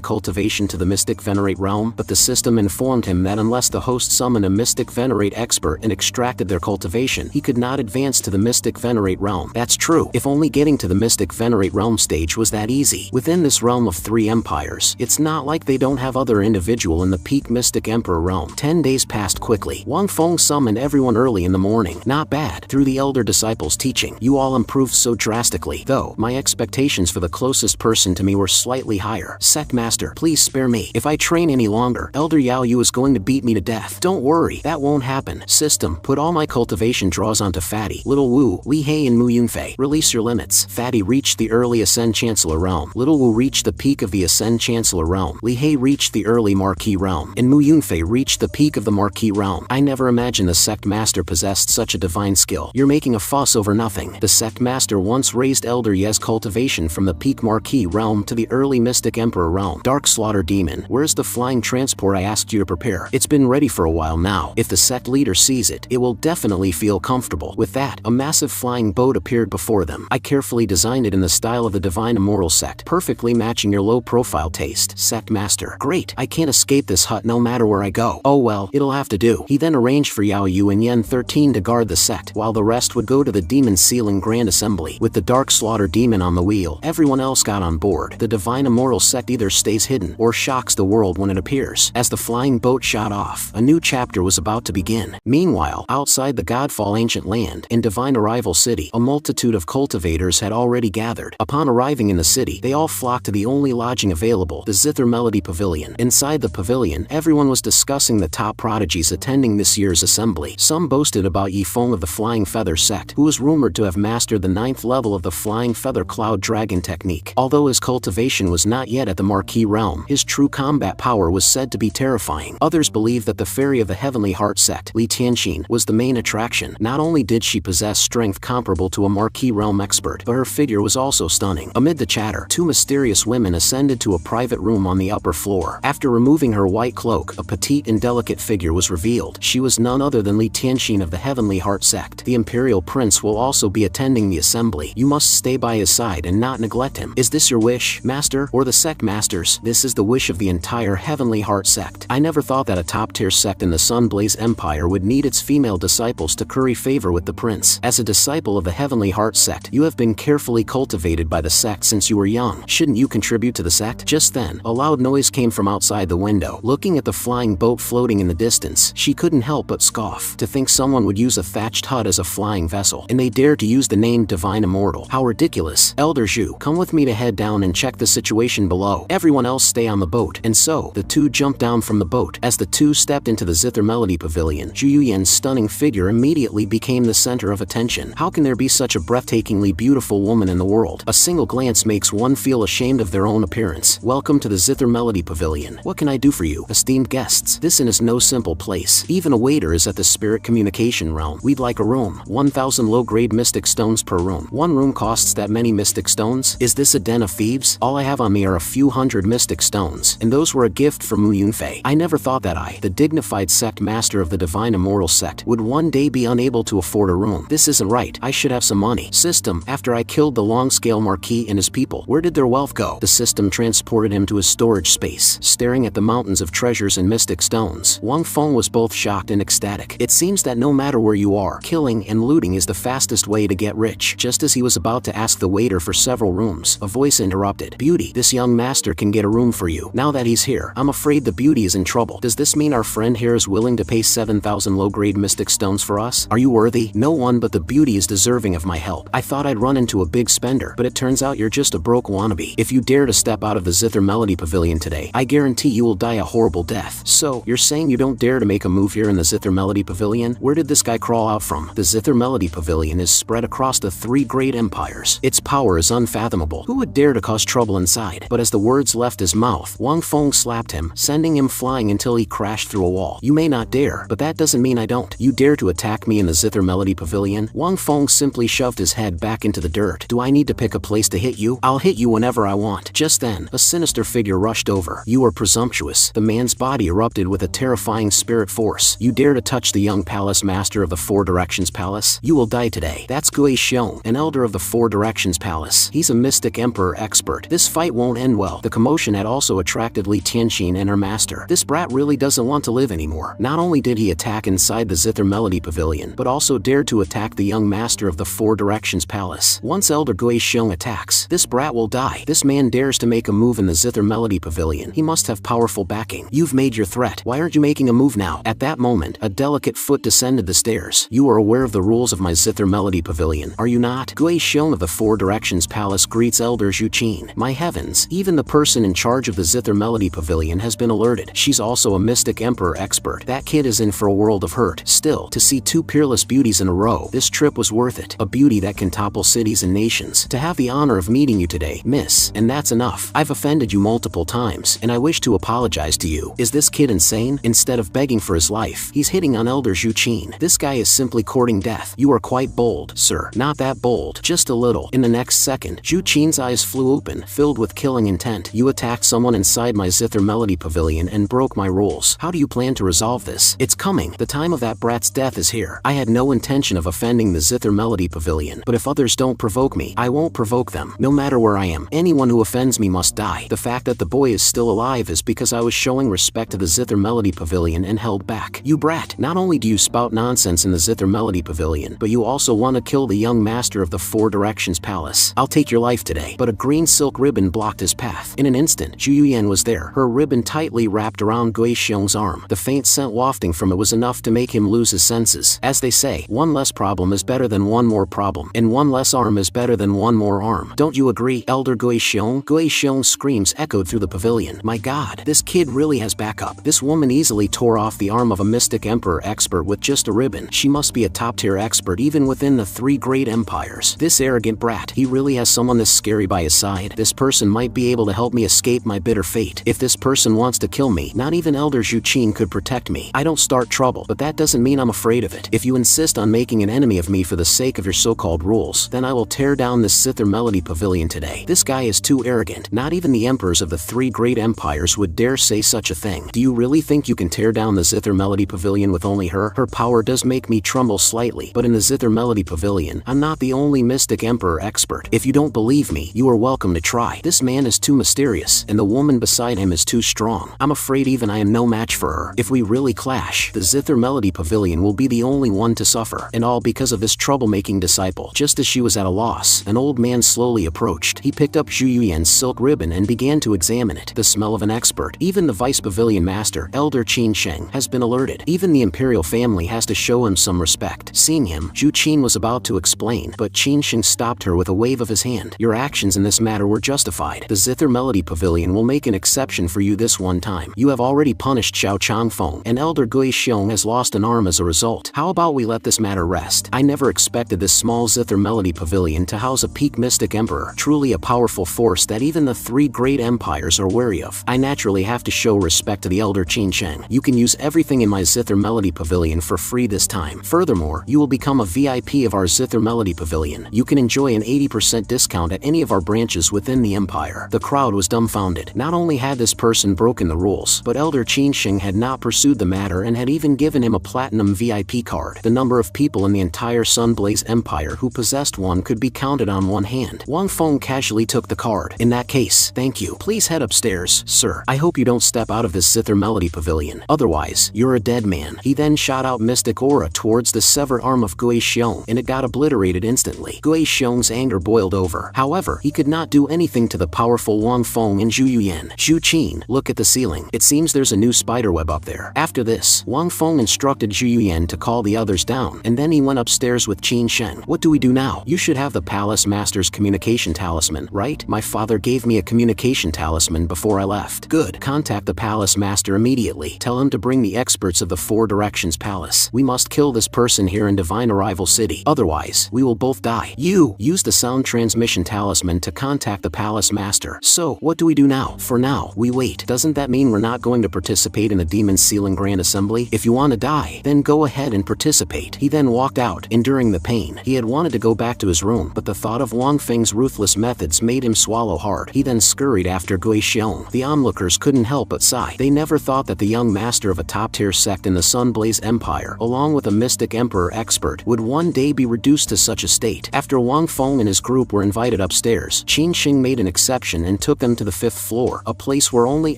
cultivation to the Mystic Venerate realm? But the system informed him that unless the host summoned a Mystic Venerate expert and extracted their cultivation, he could not advance to the Mystic Venerate realm. That's true. If only getting to the Mystic Venerate realm stage was that easy. Within this realm of 3 empires, it's not like they don't have other individual in the peak Mystic Emperor realm. 10 days passed quickly. Wang Feng summoned everyone early in the morning. Not bad. Through the elder disciples' teaching, you all improved so drastically. Though, my expectations for the closest person to me were slightly higher. Sect Master, please spare me. If I train any longer, Elder Yahello is going to beat me to death. Don't worry, that won't happen. System, put all my cultivation draws onto Fatty, Little Wu, Lihei and Mu Yunfei. Release your limits. Fatty reached the early Ascend Chancellor realm. Little Wu reached the peak of the Ascend Chancellor realm. Lihei reached the early Marquis realm. And Mu Yunfei reached the peak of the Marquis realm. I never imagined the Sect Master possessed such a divine skill. You're making a fuss over nothing. The Sect Master once raised Elder Ye's cultivation from the peak Marquis realm to the early Mystic Emperor realm. Dark Slaughter Demon, where's the flying transport I asked you to prepare? It's been ready for a while now. If the Sect leader sees it, it will definitely feel comfortable. With that, a massive flying boat appeared before them. I carefully designed it in the style of the Divine Immortal Sect, perfectly matching your low-profile taste. Sect Master, great. I can't escape this hut no matter where I go. Oh well, it'll have to do. He then arranged for Yahello and Yen 13 to guard the Sect, while the rest would go to the Demon Ceiling Grand Assembly. With the Dark Slaughter Demon on the wheel, everyone else got on board. The Divine Immortal Sect either stays hidden or shocks the world when it appears. As the flying boat shot off, a new chapter was about to begin. Meanwhile, outside the Godfall Ancient Land, in Divine Arrival City, a multitude of cultivators had already gathered. Upon arriving in the city, they all flocked to the only lodging available, the Zither Melody Pavilion. Inside the pavilion, everyone was discussing the top prodigies attending this year's assembly. Some boasted about Yifeng of the Flying Feather Sect, who was rumored to have mastered the 9th level of the Flying Feather Cloud Dragon technique. Although his cultivation was not yet at the Marquis realm, his true combat power was said to be terrifying. Others believed that the Fairy of the Heavenly Heart Sect, Li Tianxin, was the main attraction. Not only did she possess strength comparable to a Marquis realm expert, but her figure was also stunning. Amid the chatter, 2 mysterious women ascended to a private room on the upper floor. After removing her white cloak, a petite and delicate figure was revealed. She was none other than Li Tianxin of the Heavenly Heart Sect. The Imperial Prince will also be attending the assembly. You must stay by his side and not neglect him. Is this your wish, Master, or the Sect Master's? This is the wish of the entire Heavenly Heart Sect. I never thought that a top-tier sect in the Sunblaze Empire would need its female disciples to curry favor with the prince. As a disciple of the Heavenly Heart Sect, you have been carefully cultivated by the sect since you were young. Shouldn't you contribute to the sect? Just then, a loud noise came from outside the window. Looking at the flying boat floating in the distance, she couldn't help but scoff. To think someone would use a thatched hut as a flying vessel, and they dared to use the name Divine Immortal. How ridiculous. Elder Zhu, come with me to head down and check the situation below. Everyone else stay on the boat. And so, the 2 jumped down from the boat. As the 2 stepped into the Zither Melody Pavilion, Zhu Yuyan's stunning figure immediately became the center of attention. How can there be such a breathtakingly beautiful woman in the world? A single glance makes one feel ashamed of their own appearance. Welcome to the Zither Melody Pavilion. What can I do for you, esteemed guests? This inn is no simple place. Even a waiter is at the spirit communication realm. We'd like a room. 1,000 low-grade mystic stones per room. 1 room costs that many mystic stones? Is this a den of thieves? All I have on me are a few hundred mystic stones, and those were a gift from Mu Yunfei. I never thought that I, the dignified sect master of the Divine Immortal Sect, would one day be unable to afford a room. This isn't right. I should have some money. System, after I killed the long-scale Marquis and his people, where did their wealth go? The system transported him to his storage space. Staring at the mountains of treasures and mystic stones, Wang Feng was both shocked and ecstatic. It seems that no matter where you are, killing and looting is the fastest way to get rich. Just as he was about to ask the waiter for several rooms, a voice interrupted. Beauty, this young master can get a room for you. Now that he's here, I'm afraid the beauty is in trouble. Does this mean our friend here is willing to pay 7,000 low-grade mystic stones for us? Are you worthy? No one but the beauty is deserving of my help. I thought I'd run into a big spender, but it turns out you're just a broke wannabe. If you dare to step out of the Zither Melody Pavilion today, I guarantee you will die a horrible death. So, you're saying you don't dare to make a move here in the Zither Melody Pavilion? Where did this guy crawl out from? The Zither Melody Pavilion is spread across the 3 great empires. Its power is unfathomable. Who would dare to cause trouble inside? But as the words left his mouth, Wang Feng slapped him, sending him flying until he crashed through a wall. You may not dare, but that doesn't mean I don't. You dare to attack me in the Zither Melody Pavilion? Wang Feng simply shoved his head back into the dirt. Do I need to pick a place to hit you? I'll hit you whenever I want. Just then, a sinister figure rushed over. You are presumptuous. The man's body erupted with a terrifying spirit force. You dare to touch the young palace master of the 4 Directions Palace? You will die today. That's Gui Xiong, an elder of the 4 Directions Palace. He's a mystic emperor expert. This fight won't end well. The commotion had also attracted Li Tianxin and her master. This brat really doesn't want to live anymore. Not only did he attack inside the Zither Melody Pavilion, but also dared to attack the young master of the 4 Directions Palace. Once Elder Gui Xiong attacks, this brat will die. This man dares to make a move in the Zither Melody Pavilion. He must have powerful backing. You've made your threat. Why aren't you making a move now? At that moment, a delicate foot descended the stairs. You are aware of the rules of my Zither Melody Pavilion, are you not? Gui Xiong of the 4 Directions Palace greets Elder Zhu Qin. My heavens, even the person in charge of the Zither Melody Pavilion has been alerted. She's also a mystic emperor expert. That kid is in for a world of hurt. Still, to see 2 peerless beauties in a row, this trip was worth it. A beauty that can topple cities and nations. To have the honor of meeting you today, miss, and that's enough. I've offended you multiple times, and I wish to apologize to you. Is this kid insane? Instead of begging for his life, he's hitting on Elder Zhu Qin. This guy is simply courting death. You are quite bold, sir. Not that bold, just a little. In the next second, Zhu Qin's eyes flew open, filled with killing intent. You attacked someone inside my Zither Melody Pavilion and broke my rules. How do you plan to resolve this? It's coming. The time of that brat's death is here. I had no intention of offending the Zither Melody Pavilion, but if others don't provoke me, I won't provoke them. No matter where I am, anyone who offends me must die. The fact that the boy is still alive is because I was showing respect to the Zither Melody Pavilion and held back. You brat, not only do you spout nonsense in the Zither Melody Pavilion, but you also want to kill the young master of the 4 Directions Palace. I'll take your life today. But a green silk ribbon blocked his path. In an instant, Zhu Yuyan was there, her ribbon tightly wrapped around Gui Xiong's arm. The faint scent wafting from it was enough to make him lose his senses. As they say, one less problem is better than one more problem, and one less arm is better than one more arm. Don't you agree, Elder Gui Xiong? Gui Xiong's screams echoed through the pavilion. My god, this kid really has backup. This woman easily tore off the arm of a mystic emperor expert with just a ribbon. She must be a top-tier expert even within the 3 great empires. This arrogant brat, he really has someone this scary by his side. This person might be able to help me escape my bitter fate. If this person wants to kill me, not even Elder Zhu Qin could protect me. I don't start trouble, but that doesn't mean I'm afraid of it. If you insist on making an enemy of me for the sake of your so-called rules, then I will tear down this Zither Melody Pavilion today. This guy is too arrogant. Not even the emperors of the 3 great empires would dare say such a thing. Do you really think you can tear down the Zither Melody Pavilion with only her? Her power does make me tremble slightly, but in the Zither Melody Pavilion, I'm not the only mystic emperor expert. If you don't believe me, you are welcome to try. This man is too mysterious, and the woman beside him is too strong. I'm afraid even I am no match for her. If we really clash, the Zither Melody Pavilion will be the only one to suffer, and all because of this troublemaking disciple. Just as she was at a loss, an old man slowly approached. He picked up Zhu Yuyan's silk ribbon and began to examine it. The smell of an expert. Even the vice pavilion master, Elder Qin Sheng, has been alerted. Even the imperial family has to show him some respect. Seeing him, Zhu Qin was about to explain, but Qin Sheng stopped her with a wave of his hand. Your actions in this matter were justified. The Zither Melody Pavilion will make an exception for you this one time. You have already punished Xiao Changfeng, and Elder Gui Xiong has lost an arm as a result. How about we let this matter rest? I never expected this small Zither Melody Pavilion to house a peak mystic emperor, truly a powerful force that even the 3 great empires are wary of. I naturally have to show respect to the Elder Qin Sheng. You can use everything in my Zither Melody Pavilion for free this time. Furthermore, you will become a VIP of our Zither Melody Pavilion. You can enjoy an 80% discount at any of our branches within the empire. The crowd was dumbfounded. Not only had this person broken the rules, but Elder Qin Sheng had not pursued the matter and had even given him a platinum VIP card. The number of people in the entire Sunblaze Empire who possessed one could be counted on one hand. Wang Feng casually took the card. In that case, thank you. Please head upstairs, sir. I hope you don't step out of this Zither Melody Pavilion. Otherwise, you're a dead man. He then shot out mystic aura towards the severed arm of Gui Xiong, and it got obliterated instantly. Gui Xiong's anger boiled over. However, he could not do anything to the powerful Wang Feng and Zhu Yuyan. Zhu Qin, look at the ceiling. It seems there's a new spiderweb up there. After this, Wang Feng instructed Zhu Yuyan to call the others down, and then he went upstairs with Qin Sheng. What do we do now? You should have the palace master's communication talisman, right? My father gave me a communication talisman before I left. Good. Contact the palace master immediately. Tell him to bring the experts of the 4 Directions Palace. palace. We must kill this person here in Divine Arrival City. Otherwise, we will both die. You use the sound transmission talisman to contact the palace master. So, what do we do now? For now, we wait. Doesn't that mean we're not going to participate in the Demon Sealing Grand Assembly? If you want to die, then go ahead and participate. He then walked out, enduring the pain. He had wanted to go back to his room, but the thought of Wang Feng's ruthless methods made him swallow hard. He then scurried after Gui Xiong. The onlookers couldn't help but sigh. They never thought that the young master of a top-tier sect in the Sunblaze Empire, along with a mystic emperor expert, would one day be reduced to such a state. After Wang Feng and his group were invited upstairs, Qin Xing made an exception and took them to the 5th floor, a place where only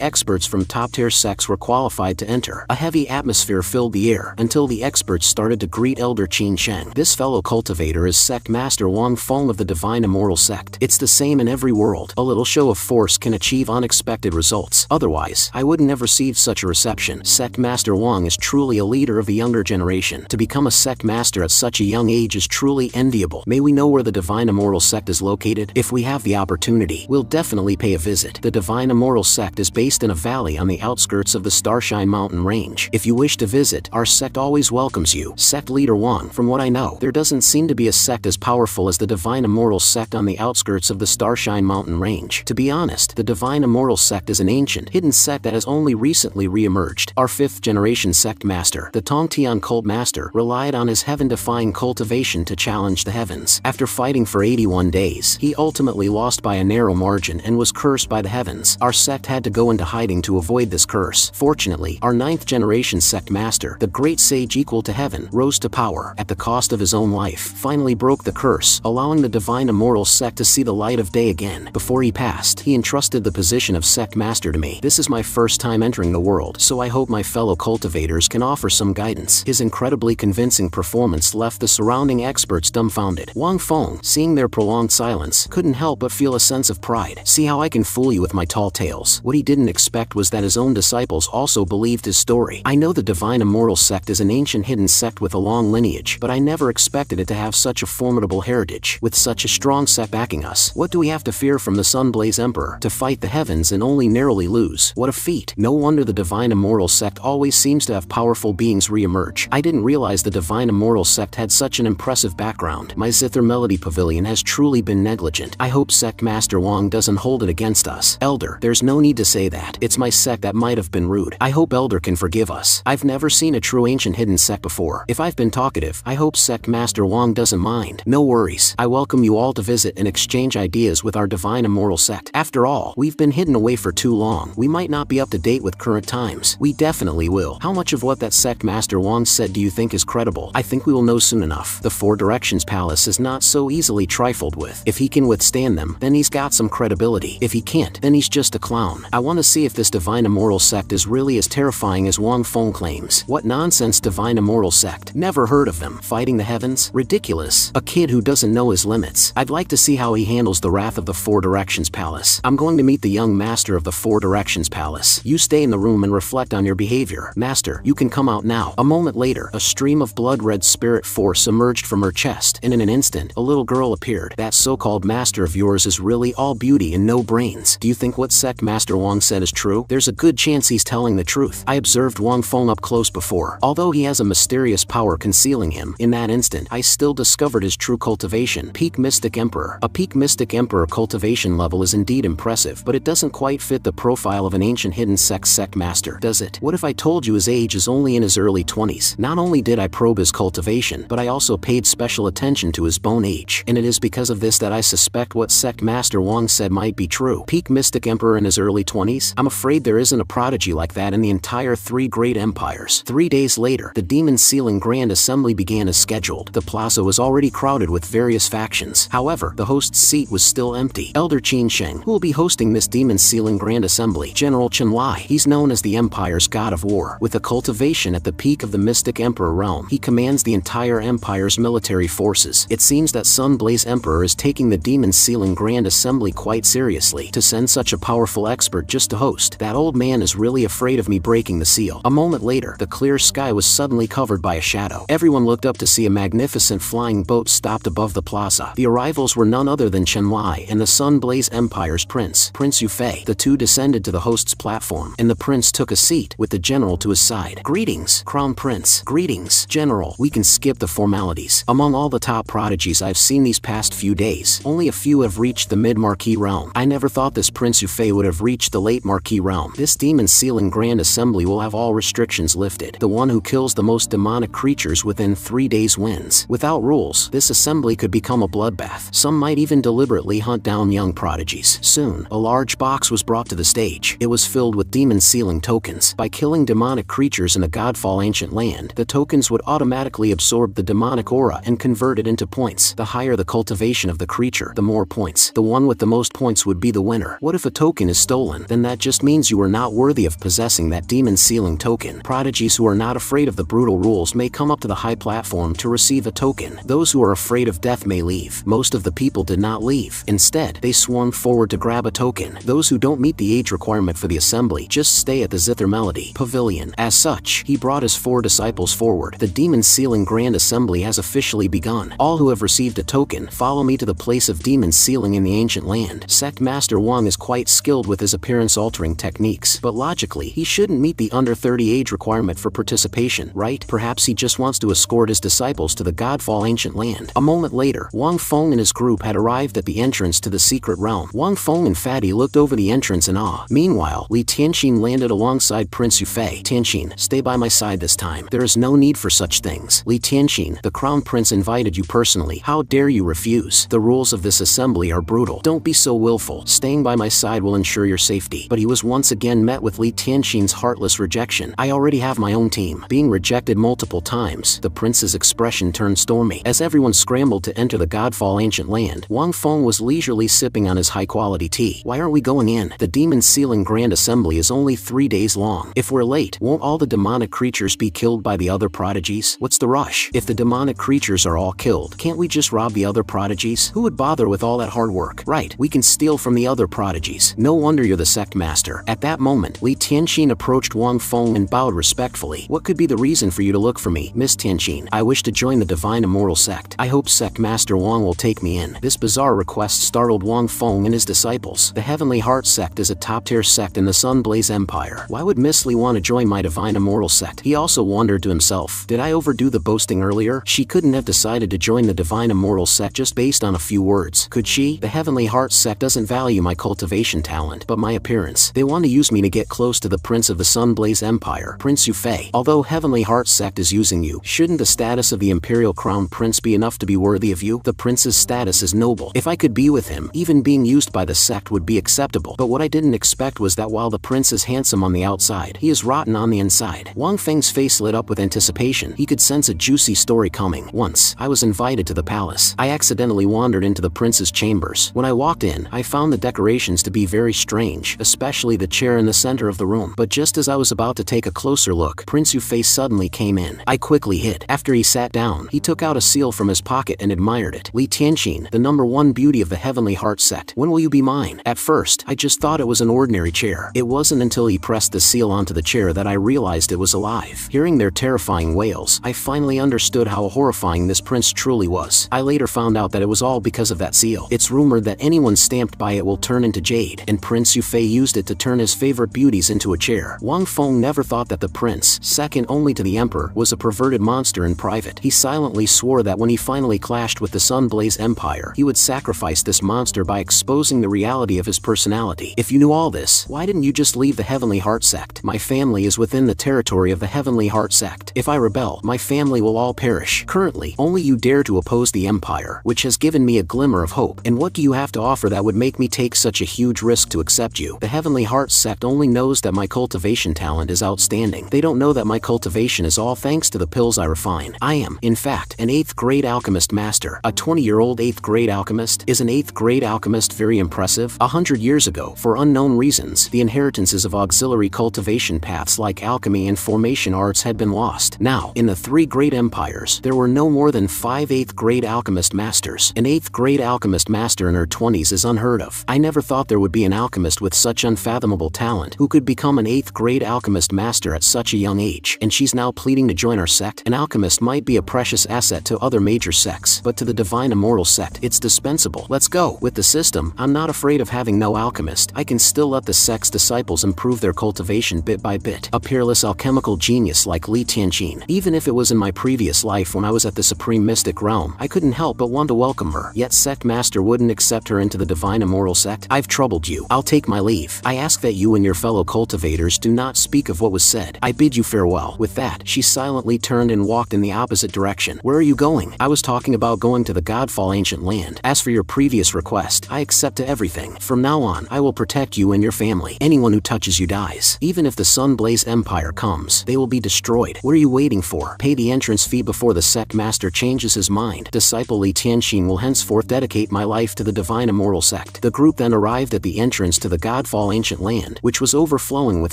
experts from top-tier sects were qualified to enter. A heavy atmosphere filled the air until the experts started to greet Elder Qin Sheng. This fellow cultivator is Sect Master Wang Feng of the Divine Immortal Sect. It's the same in every world. A little show of force can achieve unexpected results. Otherwise, I wouldn't have received such a reception. Sect Master Wang is truly a leader of the younger generation. To become a Sect Master at such a young age is truly enviable. May we know where the Divine Immortal Sect is located? If we have the opportunity, we'll definitely pay a visit. The Divine Immortal Sect is based in a valley on the outskirts of the Starshine Mountain Range. If you wish to visit, our sect always welcomes you. Sect Leader Wang, from what I know, there doesn't seem to be a sect as powerful as the Divine Immortal Sect on the outskirts of the Starshine Mountain Range. To be honest, the Divine Immortal Sect is an ancient, hidden sect that has only recently re-emerged. Our 5th generation sect master, the Tongtian Cult Master, relied on his heaven-defying cultivation to challenge the heavens. After fighting for 81 days, he ultimately lost by a narrow margin and was cursed by the heavens. Our sect had to go into hiding to avoid this curse. Fortunately, our 9th generation sect master, the great sage equal to heaven, rose to power at the cost of his own life, finally broke the curse, allowing the Divine Immortal Sect to see the light of day again. Before he passed, he entrusted the position of sect master to me. This is my first time entering the world, so I hope my fellow cultivators can offer some guidance. His incredibly convincing performance left the surrounding experts dumbfounded. Wang Feng, seeing their prolonged silence, couldn't help but feel a sense of pride. See how I can fool you with my tall tales. What he didn't expect was that his own disciples also believed his story. I know the Divine Immortal Sect is an ancient hidden sect with a long lineage, but I never expected it to have such a formidable heritage. With such a strong sect backing us, what do we have to fear from the Sunblaze Emperor? To fight the heavens and only narrowly lose. What a feat. No wonder the Divine Immortal Sect always seems to have powerful beings re-emerge. I didn't realize the Divine Immortal Sect had such an impressive background. My Zither Melody Pavilion has truly been negligent. I hope Sect Master Wang doesn't hold it against us. Elder, there's no need to say that. It's my sect that might have been rude. I hope Elder can forgive us. I've never seen a true ancient hidden sect before. If I've been talkative, I hope Sect Master Wang doesn't mind. No worries. I welcome you all to visit and exchange ideas with our Divine Immortal Sect. After all, we've been hidden away for too long. We might not be up to date with current times. We definitely will. How much of what that Sect Master Wang said do you think is credible? I think we will know soon enough. The Four Directions Palace is not so easily trifled with. If he can withstand them, then he's got some credibility. If he can't, then he's just a clown. I want to see if this Divine Immortal Sect is really as terrifying as Wang Feng claims. What nonsense Divine Immortal Sect. Never heard of them. Fighting the heavens? Ridiculous. A kid who doesn't know his limits. I'd like to see how he handles the wrath of the Four Directions Palace. I'm going to meet the young master of the Four Directions Palace. You stay in the room and reflect on your behavior. Master, you can come out now. A moment later, a stream of blood-red spirit force emerged from her chest, and in an instant, a little girl appeared. That so-called master of yours is really all beauty and no brains. Do you think what Sect Master Wang said is true? There's a good chance he's telling the truth. I observed Wang Feng up close before. Although he has a mysterious power concealing him, in that instant, I still discovered his true cultivation. Peak Mystic Emperor. A Peak Mystic Emperor cultivation level is indeed impressive, but it doesn't quite fit the profile of an ancient hidden sect master, does it? What if I told you his age is only in his early 20s? Not only did I probe his cultivation, but I also paid special attention to his bone age, and it is because of this that I suspect what Sect Master Wang said might be true. Peak Mystic Emperor in his early 20s? I'm afraid there isn't a prodigy like that in the entire 3 great empires. 3 days later, the Demon Sealing Grand Assembly began as scheduled. The plaza was already crowded with various factions. However, the host's seat was still empty. Elder Qin Sheng, who will be hosting this Demon Sealing Grand Assembly. General Chen Lai. He's known as the Empire's God of War. With a cultivation at the peak of the Mystic Emperor realm, he commands the entire Empire's military forces. It seems that Sunblaze Emperor is taking the Demon Sealing Grand Assembly quite seriously. To send such a powerful expert just to host, that old man is really afraid of me breaking the seal. A moment later, the clear sky was suddenly covered by a shadow. Everyone looked up to see a magnificent flying boat stopped above the plaza. The arrivals were none other than Chen Lai and the Sunblaze Empire's prince, Prince Yufei. The two descended to the host's platform, and the prince took a seat with the general to his side. Greetings, Crown Crown Prince. Greetings, General. We can skip the formalities. Among all the top prodigies I've seen these past few days, only a few have reached the mid-marquee realm. I never thought this Prince Yufei would have reached the late marquee realm. This demon sealing Grand Assembly will have all restrictions lifted. The one who kills the most demonic creatures within 3 days wins. Without rules, this assembly could become a bloodbath. Some might even deliberately hunt down young prodigies. Soon, a large box was brought to the stage. It was filled with demon sealing tokens. By killing demonic creatures in a godfall ancient land, the tokens would automatically absorb the demonic aura and convert it into points. The higher the cultivation of the creature, the more points. The one with the most points would be the winner. What if a token is stolen? Then that just means you are not worthy of possessing that demon sealing token. Prodigies who are not afraid of the brutal rules may come up to the high platform to receive a token. Those who are afraid of death may leave. Most of the people did not leave. Instead, they swarmed forward to grab a token. Those who don't meet the age requirement for the assembly just stay at the Zither Melody Pavilion. As such, he brought his 4 disciples forward. The demon sealing Grand Assembly has officially begun. All who have received a token, follow me to the place of demon sealing in the ancient land. Sect Master Wang is quite skilled with his appearance-altering techniques, but logically, he shouldn't meet the under 30 age requirement for participation, right? Perhaps he just wants to escort his disciples to the Godfall ancient land. A moment later, Wang Feng and his group had arrived at the entrance to the secret realm. Wang Feng and Fatty looked over the entrance in awe. Meanwhile, Li Tianxin landed alongside Prince Yufei. Tianxin, stay by my side this time. There is no need for such things. Li Tianxin, the Crown Prince invited you personally. How dare you refuse? The rules of this assembly are brutal. Don't be so willful. Staying by my side will ensure your safety. But he was once again met with Li Tianxin's heartless rejection. I already have my own team. Being rejected multiple times, the prince's expression turned stormy. As everyone scrambled to enter the Godfall ancient land, Wang Feng was leisurely sipping on his high-quality tea. Why aren't we going in? The demon sealing Grand Assembly is only 3 days long. If we're late, won't all the demonic creatures be killed by the other prodigies? What's the rush? If the demonic creatures are all killed, can't we just rob the other prodigies? Who would bother with all that hard work? Right, we can steal from the other prodigies. No wonder you're the sect master. At that moment, Li Tianxin approached Wang Feng and bowed respectfully. What could be the reason for you to look for me, Miss Tianxin? I wish to join the Divine Immortal Sect. I hope Sect Master Wang will take me in. This bizarre request startled Wang Feng and his disciples. The Heavenly Heart Sect is a top-tier sect in the Sunblaze Empire. Why would Miss Li want to join my Divine Immortal Sect? He also wondered to himself, did I overdo the boasting earlier? She couldn't have decided to join the Divine Immortal Sect just based on a few words, could she? The Heavenly Heart Sect doesn't value my cultivation talent, but my appearance. They want to use me to get close to the Prince of the Sunblaze Empire, Prince Yufei. Although Heavenly Heart Sect is using you, shouldn't the status of the Imperial Crown Prince be enough to be worthy of you? The Prince's status is noble. If I could be with him, even being used by the sect would be acceptable. But what I didn't expect was that while the Prince is handsome on the outside, he is rotten on the inside. Wang Feng's face lit up with anticipation. He could sense a juicy story coming. Once, I was invited to the palace. I accidentally wandered into the Prince's chambers. When I walked in, I found the decorations to be very strange, especially the chair in the center of the room. But just as I was about to take a closer look, Prince Yufei suddenly came in. I quickly hid. After he sat down, he took out a seal from his pocket and admired it. Li Tianxin, the #1 beauty of the Heavenly Heart Sect. When will you be mine? At first, I just thought it was an ordinary chair. It wasn't until he pressed the seal onto the chair that I realized it was alive. Hearing their terrifying wails, I finally understood how horrifying this prince truly was. I later found out that it was all because of that seal. It's rumored that anyone stamped by it will turn into jade, and Prince Yufei used it to turn his favorite beauties into a chair. Wang Feng never thought that the prince, second only to the emperor, was a perverted monster in private. He silently swore that when he finally clashed with the Sunblaze Empire, he would sacrifice this monster by exposing the reality of his personality. If you knew all this, why didn't you just leave the Heavenly Heart Sect? My family is within the territory of the Heavenly Heart Sect. If I rebel, my family will all perish. Currently, only you dare to oppose the Empire, which has given me a glimmer of hope. And what do you have to offer that would make me take such a huge risk to accept you? The Heavenly Heart Sect only knows that my cultivation talent is outstanding. They don't know that my cultivation is all thanks to the pills I refine. I am, in fact, an 8th grade alchemist master. A 20-year-old 8th grade alchemist? Is an 8th grade alchemist very impressive? 100 years ago, for unknown reasons, the inheritances of auxiliary cultivation paths like alchemy and formation arts had been lost. Now, in the 3 great empires, there were no more than 5 8th grade alchemist masters. An 8th grade alchemist master in her 20s is unheard of. I never thought there would be an alchemist with such unfathomable talent who could become an 8th grade alchemist master at such a young age. And she's now pleading to join our sect? An alchemist might be a precious asset to other major sects, but to the Divine Immortal Sect, it's dispensable. Let's go. With the system, I'm not afraid of having no alchemist. I can still let the sect's disciples improve their cultivation bit by bit. A peerless alchemical genius just like Li Tianqin. Even if it was in my previous life when I was at the Supreme Mystic Realm, I couldn't help but want to welcome her. Yet Sect Master wouldn't accept her into the Divine Immortal Sect. I've troubled you. I'll take my leave. I ask that you and your fellow cultivators do not speak of what was said. I bid you farewell." With that, she silently turned and walked in the opposite direction. "Where are you going?" "I was talking about going to the Godfall Ancient Land. As for your previous request, I accept to everything. From now on, I will protect you and your family. Anyone who touches you dies. Even if the Sunblaze Empire comes, they will be destroyed. What are you waiting for? Pay the entrance fee before the Sect Master changes his mind. Disciple Li Tianqin will henceforth dedicate my life to the Divine Immortal Sect." The group then arrived at the entrance to the Godfall Ancient Land, which was overflowing with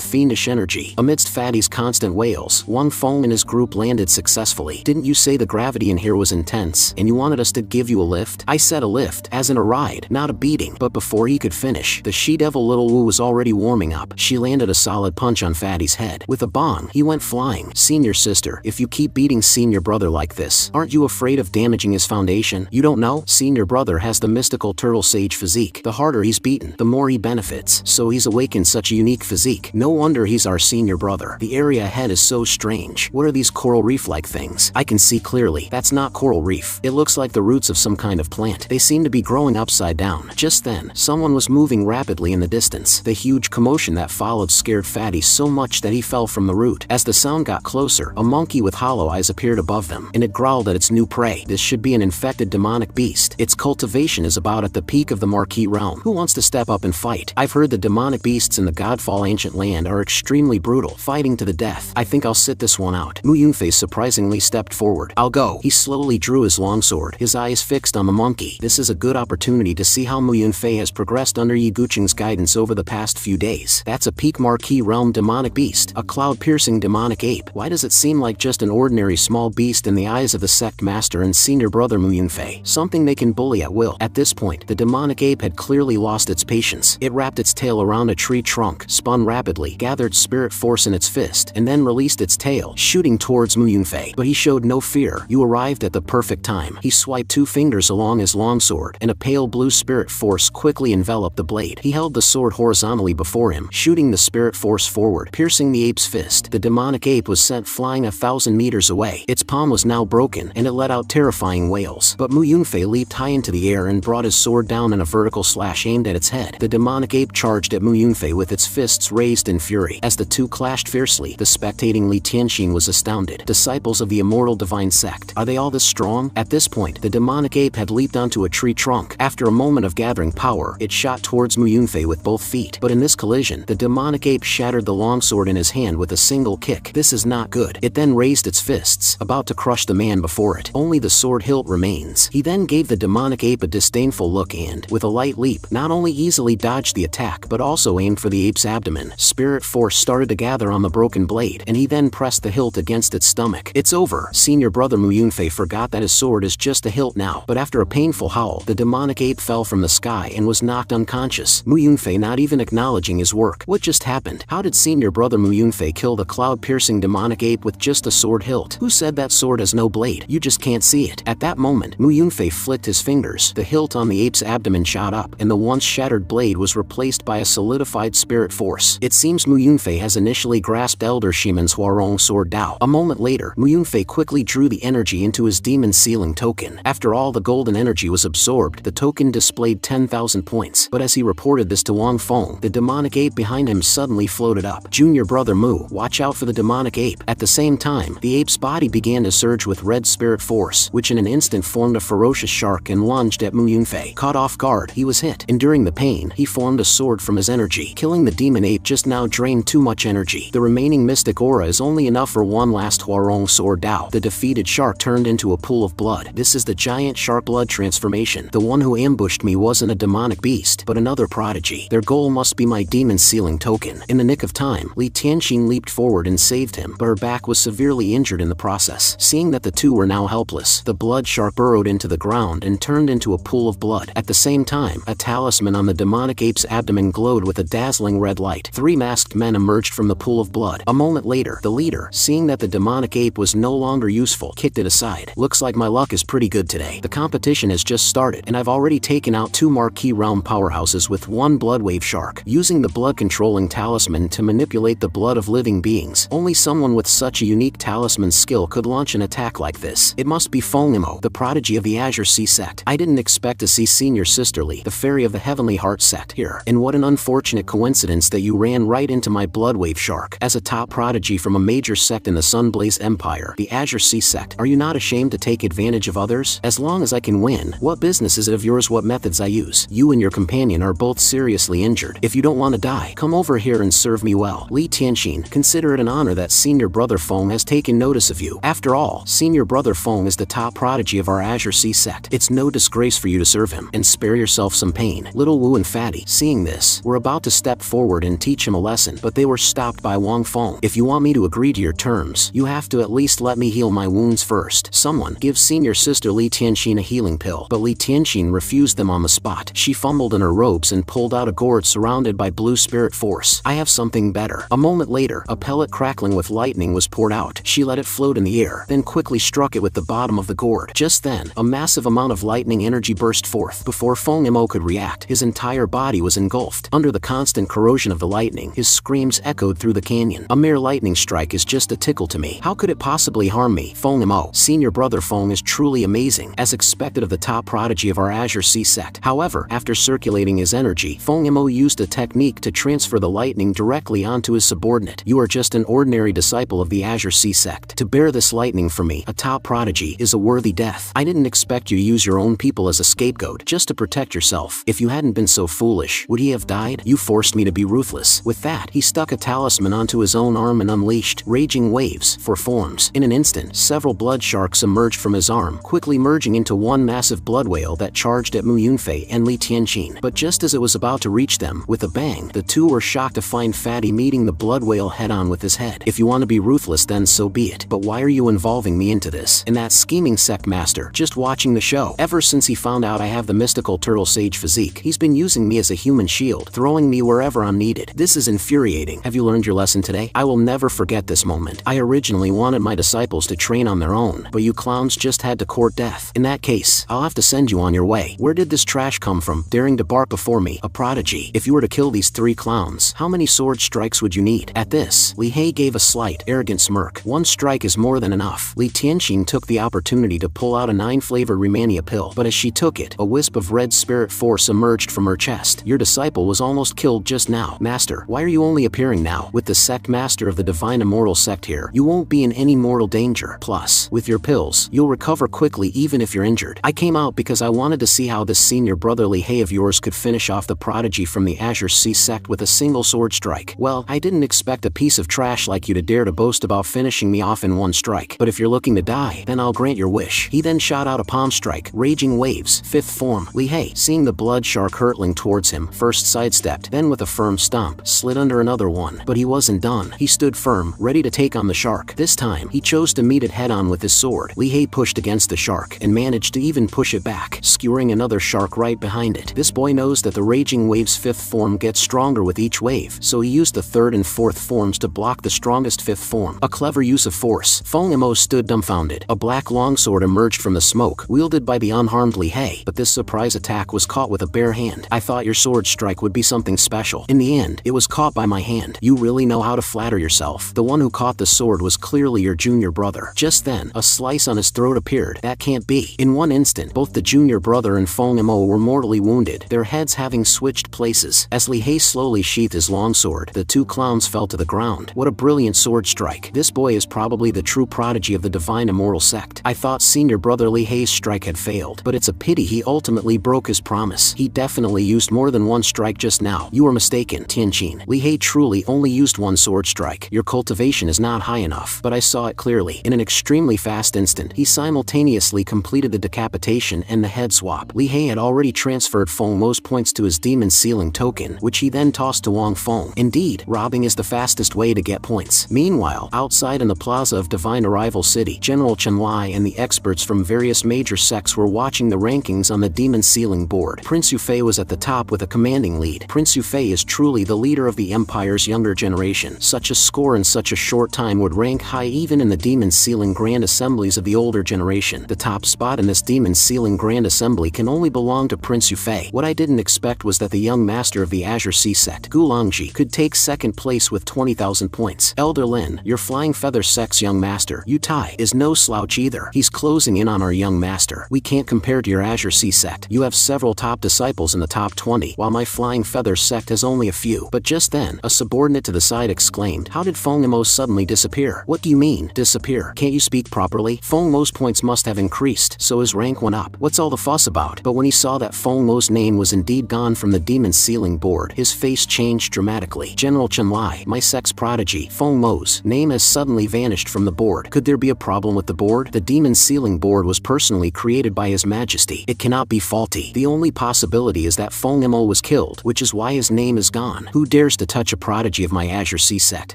fiendish energy. Amidst Fatty's constant wails, Wang Feng and his group landed successfully. "Didn't you say the gravity in here was intense, and you wanted us to give you a lift?" "I said a lift, as in a ride, not a beating." But before he could finish, the she-devil Little Wu was already warming up. She landed a solid punch on Fatty's head. With a bong, he went flying. "Senior sister, if you keep beating senior brother like this, aren't you afraid of damaging his foundation? You don't know? Senior brother has the mystical turtle sage physique. The harder he's beaten, the more he benefits. So he's awakened such a unique physique. No wonder he's our senior brother. The area ahead is so strange. What are these coral reef-like things? I can see clearly. That's not coral reef. It looks like the roots of some kind of plant. They seem to be growing upside down." Just then, someone was moving rapidly in the distance. The huge commotion that followed scared Fatty so much that he fell from the root. As the sound got closer, a monkey with hollow eyes appeared above them, and it growled at its new prey. This should be an infected demonic beast. Its cultivation is about at the peak of the Marquis realm. Who wants to step up and fight? I've heard the demonic beasts in the Godfall Ancient Land are extremely brutal, fighting to the death. I think I'll sit this one out. Mu Yunfei surprisingly stepped forward. "I'll go." He slowly drew his longsword, his eyes fixed on the monkey. This is a good opportunity to see how Mu Yunfei has progressed under Yi Guqing's guidance over the past few days. That's a peak Marquis realm demonic beast, a cloud-piercing demonic ape. Why does it seem like just an ordinary small beast in the eyes of the Sect Master and senior brother Mu Yunfei? Something they can bully at will. At this point, the demonic ape had clearly lost its patience. It wrapped its tail around a tree trunk, spun rapidly, gathered spirit force in its fist, and then released its tail, shooting towards Mu Yunfei. But he showed no fear. "You arrived at the perfect time." He swiped 2 fingers along his longsword, and a pale blue spirit force quickly enveloped the blade. He held the sword horizontally before him, shooting the spirit force forward, piercing the ape's fist. The demonic ape was sent flying 1,000 meters away. Its palm was now broken, and it let out terrifying wails. But Mu Yunfei leaped high into the air and brought his sword down in a vertical slash aimed at its head. The demonic ape charged at Mu Yunfei with its fists raised in fury. As the two clashed fiercely, the spectating Li Tianqin was astounded. Disciples of the Immortal Divine Sect, are they all this strong? At this point, the demonic ape had leaped onto a tree trunk. After a moment of gathering power, it shot towards Mu Yunfei with both feet. But in this collision, the demonic ape shattered the longsword in his hand with a single kick. This is not good. It then raised its fists, about to crush the man before it. Only the sword hilt remains. He then gave the demonic ape a disdainful look and, with a light leap, not only easily dodged the attack but also aimed for the ape's abdomen. Spirit force started to gather on the broken blade, and he then pressed the hilt against its stomach. "It's over." Senior brother Mu Yunfei forgot that his sword is just a hilt now. But after a painful howl, the demonic ape fell from the sky and was knocked unconscious. Mu Yunfei not even acknowledging his work. What just happened? How did senior brother Mu Yunfei kill the cloud-piercing demonic ape with just a sword hilt? Who said that sword has no blade? You just can't see it. At that moment, Mu Yunfei flicked his fingers. The hilt on the ape's abdomen shot up, and the once shattered blade was replaced by a solidified spirit force. It seems Mu Yunfei has initially grasped Elder Shimon's Huarong Sword Dao. A moment later, Mu Yunfei quickly drew the energy into his demon sealing token. After all the golden energy was absorbed, the token displayed 10,000 points. But as he reported this to Wang Feng, the demonic ape behind him suddenly floated up. "Junior brother Mu, watch out for the demonic ape." At the same time, the ape's body began to surge with red spirit force, which in an instant formed a ferocious shark and lunged at Mu Yunfei. Caught off guard, he was hit. Enduring the pain, he formed a sword from his energy. Killing the demon ape just now drained too much energy. The remaining mystic aura is only enough for one last Huarong Sword Dao. The defeated shark turned into a pool of blood. This is the giant shark blood transformation. The one who ambushed me wasn't a demonic beast, but another prodigy. Their goal must be my demon sealing token. In the nick of time, Li Tianqin leaped forward and saved him, but her back was severely injured in the process. Seeing that the two were now helpless, the blood shark burrowed into the ground and turned into a pool of blood. At the same time, a talisman on the demonic ape's abdomen glowed with a dazzling red light. 3 masked men emerged from the pool of blood. A moment later, the leader, seeing that the demonic ape was no longer useful, kicked it aside. "Looks like my luck is pretty good today. The competition has just started, and I've already taken out 2 Marquis realm powerhouses with 1 blood wave shark. Using the blood controlling talisman to manipulate the blood of living beings, only someone with such a unique talisman skill could launch an attack like this. It must be Fengimo, the prodigy of the Azure Sea sect. I didn't expect to see senior sister Lee, the fairy of the Heavenly Heart sect, here. And what an unfortunate coincidence that you ran right into my Bloodwave Shark. As a top prodigy from a major sect in the Sunblaze Empire, the Azure Sea sect, are you not ashamed to take advantage of others? As long as I can win, what business is it of yours what methods I use? You and your companion are both seriously injured. If you don't want to die, come over here and serve me well. Li Tianxin, consider it an honor that senior brother Feng has taken notice of you. After all, senior brother Feng is the top prodigy of our Azure Sea sect. It's no disgrace for you to serve him, and spare yourself some pain. Little Wu and Fatty, seeing this, were about to step forward and teach him a lesson, but they were stopped by Wang Feng. If you want me to agree to your terms, you have to at least let me heal my wounds first. Someone, give senior sister Li Tianxin a healing pill. But Li Tianxin refused them on the spot. She fumbled in her robes and pulled out a gourd surrounded by blue spirit force. I have something better. A moment later, a pellet crackling with lightning was poured out. She let it float in the air, then quickly struck it with the bottom of the gourd. Just then, a massive amount of lightning energy burst forth. Before Fengimo could react, his entire body was engulfed. Under the constant corrosion of the lightning, his screams echoed through the canyon. A mere lightning strike is just a tickle to me. How could it possibly harm me? Fengimo, senior brother Feng is truly amazing, as expected of the top prodigy of our Azure Sea sect. However, after circulating his energy, Fengimo used a technique to transfer the lightning directly onto his subordinate. You are just an ordinary disciple of the Azure Sea sect. To bear this lightning for me, a top prodigy, is a worthy death. I didn't expect you to use your own people as a scapegoat, just to protect yourself. If you hadn't been so foolish, would he have died? You forced me to be ruthless. With that, he stuck a talisman onto his own arm and unleashed raging waves for forms. In an instant, several blood sharks emerged from his arm, quickly merging into one massive blood whale that charged at Mu Yunfei and Li Tianxin. But just as it was about to reach them, with a bang, the two were shocked to find Fatty meeting the blood whale head-on with his head. If you want to be ruthless, then so be it. But why are you involving me into this? And that scheming sect master, just watching the show. Ever since he found out I have the mystical turtle sage physique, he's been using me as a human shield, throwing me wherever I'm needed. This is infuriating. Have you learned your lesson today? I will never forget this moment. I originally wanted my disciples to train on their own, but you clowns just had to court death. In that case, I'll have to send you on your way. Where did this trash come from, daring to bark before me, a prodigy? If you were to kill these 3 clowns, how many sword strikes would you need? At this, Li Hei gave a slight, arrogant smirk. 1 strike is more than enough. Li Tianxin took the opportunity to pull out a 9-flavor Remania pill, but as she took it, a wisp of red spirit force emerged from her chest. Your disciple was almost killed just now. Master, why are you only appearing now? With the sect master of the divine immortal sect here, you won't be in any mortal danger. Plus, with your pills, you'll recover quickly even if you're injured. I came out because I wanted to see how this senior brother Li Hei of yours could finish off the prodigy from the Azure Sea sect with a single sword strike. Well, I didn't expect a piece of trash like you to dare to boast about finishing me off in 1 strike. But if you're looking to die, then I'll grant your wish. He then shot out a palm strike, raging waves, 5th form. Li Hei, seeing the blood shark hurtling towards him, first sidestepped, then with a firm stomp, slid under another one. But he wasn't done. He stood firm, ready to take on the shark. This time, he chose to meet it head-on with his sword. Li Hei pushed against the shark, and managed to even push it back, skewering another shark right behind it. This boy knows that the raging wave's 5th form gets stronger with each wave, so he used the 3rd and 4th forms to block the strongest 5th form. A clever use of force. Fengimo stood dumbfounded. A black longsword emerged from the smoke, wielded by the unharmed Li Hei, but this surprise attack was caught with a bare hand. I thought your sword strike would be something special. In the end, it was caught by my hand. You really know how to flatter yourself. The one who caught the sword was clearly your junior brother. Just then, a slice on his throat appeared. That can't be. In one instant, both the junior brother and Fengimo were mortally wounded, their heads having switched places. As Li Hei slowly sheathed his longsword, the 2 clowns fell to the ground. What a brilliant sword strike. This boy is probably the true prodigy of the divine immortal sect. I thought senior brother Li Hei's strike had failed, but it's a pity he ultimately broke his promise. He definitely used more than 1 strike just now. You are mistaken, Tianxin. Li Hei truly only used 1 sword strike. Your cultivation is not high enough, but I saw it clearly. In an extremely fast instant, he simultaneously completed the decapitation and the head swap. Li Hei had already transferred Fengmo's points to his demon sealing token, which he then tossed to Wang Feng. Indeed, robbing is the fastest way to get points. Meanwhile, outside in the plaza of Divine Arrival City, General Chenlai and the experts from various major sects were watching the rankings on the demon sealing board. Prince Yufei was at the top with a commanding lead. Prince Yufei is truly the leader of the Empire's younger generation. Such a score in such a short time would rank high even in the demon sealing grand assemblies of the older generation. The top spot in this demon sealing grand assembly can only belong to Prince Yufei. What I didn't expect was that the young master of the Azure Sea sect, Gulangji, could take 2nd place with 20,000 points. Elder Lin, your Flying Feather Sect's young master, Yu Tai, is no slouch either. He's closing in on our young master. We can't compare to your Azure Sea sect. You have several top disciples in the top 20, while my Flying Feather sect has only a few. But just then, a subordinate to the side exclaimed, how did Feng Mo suddenly disappear? What do you mean, disappear? Can't you speak properly? Feng Mo's points must have increased, so his rank went up. What's all the fuss about? But when he saw that Feng Mo's name was indeed gone from the demon's ceiling board, his face changed dramatically. General Chenlai, my sect's prodigy, Feng Mo's name has suddenly vanished from the board. Could there be a problem with the board? The demon's ceiling board was personally created by His Majesty. It cannot be faulty. The only possibility is that Feng Mo was killed, which is why his name is gone. Who dares to touch a prodigy of my Azure Sea sect?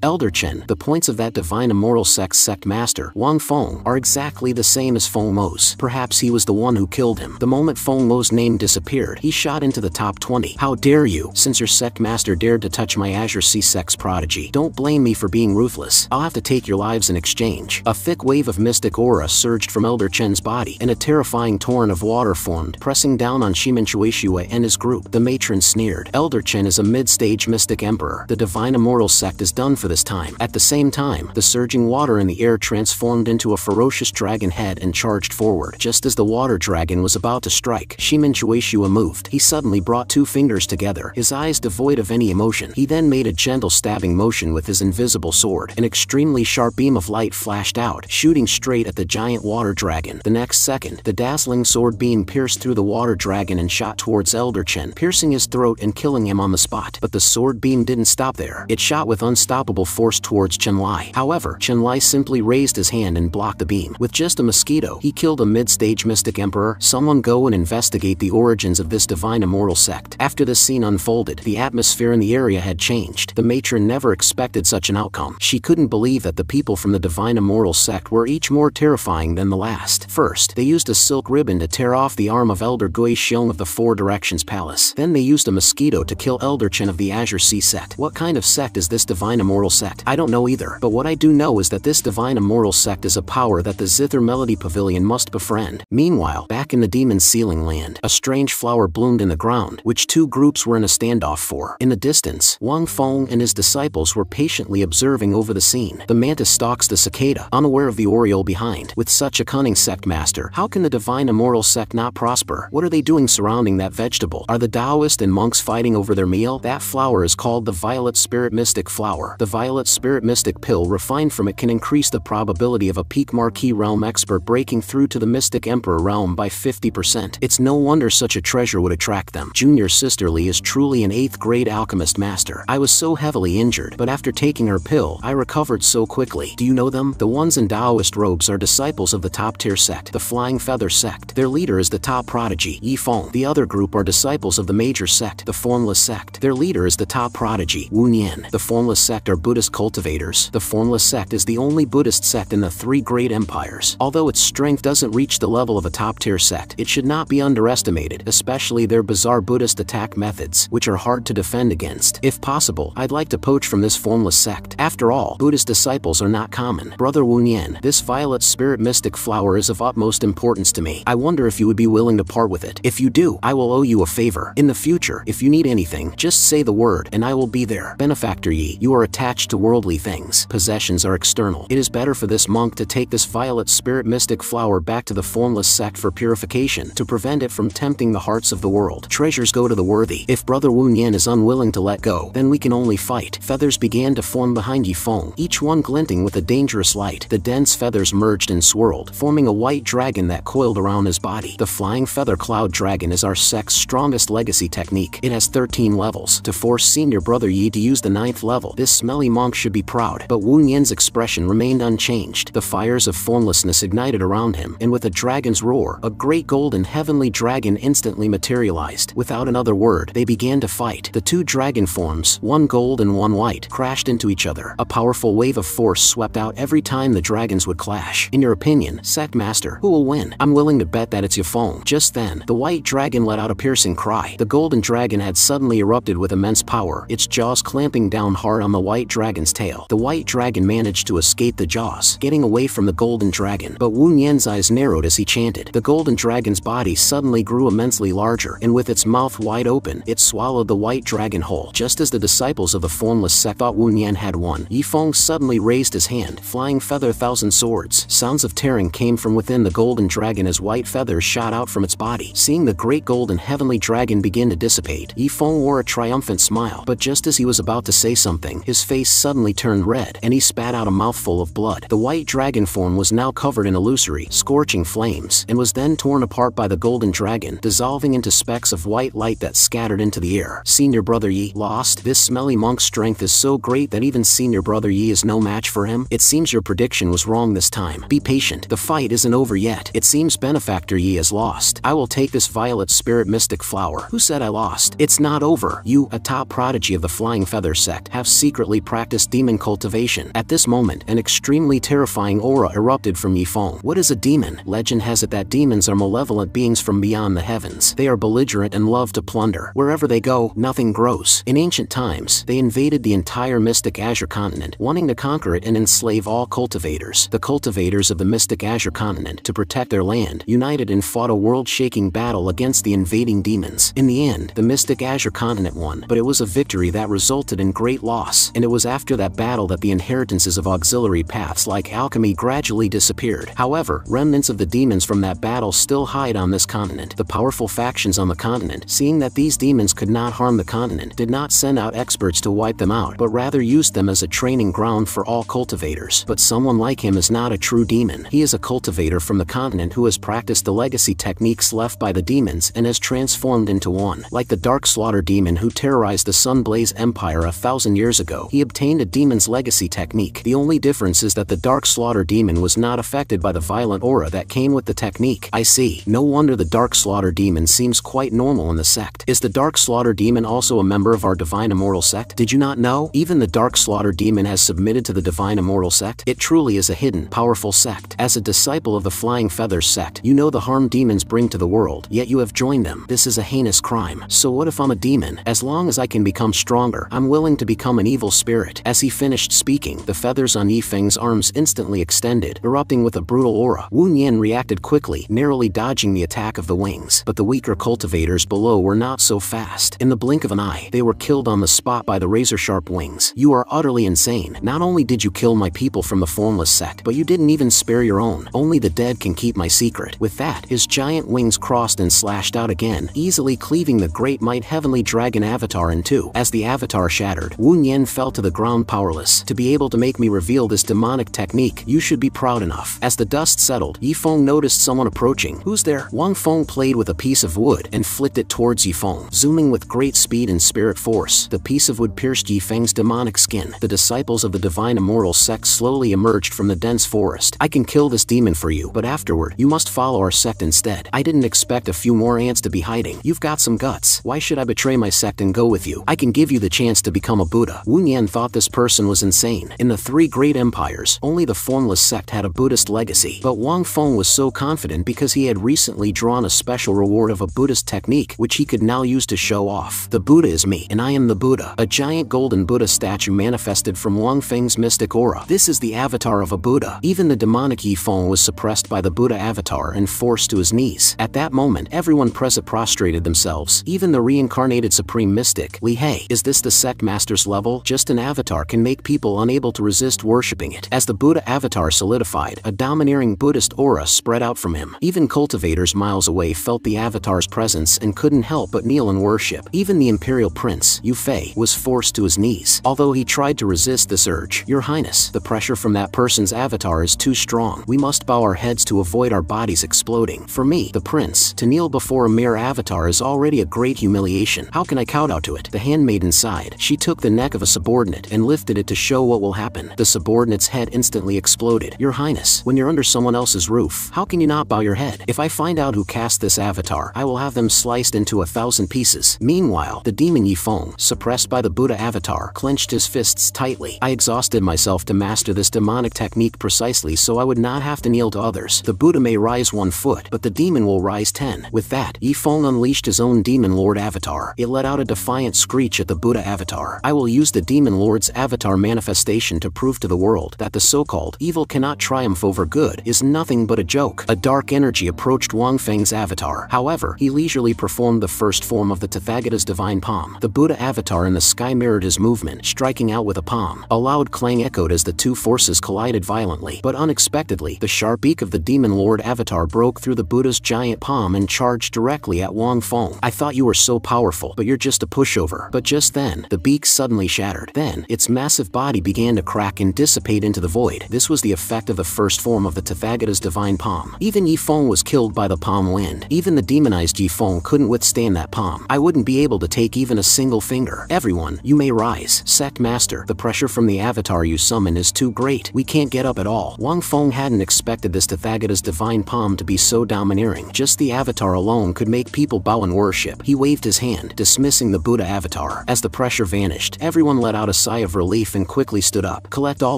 Elder Chen, the points of that divine immoral sect's sect master, Wang Feng, are exactly the same as Feng Mo's. Perhaps he was the one who killed him. The moment Feng Mo's name disappeared, he shot into the top 20. How dare you? Since your sect master dared to touch my Azure Sea sect's prodigy, don't blame me for being ruthless. I'll have to take your lives in exchange. A thick wave of mystic aura surged from Elder Chen's body, and a terrifying torrent of water formed, pressing down on Shimen Shueishue and his group. The matron sneered. Elder Chen is a mid-stage mystic emperor. The divine immortal sect is done for this time. At the same time, the surging water in the air transformed into a ferocious dragon head and charged forward. Just as the water dragon was about to strike, Shimen Shueishue moved. He suddenly brought two fingers together, his eyes devoid of any emotion. He then made a gentle stabbing motion with his invisible sword. An extremely sharp beam of light flashed out, shooting straight at the giant water dragon. The next second, the dazzling sword beam pierced through the water dragon and shot towards Elder Chen, piercing his throat and killing him on the spot. But the sword beam didn't stop there. It shot with unstoppable force towards Chenlai. However, Chenlai simply raised his hand and blocked the beam. With just a mosquito, he killed a mid-stage mystic emperor. Someone go and investigate the origins of this divine immortal sect. After this scene unfolded, the atmosphere in the area had changed. The matron never expected such an outcome. She couldn't believe that the people from the divine immortal sect were each more terrifying than the last. First, they used a silk ribbon to tear off the arm of Elder Gui Xiong of the Four Directions Palace. Then they used a mosquito to kill Elder Chen of the Azure Sea sect. What kind of sect is this divine immortal sect? I don't know either, but what I do know is that this divine immortal sect is a power that the Zither Melody Pavilion must befriend. Meanwhile, back in the demon's ceiling land, a strange flower bloomed in the ground, which two groups were in a standoff for. In the distance, Wang Feng and his disciples were patiently observing over the scene. The mantis stalks the cicada, unaware of the oriole behind. With such a cunning sect master, how can the divine immortal sect not prosper? What are they doing surrounding that vegetable? Are the Taoists and monks fighting over their meal? That flower is called the Violet Spirit Mystic Flower. The Violet Spirit Mystic pill refined from it can increase the probability of a peak Marquis realm expert breaking through to the Mystic Emperor realm by 50%. It's no wonder such a treasure would attract them. Junior Sister Lee is truly an 8th grade alchemist master. I was so heavily injured, but after taking her pill, I recovered so quickly. Do you know them? The ones in Taoist robes are disciples of the top tier sect, the Flying Feather sect. Their leader is the top prodigy, Yi Feng. The other group are disciples of the major sect, the Formless sect. Their leader is the top prodigy, Wu Nian. The Formless sect are Buddhist cultivators. The Formless sect is the only Buddhist sect in the 3 great empires. Although its strength doesn't reach the level of a top tier sect, it should not be underestimated, especially their bizarre Buddhist attack methods, which are hard to defend against. If possible, I'd like to poach from this Formless sect. After all, Buddhist disciples are not common. Brother Wu Nian, this Violet Spirit Mystic Flower is of utmost importance to me. I wonder if you would be willing to part with it. If you do, I will owe you a favor. In the future, if you need anything, just say the word, and I will be there. Benefactor Yi, you are attached to worldly things. Possessions are external. It is better for this monk to take this Violet Spirit Mystic Flower back to the Formless sect for purification, to prevent it from tempting the hearts of the world. Treasures go to the worthy. If Brother Wu Nian is unwilling to let go, then we can only fight. Feathers began to form behind Yi Feng, each one glinting with a dangerous light. The dense feathers merged and swirled, forming a white dragon that coiled around his body. The Flying Feather Cloud Dragon is our sect's strongest legacy technique. It has 13 levels. To force Senior Brother Yi to use the 9th level, this smelly monk should be proud. But Wu Nian's expression remained unchanged. The fires of formlessness ignited around him, and with a dragon's roar, a great golden heavenly dragon instantly materialized. Without another word, they began to fight. The two dragon forms, one gold and one white, crashed into each other. A powerful wave of force swept out every time the dragons would clash. In your opinion, Sect Master, who will win? I'm willing to bet that it's Yifeng. Just then, the white dragon let out a piercing cry. The golden dragon had suddenly erupted with immense power, its jaws clamping down hard on the white dragon's tail. The white dragon managed to escape the jaws, getting away from the golden dragon. But Wu Nian's eyes narrowed as he chanted. The golden dragon's body suddenly grew immensely larger, and with its mouth wide open, it swallowed the white dragon whole. Just as the disciples of the Formless sect thought Wu Nian had won, Yifeng suddenly raised his hand, flying feather thousand swords. Sounds of tearing came from within the golden dragon as white feathers shot out from its body. Seeing the great golden heavenly dragon begin to dissipate, Yifeng wore a triumphant smile, but just as he was about to say something, his face suddenly turned red, and he spat out a mouthful of blood. The white dragon form was now covered in illusory, scorching flames, and was then torn apart by the golden dragon, dissolving into specks of white light that scattered into the air. Senior Brother Yi lost. This smelly monk's strength is so great that even Senior Brother Yi is no match for him. It seems your prediction was wrong this time. Be patient. The fight isn't over yet. It seems Benefactor Yi has lost. I will take this violet spirit mystic flower. Who said I lost? It's not over. You, a top prodigy of the Flying Feather Sect, have secretly practiced demon cultivation. At this moment, an extremely terrifying aura erupted from Yifeng. What is a demon? Legend has it that demons are malevolent beings from beyond the heavens. They are belligerent and love to plunder. Wherever they go, nothing grows. In ancient times, they invaded the entire Mystic Azure continent, wanting to conquer it and enslave all cultivators. The cultivators of the Mystic Azure continent, to protect their land, united and fought a world-shaking battle against the invading demons. In the end, the Mystic Azure continent won, but it was a victory that resulted in great loss, and it was after that battle that the inheritances of auxiliary paths like alchemy gradually disappeared. However, remnants of the demons from that battle still hide on this continent. The powerful factions on the continent, seeing that these demons could not harm the continent, did not send out experts to wipe them out, but rather used them as a training ground for all cultivators. But someone like him is not a true demon. He is a cultivator from the continent who has practiced the legacy techniques left by the demons and has transformed into one. Like the Dark Slaughter demon who terrorized the Sunblaze Empire 1,000 years ago, he obtained a demon's legacy technique. The only difference is that the Dark Slaughter demon was not affected by the violent aura that came with the technique. I see. No wonder the Dark Slaughter demon seems quite normal in the sect. Is the Dark Slaughter demon also a member of our Divine Immortal sect? Did you not know? Even the Dark Slaughter demon has submitted to the Divine Immortal sect. It truly is a hidden, powerful sect. As a disciple of the Flying Feathers sect, you know the harm demons bring to the world, yet you have joined them. This is a heinous crime. So what if I'm a demon? As long as I can become stronger, I'm willing to become an evil spirit. As he finished speaking, the feathers on Yifeng's arms instantly extended, erupting with a brutal aura. Wu Nian reacted quickly, narrowly dodging the attack of the wings. But the weaker cultivators below were not so fast. In the blink of an eye, they were killed on the spot by the razor-sharp wings. You are utterly insane. Not only did you kill my people from the Formless sect, but you didn't even spare your own. Only the dead can keep my secret. With that, his giant wings crossed and slashed out again, easily cleaving the great might heavenly dragon avatar in two. As the avatar shattered, Wu Nian fell to the ground powerless. To be able to make me reveal this demonic technique, you should be proud enough. As the dust settled, Yifeng noticed someone approaching. Who's there? Wang Feng played with a piece of wood and flicked it towards Yifeng. Zooming with great speed and spirit force, the piece of wood pierced Yifeng's demonic skin. The disciples of the Divine Immortal sect slowly emerged from the dense forest. I can kill this demon for you, but afterward, you must follow our sect instead. I didn't expect a few more ants to be hiding. You've got some guts. Why should I betray my sect and go with you? I can give you the chance to become a Buddha. Wu Nian thought this person was insane. In the three great empires, only the Formless sect had a Buddhist legacy. But Wang Feng was so confident because he had recently drawn a special reward of a Buddhist technique, which he could now use to show off. The Buddha is me, and I am the Buddha. A giant golden Buddha statue manifested from Wang Feng's mystic aura. This is the avatar of a Buddha. Even the demonic Yifeng was suppressed by the Buddha avatar and forced to his knees. At that moment, everyone present prostrated themselves. Even the reincarnated supreme mystic, Li He. Is this the sect master's level? Just an avatar can make people unable to resist worshipping it. As the Buddha avatar solidified, a domineering Buddhist aura spread out from him. Even cultivators miles away felt the avatar's presence and couldn't help but kneel in worship. Even the imperial prince, Yu Fei, was forced to his knees. Although he tried to resist this urge, Your Highness, the pressure from that person's avatar is too strong. We must bow our heads to avoid our bodies exploding. For me, the prince, to kneel before a mere avatar is already a great humiliation. How can I kowtow to it? The handmaiden sighed. She took the neck of a subordinate and lifted it to show what will happen. The subordinate's head instantly exploded. Your Highness, when you're under someone else's roof, how can you not bow your head? If I find out who cast this avatar, I will have them sliced into 1,000 pieces. Meanwhile, the demon Yifeng, suppressed by the Buddha avatar, clenched his fists tightly. I exhausted myself to master this demonic technique precisely so I would not have to kneel to others. The Buddha may rise 1 foot, but the demon will rise 10. With that, Yifeng unleashed his own demon lord avatar. It let out a defiant screech at the Buddha avatar. I will use the demon lord's avatar manifestation to prove to the world that the so-called evil cannot triumph over good is nothing but a joke. A dark energy approached Wang Feng's avatar. However, he leisurely performed the first form of the Tathagata's divine palm. The Buddha avatar in the sky mirrored his movement, striking out with a palm. A loud clang echoed as the two forces collided violently, but unexpectedly, the sharp beak of the Demon Lord Avatar broke through the Buddha's giant palm and charged directly at Wang Feng. I thought you were so powerful, but you're just a pushover. But just then, the beak suddenly shattered. Then, its massive body began to crack and dissipate into the void. This was the effect of the first form of the Tathagata's divine palm. Even Yi Feng was killed by the palm wind. Even the demonized Yi Feng couldn't withstand that palm. I wouldn't be able to take even a single finger. Everyone, you may rise. Sect Master, the pressure from the avatar you summon is too great. We can't get up at all. Wang Feng hadn't expected this Tathagata's divine palm to be so domineering. Just the avatar alone could make people bow in worship. He waved his hand, dismissing the Buddha avatar. As the pressure vanished, everyone let out a sigh of relief and quickly stood up. Collect all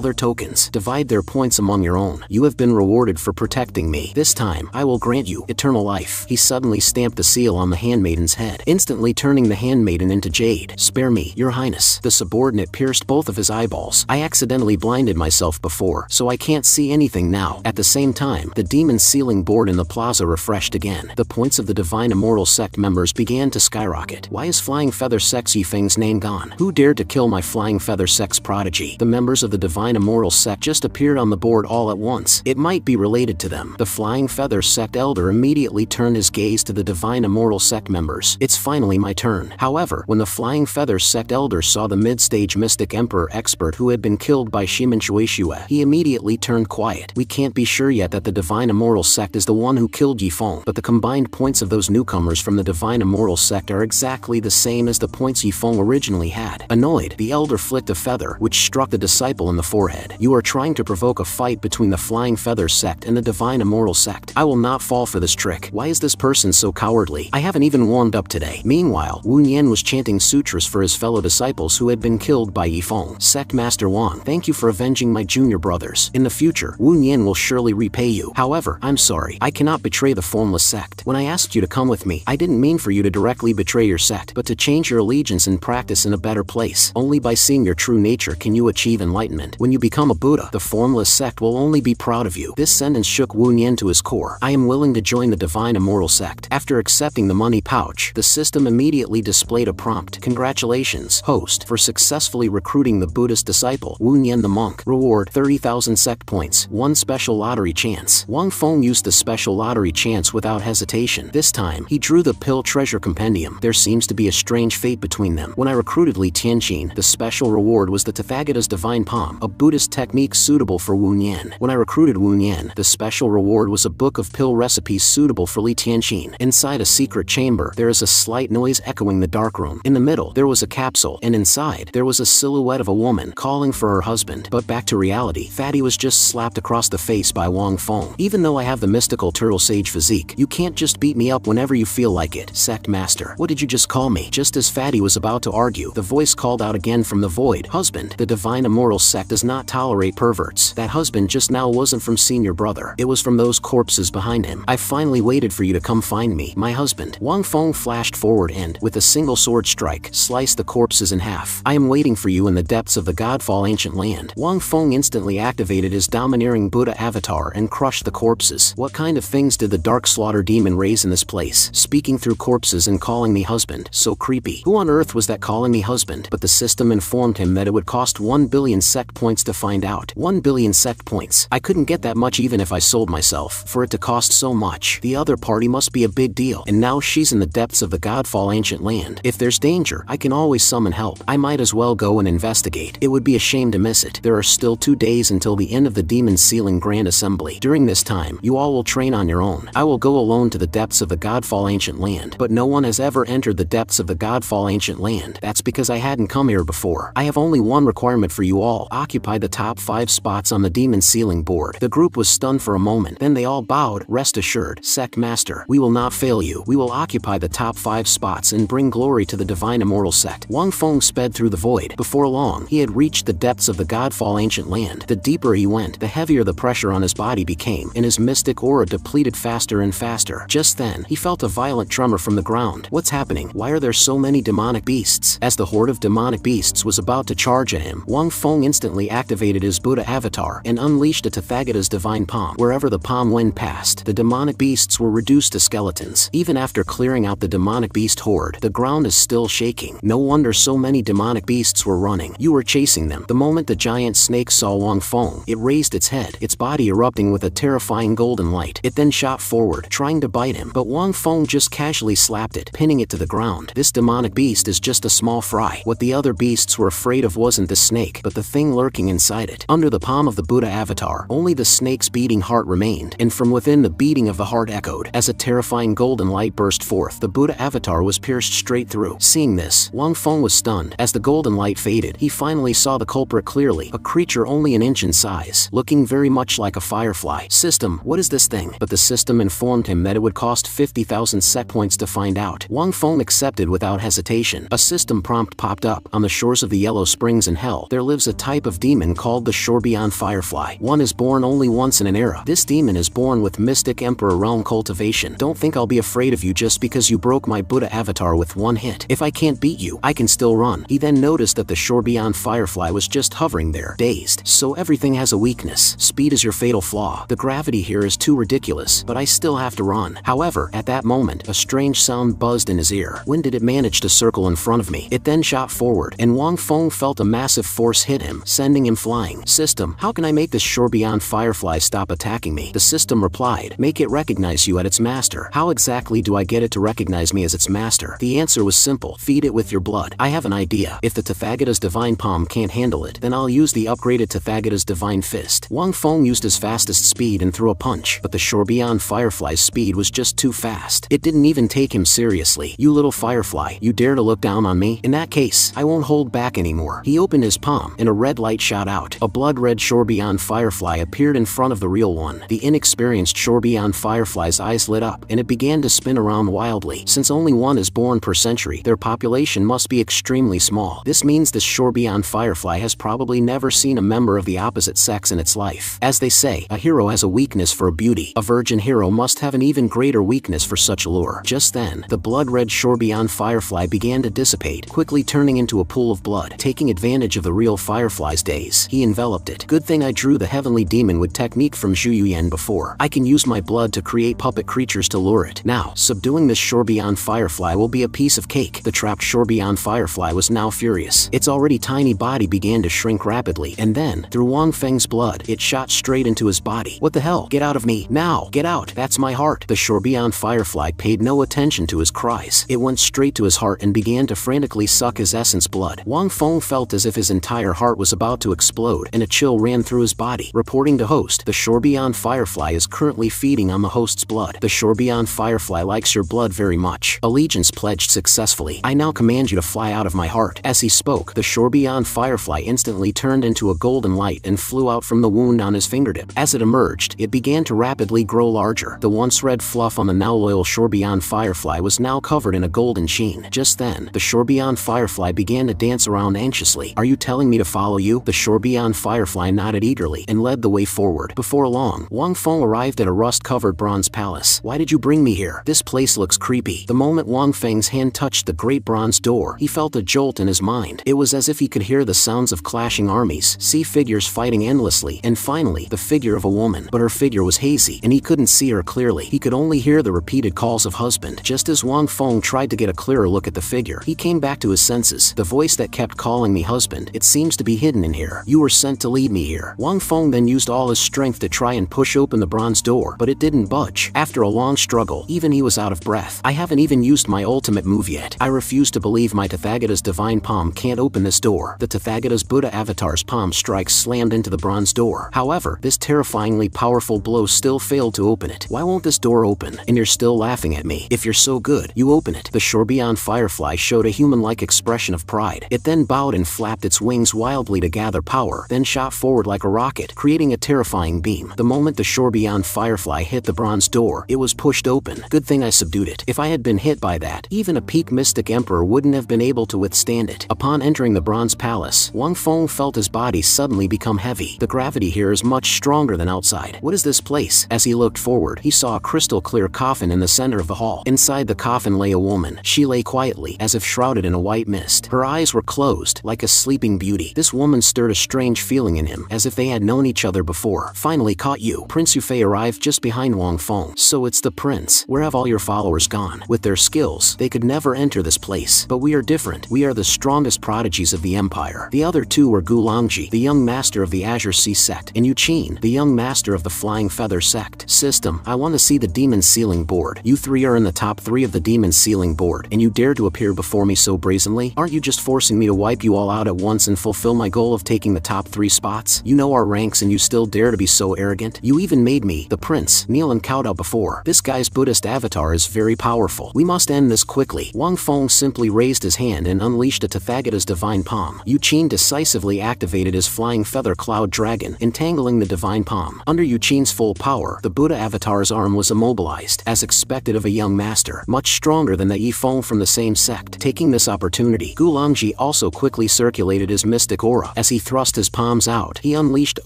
their tokens. Divide their points among your own. You have been rewarded for protecting me. This time, I will grant you eternal life. He suddenly stamped the seal on the handmaiden's head, instantly turning the handmaiden into jade. Spare me, your highness. The subordinate pierced both of his eyeballs. I accidentally blinded myself before, so I can't see anything now. At the same time, the demon's sealing board in the plaza refreshed again. The points of the Divine Immortal Sect members began to skyrocket. Why is Flying Feather Sect's Yi Feng's name gone? Who dared to kill my Flying Feather Sect's prodigy? The members of the Divine Immortal Sect just appeared on the board all at once. It might be related to them. The Flying Feather Sect elder immediately turned his gaze to the Divine Immortal Sect members. It's finally my turn. However, when the Flying Feather Sect elder saw the mid-stage Mystic Emperor expert who had been killed by Shimin Shueishue, he immediately turned quiet. We can't be sure yet that the Divine Immortal Sect is the one who killed Yi Feng, but the combined points of those newcomers from the Divine Immortal Sect are exactly the same as the points Yi Feng originally had. Annoyed, the elder flicked a feather, which struck the disciple in the forehead. You are trying to provoke a fight between the Flying Feather Sect and the Divine Immortal Sect. I will not fall for this trick. Why is this person so cowardly? I haven't even warmed up today. Meanwhile, Wu Nian was chanting sutras for his fellow disciples who had been killed by Yi Feng. Sect Master Wang, thank you for avenging my junior brothers. In the future, Wu Nian will surely repay you. However, I'm sorry, I cannot betray the formless sect. When I asked you to come with me, I didn't mean for you to directly betray your sect, but to change your allegiance and practice in a better place. Only by seeing your true nature can you achieve enlightenment. When you become a Buddha, the formless sect will only be proud of you. This sentence shook Wu Nian to his core. I am willing to join the Divine Immortal Sect. After accepting the money pouch, the system immediately displayed a prompt. Congratulations, host, for successfully recruiting the Buddhist disciple, Wu Nian the monk. Reward, 30,000 sect points. 1 special lottery chance. Wang Feng used the special lottery chance without hesitation. This time, he drew the pill treasure compendium. There seems to be a strange fate between them. When I recruited Li Tianqin, the special reward was the Tathagata's divine palm, a Buddhist technique suitable for Wu Nian. When I recruited Wu Nian, the special reward was a book of pill recipes suitable for Li Tianqin. Inside a secret chamber, there is a slight noise echoing the darkroom. In the middle, there was a capsule, and inside, there was a silhouette of a woman calling for her husband. But back to reality, Fatty was just slapped across the face by Wang Feng. Even though I have the mystical turtle sage physique, you can't just beat me up whenever you feel like it. Sect Master, what did you just call me? Just as Fatty was about to argue, the voice called out again from the void. Husband, the Divine Immortal Sect does not tolerate perverts. That husband just now wasn't from senior brother. It was from those corpses behind him. I finally waited for you to come find me, my husband. Wang Feng flashed forward and, with a single sword strike, sliced the corpses in half. I am waiting for you in the depths of the Godfall ancient land. Wang Feng instantly activated his domineering Buddha avatar and crushed the corpses. What kind of things did the Dark Slaughter demon raise in this place? Speaking through corpses and calling me husband. So creepy. Who on earth was that calling me husband? But the system informed him that it would cost 1 billion sect points to find out. 1 billion sect points. I couldn't get that much even if I sold myself. For it to cost so much, the other party must be a big deal. And now she's in the depths of the Godfall ancient land. If there's danger, I can always summon help. I might as well go and investigate. It would be a shame to miss it. There are still 2 days until the end of the Demon Sealing Grand Assembly. During this time, you all will train on your own. I will go alone to the depths of the Godfall ancient land. But no one has ever entered the depths of the Godfall ancient land. That's because I hadn't come here before. I have only one requirement for you all. Occupy the top 5 spots on the Demon Sealing board. The group was stunned for a moment. Then they all bowed. Rest assured, Sect Master, we will not fail you. We will occupy the top 5 spots and bring glory to the Divine Immortal Sect. Wang Feng sped through the void. Before long, he had reached the depths of the Godfall ancient land. The deeper he went, the heavier the pressure on his body became, and his mystic aura depleted faster and faster. Just then, he felt a violent tremor from the ground. What's happening? Why are there so many demonic beasts? As the horde of demonic beasts was about to charge at him, Wang Feng instantly activated his Buddha avatar and unleashed a Tathagata's divine palm. Wherever the palm wind passed, the demonic beasts were reduced to skeletons. Even after clearing out the demonic beast horde, the ground is still shaking. No wonder so many demonic beasts were running. You were chasing them. The moment the giant snake saw Wang Feng, it raised its head, its body erupting with a terrifying golden light. It then shot forward, trying to bite him, but Wang Feng just casually slapped it, pinning it to the ground. This demonic beast is just a small fry. What the other beasts were afraid of wasn't the snake, but the thing lurking inside it. Under the palm of the Buddha avatar, only the snake's beating heart remained, and from within the beating of the heart echoed. As a terrifying golden light burst forth, the Buddha avatar was pierced straight through. Seeing this, Wang Feng was stunned. As the golden light faded, he finally saw the culprit clearly, a creature only an inch in size, looking very much like a firefly. System, what is this thing? But the system informed him that it would cost 50,000 Sect points to find out. Wang Feng accepted without hesitation. A system prompt popped up. On the shores of the Yellow Springs in Hell, there lives a type of demon called the Shore Beyond Firefly. One is born only once in an era. This demon is born with mystic emperor realm cultivation. Don't think I'll be afraid of you just because you broke my Buddha avatar with one hit. If I can't beat you, I can still run. He then noticed that the Shore Beyond Firefly was just hovering there, dazed. So everything has a weakness. Speed is your fatal flaw. The gravity here is too ridiculous, but I still have to run. However, at that moment, a strange sound buzzed in his ear. When did it manage to circle in front of me? It then shot forward, and Wang Feng felt a massive force hit him, sending him flying. System, how can I make this Shore Beyond Firefly stop attacking me? The system replied, make it recognize you as its master. How exactly do I get it to recognize me as its master? The answer was simple, feed it with your blood. I have an idea. If the Tathagata's Divine Palm can't handle it, then I'll use the upgraded Tathagata's Divine Fist. Wang Feng used his fastest speed and threw a punch, but the Shore Beyond Firefly's speed was just too fast. It didn't even take him seriously. You little firefly, you dare to look down on me? In that case, I won't hold back anymore. He opened his palm, and a red light shot out. A blood-red Shore Beyond Firefly appeared in front of the real one. The inexperienced Shore Beyond Firefly's eyes lit up, and it began to spin around wildly. Since only one is born per century, their population must be extremely small. This means this Shore Beyond Firefly has probably never seen a member of the opposite sex in its life. As they say, a hero has a weakness for a beauty. A virgin hero must have an even greater weakness for such lure. Just then, the blood-red Shore Beyond Firefly began to dissipate, quickly turning into a pool of blood. Taking advantage of the real Firefly's daze, he enveloped it. Good thing I drew the heavenly demon with technique from Zhu Yuyan before. I can use my blood to create puppet creatures to lure it. Now, subduing this Shore Beyond Firefly will be a piece of cake. The trapped Shore Beyond Firefly was now furious. Its already tiny body began to shrink rapidly, and then, through Wang Feng's blood, it shot straight into his body. What the hell? Get out of me! Now! Get out! That's my heart! The Shore Beyond Firefly paid no attention to his cries. It went straight to his heart and began to frantically suck his essence blood. Wang Feng felt as if his entire heart was about to explode, and a chill ran through his body. Reporting to host, the Shore Beyond Firefly is currently feeding on the host's blood. The Shore Beyond Firefly likes your blood very much. Allegiance pledged successfully. I now command you to fly out of my heart. As he spoke, the Shore Beyond Firefly instantly turned into a golden light and flew out from the wound on his fingertip. As it emerged, it began to rapidly grow larger. The once red fluff on the now loyal Shore Beyond Firefly was now covered in a golden sheen. Just then, the Shore Beyond Firefly began to dance around anxiously. Are you telling me to follow you? The Shore Beyond Firefly nodded eagerly and led the way forward. Before long, Wang Feng arrived at a rust-covered bronze palace. Why did you bring me here? This place looks creepy. The moment Wang Feng's hand touched the great bronze door, he felt a jolt in his mind. It was as if he could hear the sounds of clashing armies, see figures fighting endlessly, and finally, the figure of a woman. But her figure was hazy, and he couldn't see her clearly. He could only hear the repeated calls of husband. Just as Wang Feng tried to get a clearer look at the figure, he came back to his senses. The voice that kept calling me husband, it seems to be hidden in here. You were sent to lead me here. Wang Feng then used all his strength to try and push open the bronze door, but it didn't budge. After a long struggle, even he was out of breath. I haven't even used my ultimate move yet. I refuse to believe my Tathagata's Divine Palm can't open this door. The Tathagata's Buddha Avatar's palm strike slammed into the bronze door. However, this terrifyingly powerful blow still failed to open it. Why won't this door open? And you're still laughing at me. If you're so good, you open it. The Shore Beyond Firefly showed a human-like expression of pride. It then bowed and flapped its wings wildly to gather power, then shot forward like a rocket, creating a terrifying beam. The moment the Shore Beyond Firefly hit the bronze door, it was pushed open. Good thing I subdued it. If I had been hit by that, even a peak mystic emperor wouldn't have been able to withstand it. Upon entering the bronze palace, Wang Feng felt his body suddenly become heavy. The gravity here is much stronger than outside. What is this place? As he looked forward, he saw a crystal-clear coffin in the center of the hall. Inside the coffin lay a woman. She lay quietly, as if shrouded in a white mist. Her eyes were closed, like a sleeping beauty. This woman stirred a strange feeling in him, as if they had known each other before. Finally caught you. Prince Yufei arrived just behind Wang Feng. So it's the prince. Where have all your followers gone? With their skills, they could never enter this place. But we are different. We are the strongest prodigies of the the Empire. The other two were Gulangji, the young master of the Azure Sea Sect, and Yuqin, the young master of the Flying Feather Sect. System, I want to see the Demon Sealing Board. You three are in the top 3 of the Demon Sealing Board, and you dare to appear before me so brazenly? Aren't you just forcing me to wipe you all out at once and fulfill my goal of taking the top 3 spots? You know our ranks and you still dare to be so arrogant? You even made me, the prince, kneel and kowtow before. This guy's Buddhist avatar is very powerful. We must end this quickly. Wang Feng simply raised his hand and unleashed a Tathagata's divine palm. Yuqin decisively activated his flying feather cloud dragon, entangling the divine palm. Under Yuqin's full power, the Buddha avatar's arm was immobilized, as expected of a young master, much stronger than the Yifeng from the same sect. Taking this opportunity, Gulangji also quickly circulated his mystic aura. As he thrust his palms out, he unleashed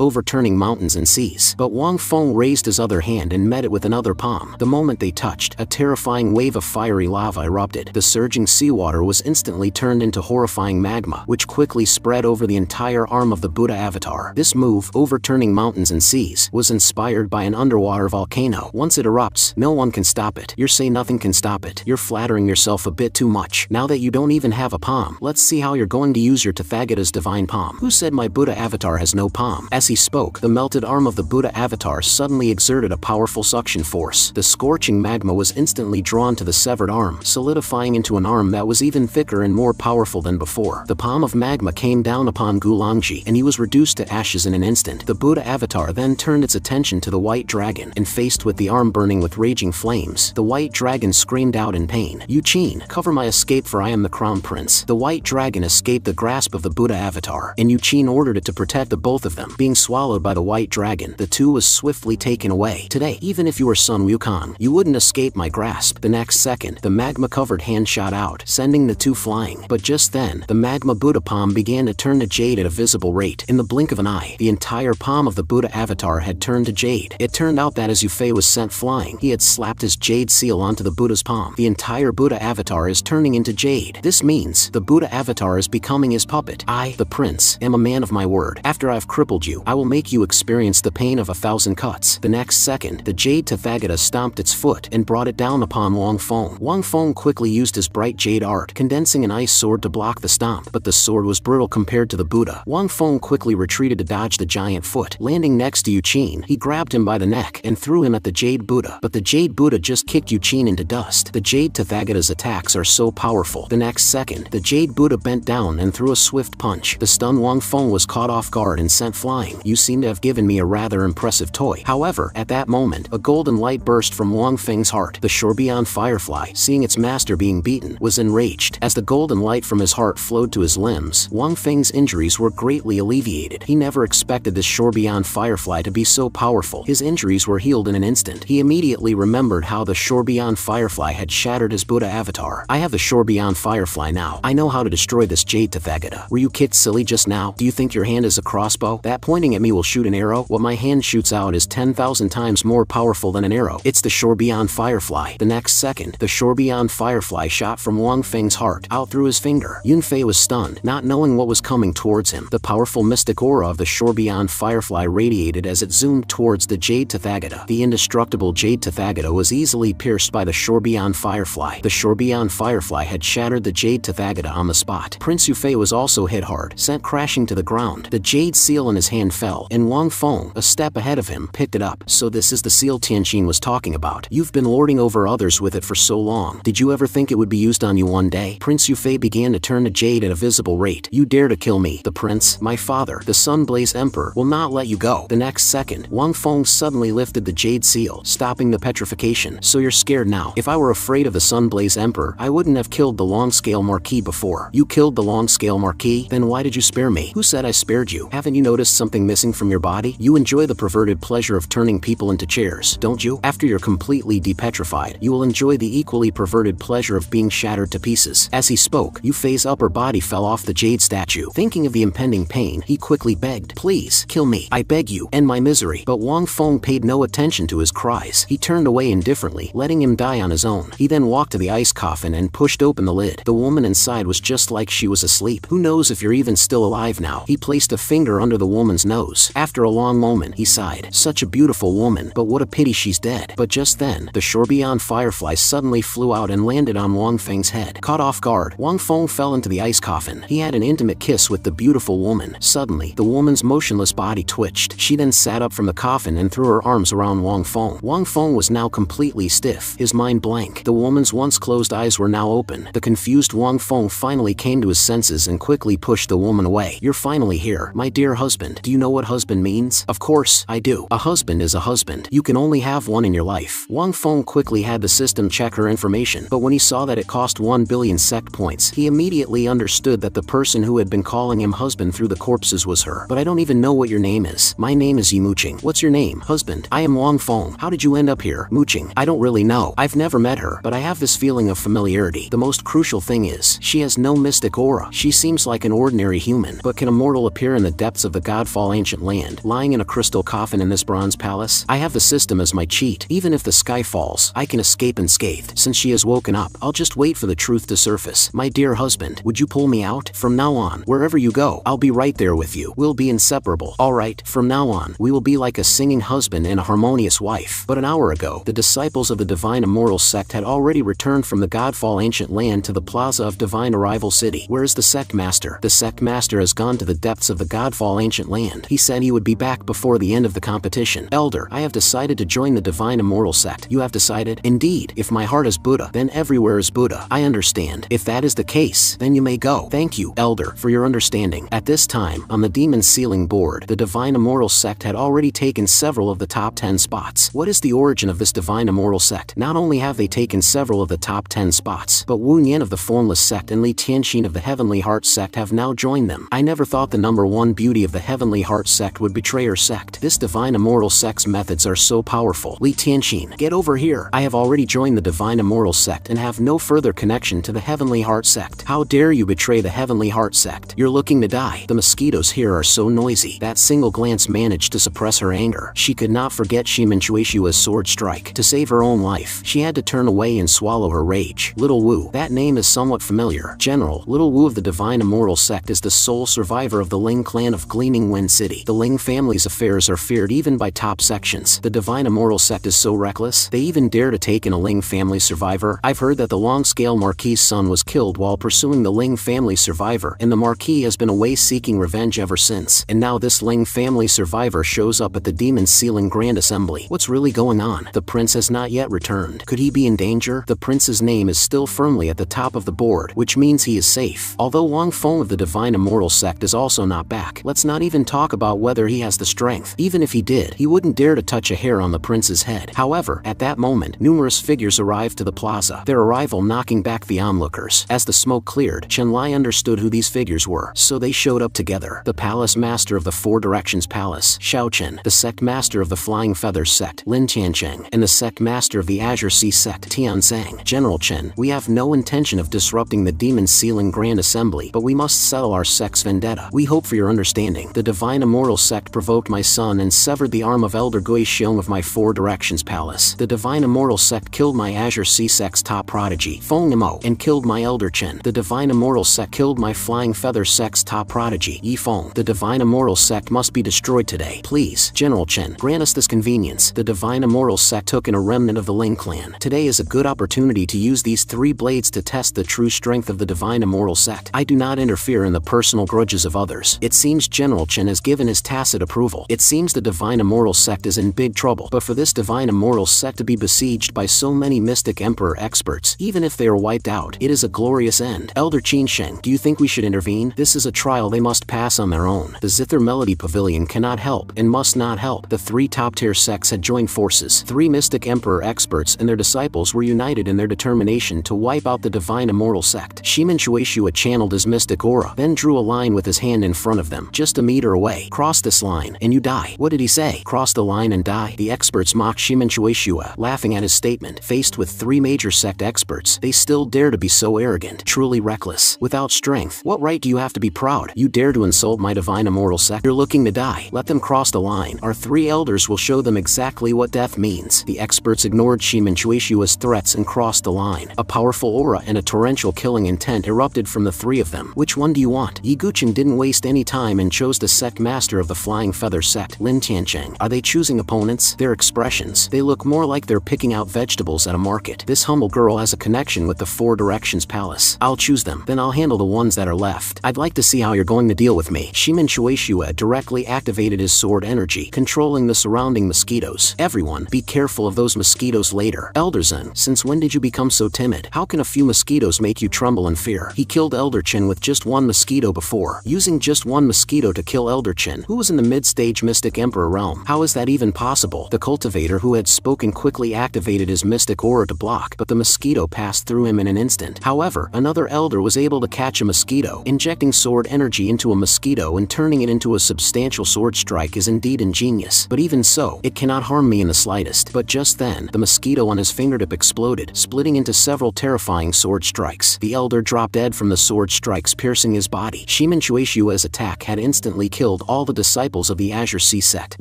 overturning mountains and seas. But Wang Feng raised his other hand and met it with another palm. The moment they touched, a terrifying wave of fiery lava erupted. The surging seawater was instantly turned into horrifying magma, which quickly spread over the entire arm of the Buddha avatar. This move, overturning mountains and seas, was inspired by an underwater volcano. Once it erupts, no one can stop it. You say nothing can stop it. You're flattering yourself a bit too much. Now that you don't even have a palm, let's see how you're going to use your Tathagata's divine palm. Who said my Buddha avatar has no palm? As he spoke, the melted arm of the Buddha avatar suddenly exerted a powerful suction force. The scorching magma was instantly drawn to the severed arm, solidifying into an arm that was even thicker and more powerful than before. The palm of magma came down upon Gulangji, and he was reduced to ashes in an instant. The Buddha avatar then turned its attention to the white dragon, and faced with the arm burning with raging flames, the white dragon screamed out in pain. Yuqin, cover my escape, for I am the crown prince. The white dragon escaped the grasp of the Buddha avatar, and Yuqin ordered it to protect the both of them. Being swallowed by the white dragon, the two was swiftly taken away. Today, even if you were Sun Wukong, you wouldn't escape my grasp. The next second, the magma-covered hand shot out, sending the two flying. But just then, the magma Buddha palm began to turn to jade at a visible rate. In the blink of an eye, the entire palm of the Buddha avatar had turned to jade. It turned out that as Yufei was sent flying, he had slapped his jade seal onto the Buddha's palm. The entire Buddha avatar is turning into jade. This means the Buddha avatar is becoming his puppet. I, the prince, am a man of my word. After I've crippled you, I will make you experience the pain of 1,000 cuts. The next second, the jade Tathagata stomped its foot and brought it down upon Wang Feng. Wang Feng quickly used his bright jade art, condensing an ice sword to block the stomp, but the sword was brittle compared to the Buddha. Wang Feng quickly retreated to dodge the giant foot. Landing next to Yuqin, he grabbed him by the neck and threw him at the jade Buddha. But the jade Buddha just kicked Yuqin into dust. The jade Tathagata's attacks are so powerful. The next second, the jade Buddha bent down and threw a swift punch. The stunned Wang Feng was caught off guard and sent flying. You seem to have given me a rather impressive toy. However, at that moment, a golden light burst from Wang Feng's heart. The Shorbian firefly, seeing its master being beaten, was enraged. As the golden light from his heart flowed to his limbs, Wang Feng's injuries were greatly alleviated. He never expected this Shorbian firefly to be so powerful. His injuries were healed in an instant. He immediately remembered how the Shorbian firefly had shattered his Buddha avatar. I have the Shorbian firefly now. I know how to destroy this jade Tathagata. Were you kicked silly just now? Do you think your hand is a crossbow? That pointing at me will shoot an arrow? What my hand shoots out is 10,000 times more powerful than an arrow. It's the Shorbian firefly. The next second, the Shorbian firefly shot from Wang Feng's heart out through his finger. Yunfei was stunned, not knowing what was coming towards him. The powerful mystic aura of the Shorbian firefly radiated as it zoomed towards the jade Tathagata. The indestructible jade Tathagata was easily pierced by the Shorbian firefly. The Shorbian firefly had shattered the jade Tathagata on the spot. Prince Yufei was also hit hard, sent crashing to the ground. The jade seal in his hand fell, and Wang Feng, a step ahead of him, picked it up. So this is the seal Tianqin was talking about. You've been lording over others with it for so long. Did you ever think it would be used on you one day? Prince Yufei began to turn to jade at a visible rate. You dare to kill me, the prince, my father, the Sunblaze Emperor, will not let you go. The next second, Wang Feng suddenly lifted the jade seal, stopping the petrification. So you're scared now. If I were afraid of the Sunblaze Emperor, I wouldn't have killed the Long-Scale Marquis before. You killed the Long-Scale Marquis? Then why did you spare me? Who said I spared you? Haven't you noticed something missing from your body? You enjoy the perverted pleasure of turning people into chairs, don't you? After you're completely depetrified, you will enjoy the equally perverted pleasure of being shattered to pieces. As he spoke, Yufei's upper body fell off the jade statue. Thinking of the impending pain, he quickly begged, please, kill me. I beg you, end my misery. But Wang Feng paid no attention to his cries. He turned away indifferently, letting him die on his own. He then walked to the ice coffin and pushed open the lid. The woman inside was just like she was asleep. Who knows if you're even still alive now? He placed a finger under the woman's nose. After a long moment, he sighed. Such a beautiful woman, but what a pity she's dead. But just then, the Shorbian firefly suddenly flew out and landed on Wang Feng's head. Caught off guard, Wang Feng fell into the ice coffin. He had an intimate kiss with the beautiful woman. Suddenly, the woman's motionless body twitched. She then sat up from the coffin and threw her arms around Wang Feng. Wang Feng was now completely stiff, his mind blank. The woman's once closed eyes were now open. The confused Wang Feng finally came to his senses and quickly pushed the woman away. "You're finally here, my dear husband. Do you know what husband means?" "Of course, I do. A husband is a husband. You can only have one in your life." Wang Feng quickly had the system check her information, but when he saw that it cost 1 billion Sect points, he immediately understood that the person who had been calling him husband through the corpses was her. "But I don't even know what your name is." "My name is Yimuching." "What's your name, husband?" "I am Wang Feng." "How did you end up here?" "Muching." "I don't really know. I've never met her, but I have this feeling of familiarity. The most crucial thing is, she has no mystic aura. She seems like an ordinary human, but can a mortal appear in the depths of the Godfall ancient land, lying in a crystal coffin in this bronze palace? I have the system as my cheat. Even if the sky falls, I can escape unscathed. Since she has woken up, I'll just wait for the truth to surface. My dear husband, would you pull me out? From now on, wherever you go, I'll be right there with you. We'll be inseparable. Alright, from now on, we will be like a singing husband and a harmonious wife. But an hour ago, the disciples of the Divine Immortal Sect had already returned from the Godfall ancient land to the Plaza of Divine Arrival City. Where is the Sect Master? The Sect Master has gone to the depths of the Godfall ancient land. He said he would be back before the end of the competition. Elder, I have decided to join the Divine Immortal Sect. You have decided? Indeed. If my heart is Buddha, then everywhere is Buddha. I understand. If that is the case, then you may go. Thank you, Elder, for your understanding. At this time, on the Demon's Ceiling board, the Divine Immortal Sect had already taken several of the top 10 spots. What is the origin of this Divine Immortal Sect? Not only have they taken several of the top 10 spots, but Wu Nian of the Formless Sect and Li Tianxin of the Heavenly Heart Sect have now joined them. I never thought the number one beauty of the Heavenly Heart Sect would betray her sect. This Divine Immortal Sect's methods are so powerful. Li Tianxin, get over here. I have already joined the Divine Immortal Sect and have no further connection to the Heavenly Heart Sect. How dare you betray the Heavenly Heart Sect? You're looking to die. The mosquitoes here are so noisy. That single glance managed to suppress her anger. She could not forget Shimin Chuishua's sword strike. To save her own life, she had to turn away and swallow her rage. Little Wu. That name is somewhat familiar. General, Little Wu of the Divine Immortal Sect is the sole survivor of the Ling clan of Gleaming Wind City. The Ling family's affairs are feared even by top sections. The Divine Immortal Sect is so reckless, they even dare to take in a Ling family survivor. I've heard that the long-scale Marquis' son was killed while pursuing the Ling family survivor, and the Marquis has been away seeking revenge ever since. And now this Ling family survivor shows up at the Demon's Ceiling Grand Assembly. What's really going on? The prince has not yet returned. Could he be in danger? The prince's name is still firmly at the top of the board, which means he is safe. Although Wang Feng of the Divine Immortal Sect is also not back, let's not even talk about whether he has the strength. Even if he did, he wouldn't dare to touch a hair on the prince's head. However, at that moment, numerous figures arrived to the plaza, their arrival knocking back the onlookers. As the smoke cleared, Chen Lai understood who these figures were, so they showed up together. The Palace Master of the Four Directions Palace, Xiao Chen, the Sect Master of the Flying Feathers Sect, Lin Tiancheng, and the Sect Master of the Azure Sea Sect, Tian Sang. General Chen, we have no intention of disrupting the Demon's Ceiling Grand Assembly, but we must settle our sect's vendetta. We hope for your understanding. The Divine Immortal Sect provoked my son and severed the arm of Elder Gui Xiong of my Four Directions Palace. The Divine Immortal Sect killed my Azure Sea Sect's top prodigy, Feng Nemo, and killed my Elder Chen. The Divine Immortal Sect killed my Flying Feather Sect's top prodigy, Yi Feng. The Divine Immortal Sect must be destroyed today. Please, General Chen, grant us this convenience. The Divine Immortal Sect took in a remnant of the Ling clan. Today is a good opportunity to use these three blades to test the true strength of the Divine Immortal Sect. I do not interfere in the personal grudges of others. It seems General Chen has given his tacit approval. It seems the Divine Immortal Sect is in big trouble, but for this Divine Immortal Sect to be besieged by so many Mystic Emperor experts, even if they are wiped out, it is a glorious end. Elder Qin Sheng, do you think we should intervene? This is a trial they must pass on their own. The Zither Melody Pavilion cannot help and must not help. The three top-tier sects had joined forces. Three Mystic Emperor experts and their disciples were united in their determination to wipe out the Divine Immortal Sect. Shimin Chuishua channeled his mystic aura, then drew a line with his hand in front of them, just a meter away. Cross this line, and you die. What did he say? Cross the line and die? The experts mocked Shimin Chuishua, laughing at his statement. Faced with three major sect experts, they still dare to be so arrogant, truly reckless. Without strength, what right do you have to be proud? You dare to insult my Divine Immortal Sect? You're looking to die. Let them cross the line. Our three elders will show them exactly what death means. The experts ignored Shimin Chuishua's threats and crossed the line. A powerful aura and a torrential killing intent erupted from the three of them. Which one do you want? Yi Guqing didn't waste any time and chose the Sect Master of the Flying Feather Sect, Lin Tiancheng. Are they choosing opponents? Their expressions, they look more like they're picking out vegetables at a market. This humble girl has a connection with the Four Directions Palace. I'll choose them, then I'll handle the one ones that are left. I'd like to see how you're going to deal with me. Shimin Shueishua directly activated his sword energy, controlling the surrounding mosquitoes. Everyone, be careful of those mosquitoes later. Elder Zen, since when did you become so timid? How can a few mosquitoes make you tremble in fear? He killed Elder Chin with just one mosquito before. Using just one mosquito to kill Elder Chin, who was in the mid-stage Mystic Emperor realm. How is that even possible? The cultivator who had spoken quickly activated his mystic aura to block, but the mosquito passed through him in an instant. However, another elder was able to catch a mosquito. Injecting sword energy into a mosquito and turning it into a substantial sword strike is indeed ingenious. But even so, it cannot harm me in the slightest. But just then, the mosquito on his fingertip exploded, splitting into several terrifying sword strikes. The elder dropped dead from the sword strikes piercing his body. Shimin Shueishua's attack had instantly killed all the disciples of the Azure Sea sect.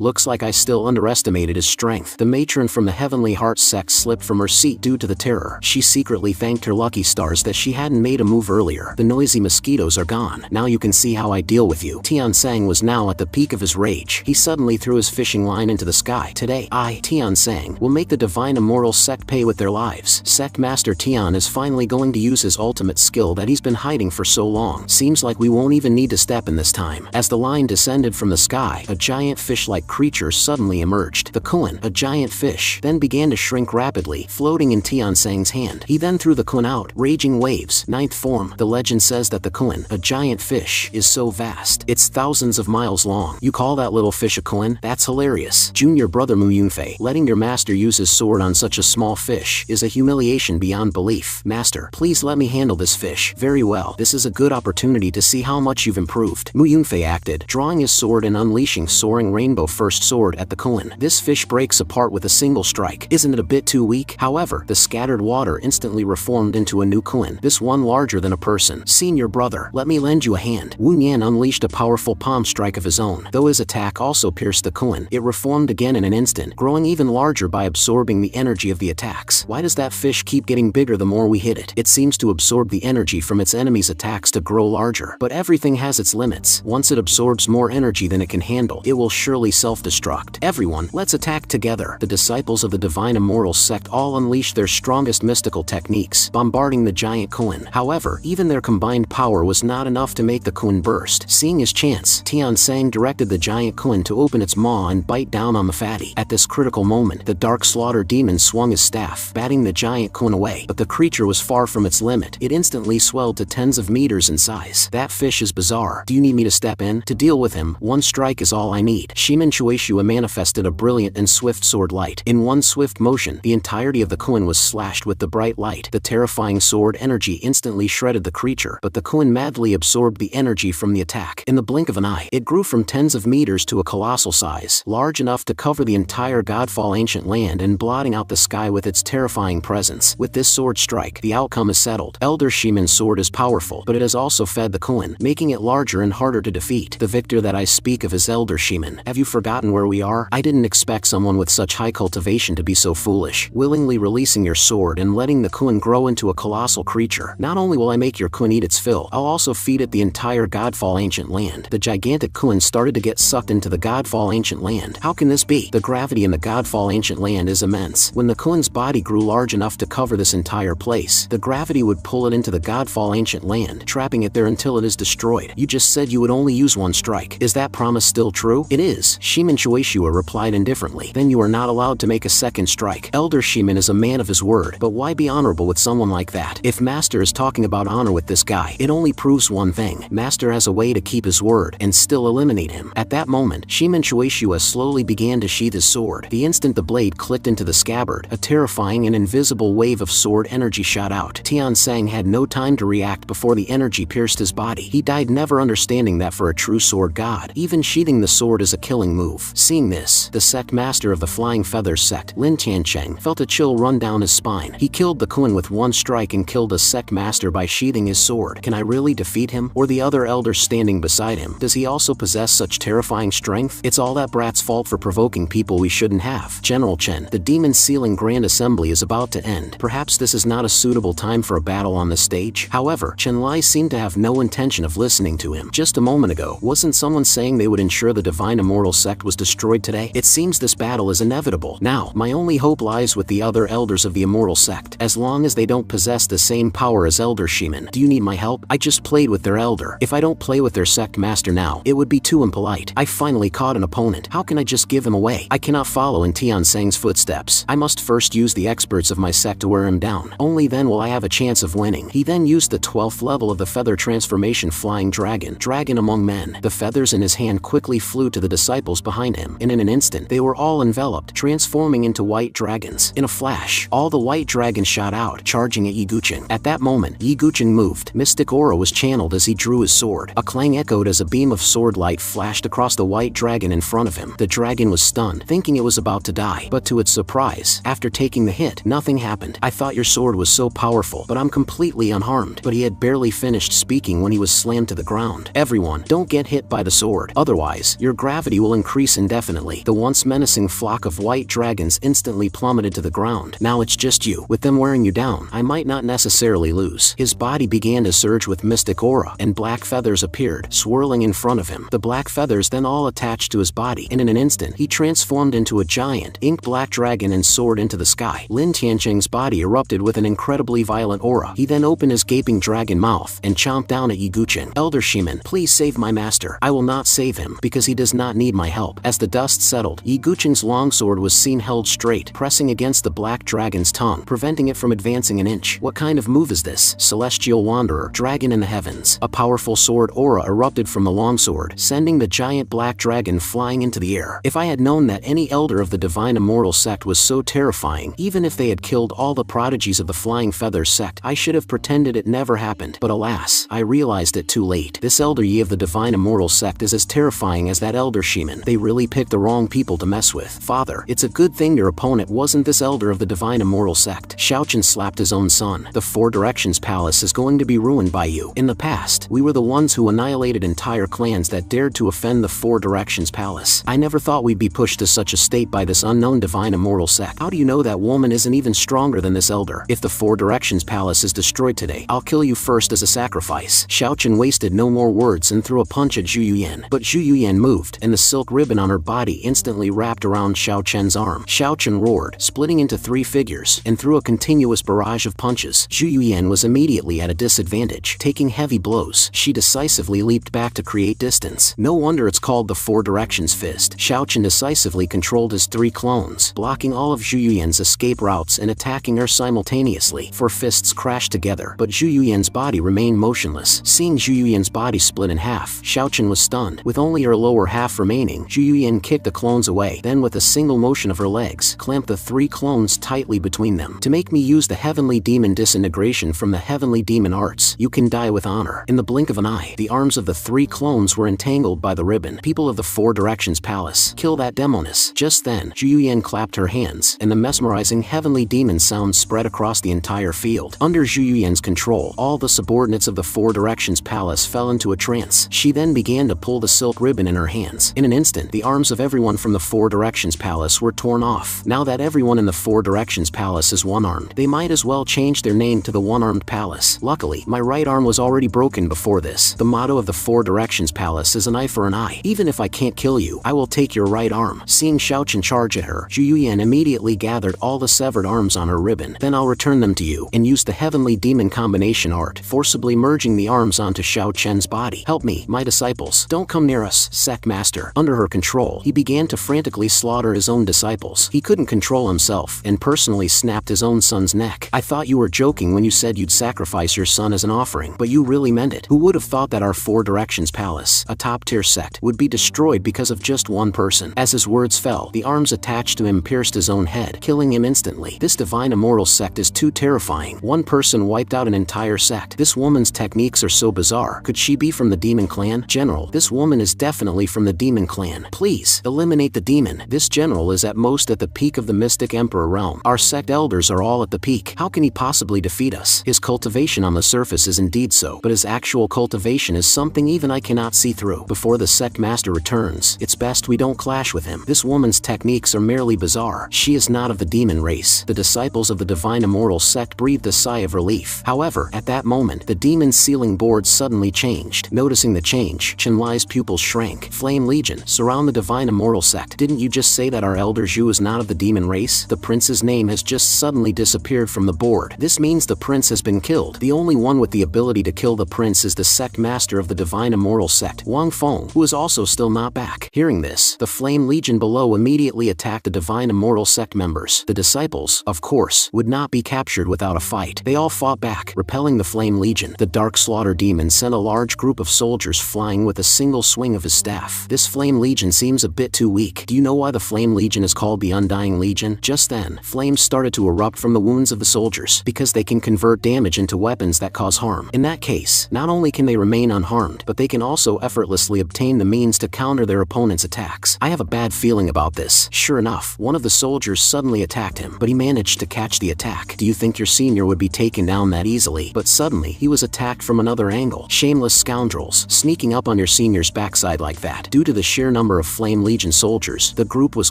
Looks like I still underestimated his strength. The matron from the Heavenly Heart sect slipped from her seat due to the terror. She secretly thanked her lucky stars that she hadn't made a move earlier. The noisy mosquitoes are gone. Now you can see how I deal with you. Tian Sang was now at the peak of his rage. He suddenly threw his fishing line into the sky. Today, I, Tian Sang, will make the Divine Immortal Sect pay with their lives. Sect Master Tian is finally going to use his ultimate skill that he's been hiding for so long. Seems like we won't even need to step in this time. As the line descended from the sky, a giant fish-like creature suddenly emerged. The Kuan, a giant fish, then began to shrink rapidly, floating in Tian Sang's hand. He then threw the Kuan out. Raging waves. Ninth form. The legend says that the Kuan, a giant fish, is so vast. It's thousands of miles long. You call that little fish a Kuan? That's hilarious. Junior brother Mu Yunfei, letting your master use his sword on such a small fish is a humiliation beyond belief. Master, please let me handle this fish. Very well. This is a good opportunity to see how much you've improved. Mu Yunfei acted, drawing his sword and unleashing Soaring Rainbow First Sword at the Kuan. This fish breaks apart with a single strike. Isn't it a bit too weak? However, the scattered water instantly reformed into a new Kuan, this one larger than a person. Senior brother, let me lend you a hand. Wu Yan unleashed a powerful palm strike of his own. Though his attack also pierced the Kuan, it reformed again in an instant, growing even larger by absorbing the energy of the attacks. Why does that fish keep getting bigger the more we hit it? It seems to absorb the energy from its enemies' attacks to grow larger. But everything has its limits. Once it absorbs more energy than it can handle, it will surely self-destruct. Everyone, let's attack together. The disciples of the Divine Immortal Sect all unleashed their strongest mystical techniques, bombarding the giant Kuan. However, even their combined power was not enough to make the Kuan burst. Seeing his chance, Tian Sang directed the giant Kuan to open its maw and bite down on the fatty. At this critical moment, the Dark Slaughter Demon swung his staff, batting the giant Kuan away. But the creature was far from its limit. It instantly swelled to tens of meters in size. That fish is bizarre. Do you need me to step in? To deal with him, one strike is all I need. Shimin Shueishua manifested a brilliant and swift sword light. In one swift motion, the entirety of the Kuan was slashed with the bright light. The terrifying sword energy instantly shredded the creature, but the Kuan madly absorbed the energy from the attack. In the blink of an eye, it grew from tens of meters to a colossal size, large enough to cover the entire Godfall ancient land and blotting out the sky with its terrifying presence. With this sword strike, the outcome is settled. Elder Shimin's sword is powerful, but it has also fed the Kuan, making it larger and harder to defeat. The victor that I speak of is Elder Shimin. Have you forgotten where we are? I didn't expect someone with such high cultivation to be so foolish. Willingly releasing your sword and letting the Kuan grow into a colossal creature. Not only will I make your Kuan eat its fill, I'll also feed it the entire Godfall ancient land. The gigantic Kuan started to get sucked into the Godfall ancient land. How can this be? The gravity in the Godfall ancient land is immense. When the Kuan's body grew large enough to cover this entire place, the gravity would pull it into the Godfall ancient land, trapping it there until it is destroyed. You just said you would only use one strike. Is that promise still true? It is. Shimin Shueishua replied indifferently. Then you are not allowed to make a second strike. Elder Shimin is a man of his word, but why be honorable with someone like that? If Master is talking about honor with this guy, it only proves one thing. Master has a way to keep his word and still eliminate him. At that moment, Shimin Shueishua slowly began to sheath his sword. The instant the blade clicked into the scabbard, a terrifying and invisible wave of sword energy shot out. Tian Sang had no time to react before the energy pierced his body. He died never understanding that for a true sword god, even sheathing the sword is a killing move. Seeing this, the sect master of the Flying Feathers sect, Lin Tiancheng, felt a chill run down his spine. He killed the Kuan with one strike and killed a sect master by sheathing his sword. Can I really defeat him? Or the other elder standing beside him? Does he also possess such terrifying strength? It's all that brat's fault for provoking people we shouldn't have. General Chen, the Demon Sealing Grand Assembly is about to end. Perhaps this is not a suitable time for a battle on the stage. However, Chen Lai seemed to have no intention of listening to him. Just a moment ago, wasn't someone saying they would ensure the Divine Immortal Sect was destroyed today? It seems this battle is inevitable. Now, my only hope lies with the other elders of the Immortal Sect. As long as they don't possess the same power as Elder Shimin. Do you need my help? help? I just played with their elder. If I don't play with their sect master now, it would be too impolite. I finally caught an opponent. How can I just give him away? I cannot follow in Tiansang's footsteps. I must first use the experts of my sect to wear him down. Only then will I have a chance of winning. He then used the 12th level of the feather transformation flying dragon among men. The feathers in his hand quickly flew to the disciples behind him, and in an instant they were all enveloped, transforming into white dragons. In a flash, all the white dragons shot out, charging at Yiguchen. At that moment, Yiguchen moved. Mystic aura was channeled as he drew his sword. A clang echoed as a beam of sword light flashed across the white dragon in front of him. The dragon was stunned, thinking it was about to die, but to its surprise, after taking the hit, nothing happened. I thought your sword was so powerful, but I'm completely unharmed. But he had barely finished speaking when he was slammed to the ground. Everyone, don't get hit by the sword. Otherwise, your gravity will increase indefinitely. The once menacing flock of white dragons instantly plummeted to the ground. Now it's just you. With them wearing you down, I might not necessarily lose. His body began to surge with mystic aura, and black feathers appeared, swirling in front of him. The black feathers then all attached to his body, and in an instant, he transformed into a giant, ink-black dragon and soared into the sky. Lin Tiancheng's body erupted with an incredibly violent aura. He then opened his gaping dragon mouth and chomped down at Yiguchen. Elder Shiman, please save my master. I will not save him, because he does not need my help. As the dust settled, Yiguchen's longsword was seen held straight, pressing against the black dragon's tongue, preventing it from advancing an inch. What kind of move is this? Celestial Wanderer, dragon in the heavens. A powerful sword aura erupted from the longsword, sending the giant black dragon flying into the air. If I had known that any elder of the divine immortal sect was so terrifying, even if they had killed all the prodigies of the flying feathers sect, I should have pretended it never happened. But alas, I realized it too late. This elder Yi of the divine immortal sect is as terrifying as that elder Shiman. They really picked the wrong people to mess with. Father, it's a good thing your opponent wasn't this elder of the divine immortal sect. Xiaochen slapped his own son. The Four Directions Palace is going to be ruined by you. In the past, we were the ones who annihilated entire clans that dared to offend the Four Directions Palace. I never thought we'd be pushed to such a state by this unknown divine immortal sect. How do you know that woman isn't even stronger than this elder? If the Four Directions Palace is destroyed today, I'll kill you first as a sacrifice. Xiaochen wasted no more words and threw a punch at Zhu Yuyan. But Zhu Yuyan moved, and the silk ribbon on her body instantly wrapped around Xiaochen's arm. Xiaochen roared, splitting into three figures, and threw a continuous barrage of punches. Zhu Yuyan was immediately at a disadvantage. Taking heavy blows, she decisively leaped back to create distance. No wonder it's called the Four Directions Fist. Xiaochen decisively controlled his three clones, blocking all of Zhu Yuyan's escape routes and attacking her simultaneously. Four fists crashed together, but Zhu Yuyan's body remained motionless. Seeing Zhu Yuyan's body split in half, Xiaochen was stunned. With only her lower half remaining, Zhu Yuyan kicked the clones away, then with a single motion of her legs, clamped the three clones tightly between them. To make me use the Heavenly Demon Disintegration from the Heavenly Demon Arts, you can die with honor. In the blink of an eye, the arms of the three clones were entangled by the ribbon. People of the Four Directions Palace, kill that demoness. Just then, Zhu Yuyan clapped her hands, and the mesmerizing Heavenly Demon sound spread across the entire field. Under Zhu Yuyan's control, all the subordinates of the Four Directions Palace fell into a trance. She then began to pull the silk ribbon in her hands. In an instant, the arms of everyone from the Four Directions Palace were torn off. Now that everyone in the Four Directions Palace is one-armed, they might as well change their name to the One-Armed Palace. Luckily, my right arm was already broken before this. The motto of the Four Directions Palace is an eye for an eye. Even if I can't kill you, I will take your right arm. Seeing Xiaochen charge at her, Zhu Yuyan immediately gathered all the severed arms on her ribbon. Then I'll return them to you, and use the Heavenly Demon Combination Art, forcibly merging the arms onto Xiaochen's body. Help me, my disciples. Don't come near us, Sect Master. Under her control, he began to frantically slaughter his own disciples. He couldn't control himself, and personally snapped his own son's neck. I thought you were joking when you said you'd sacrifice your son as an offering, but you really meant it. Who would have thought that our Four Directions Palace, a top-tier sect, would be destroyed because of just one person? As his words fell, the arms attached to him pierced his own head, killing him instantly. This divine immortal sect is too terrifying. One person wiped out an entire sect. This woman's techniques are so bizarre. Could she be from the demon clan? General, this woman is definitely from the demon clan. Please, eliminate the demon. This general is at most at the peak of the mystic emperor realm. Our sect elders are all at the peak. How can he possibly defeat us? His cultivation on the surface is indeed so, but his actual cultivation is something even I cannot see through. Before the sect master returns, it's best we don't clash with him. This woman's techniques are merely bizarre. She is not of the demon race. The disciples of the divine immortal sect breathed a sigh of relief. However, at that moment, the demon's ceiling board suddenly changed. Noticing the change, Chenlai's pupils shrank. Flame Legion, surround the divine immortal sect. Didn't you just say that our elder Zhu is not of the demon race? The prince's name has just suddenly disappeared from the board. This means the prince has been killed. The only one with the ability to kill the prince is the sect master of the divine immortal sect, Wang Feng, who is also still not back. Hearing this, the Flame Legion below immediately attacked the divine immortal sect members. The disciples, of course, would not be captured without a fight. They all fought back, repelling the Flame Legion. The Dark Slaughter Demon sent a large group of soldiers flying with a single swing of his staff. This Flame Legion seems a bit too weak. Do you know why the Flame Legion is called the Undying Legion? Just then, flames started to erupt from the wounds of the soldiers, because they can convert damage into weapons that cause harm. In that case, not only can they remain unharmed, but they can also effortlessly obtain the means to counter their opponent's attacks. I have a bad feeling about this. Sure enough, one of the soldiers suddenly attacked him, but he managed to catch the attack. Do you think your senior would be taken down that easily? But suddenly, he was attacked from another angle. Shameless scoundrels, sneaking up on your senior's backside like that. Due to the sheer number of Flame Legion soldiers, the group was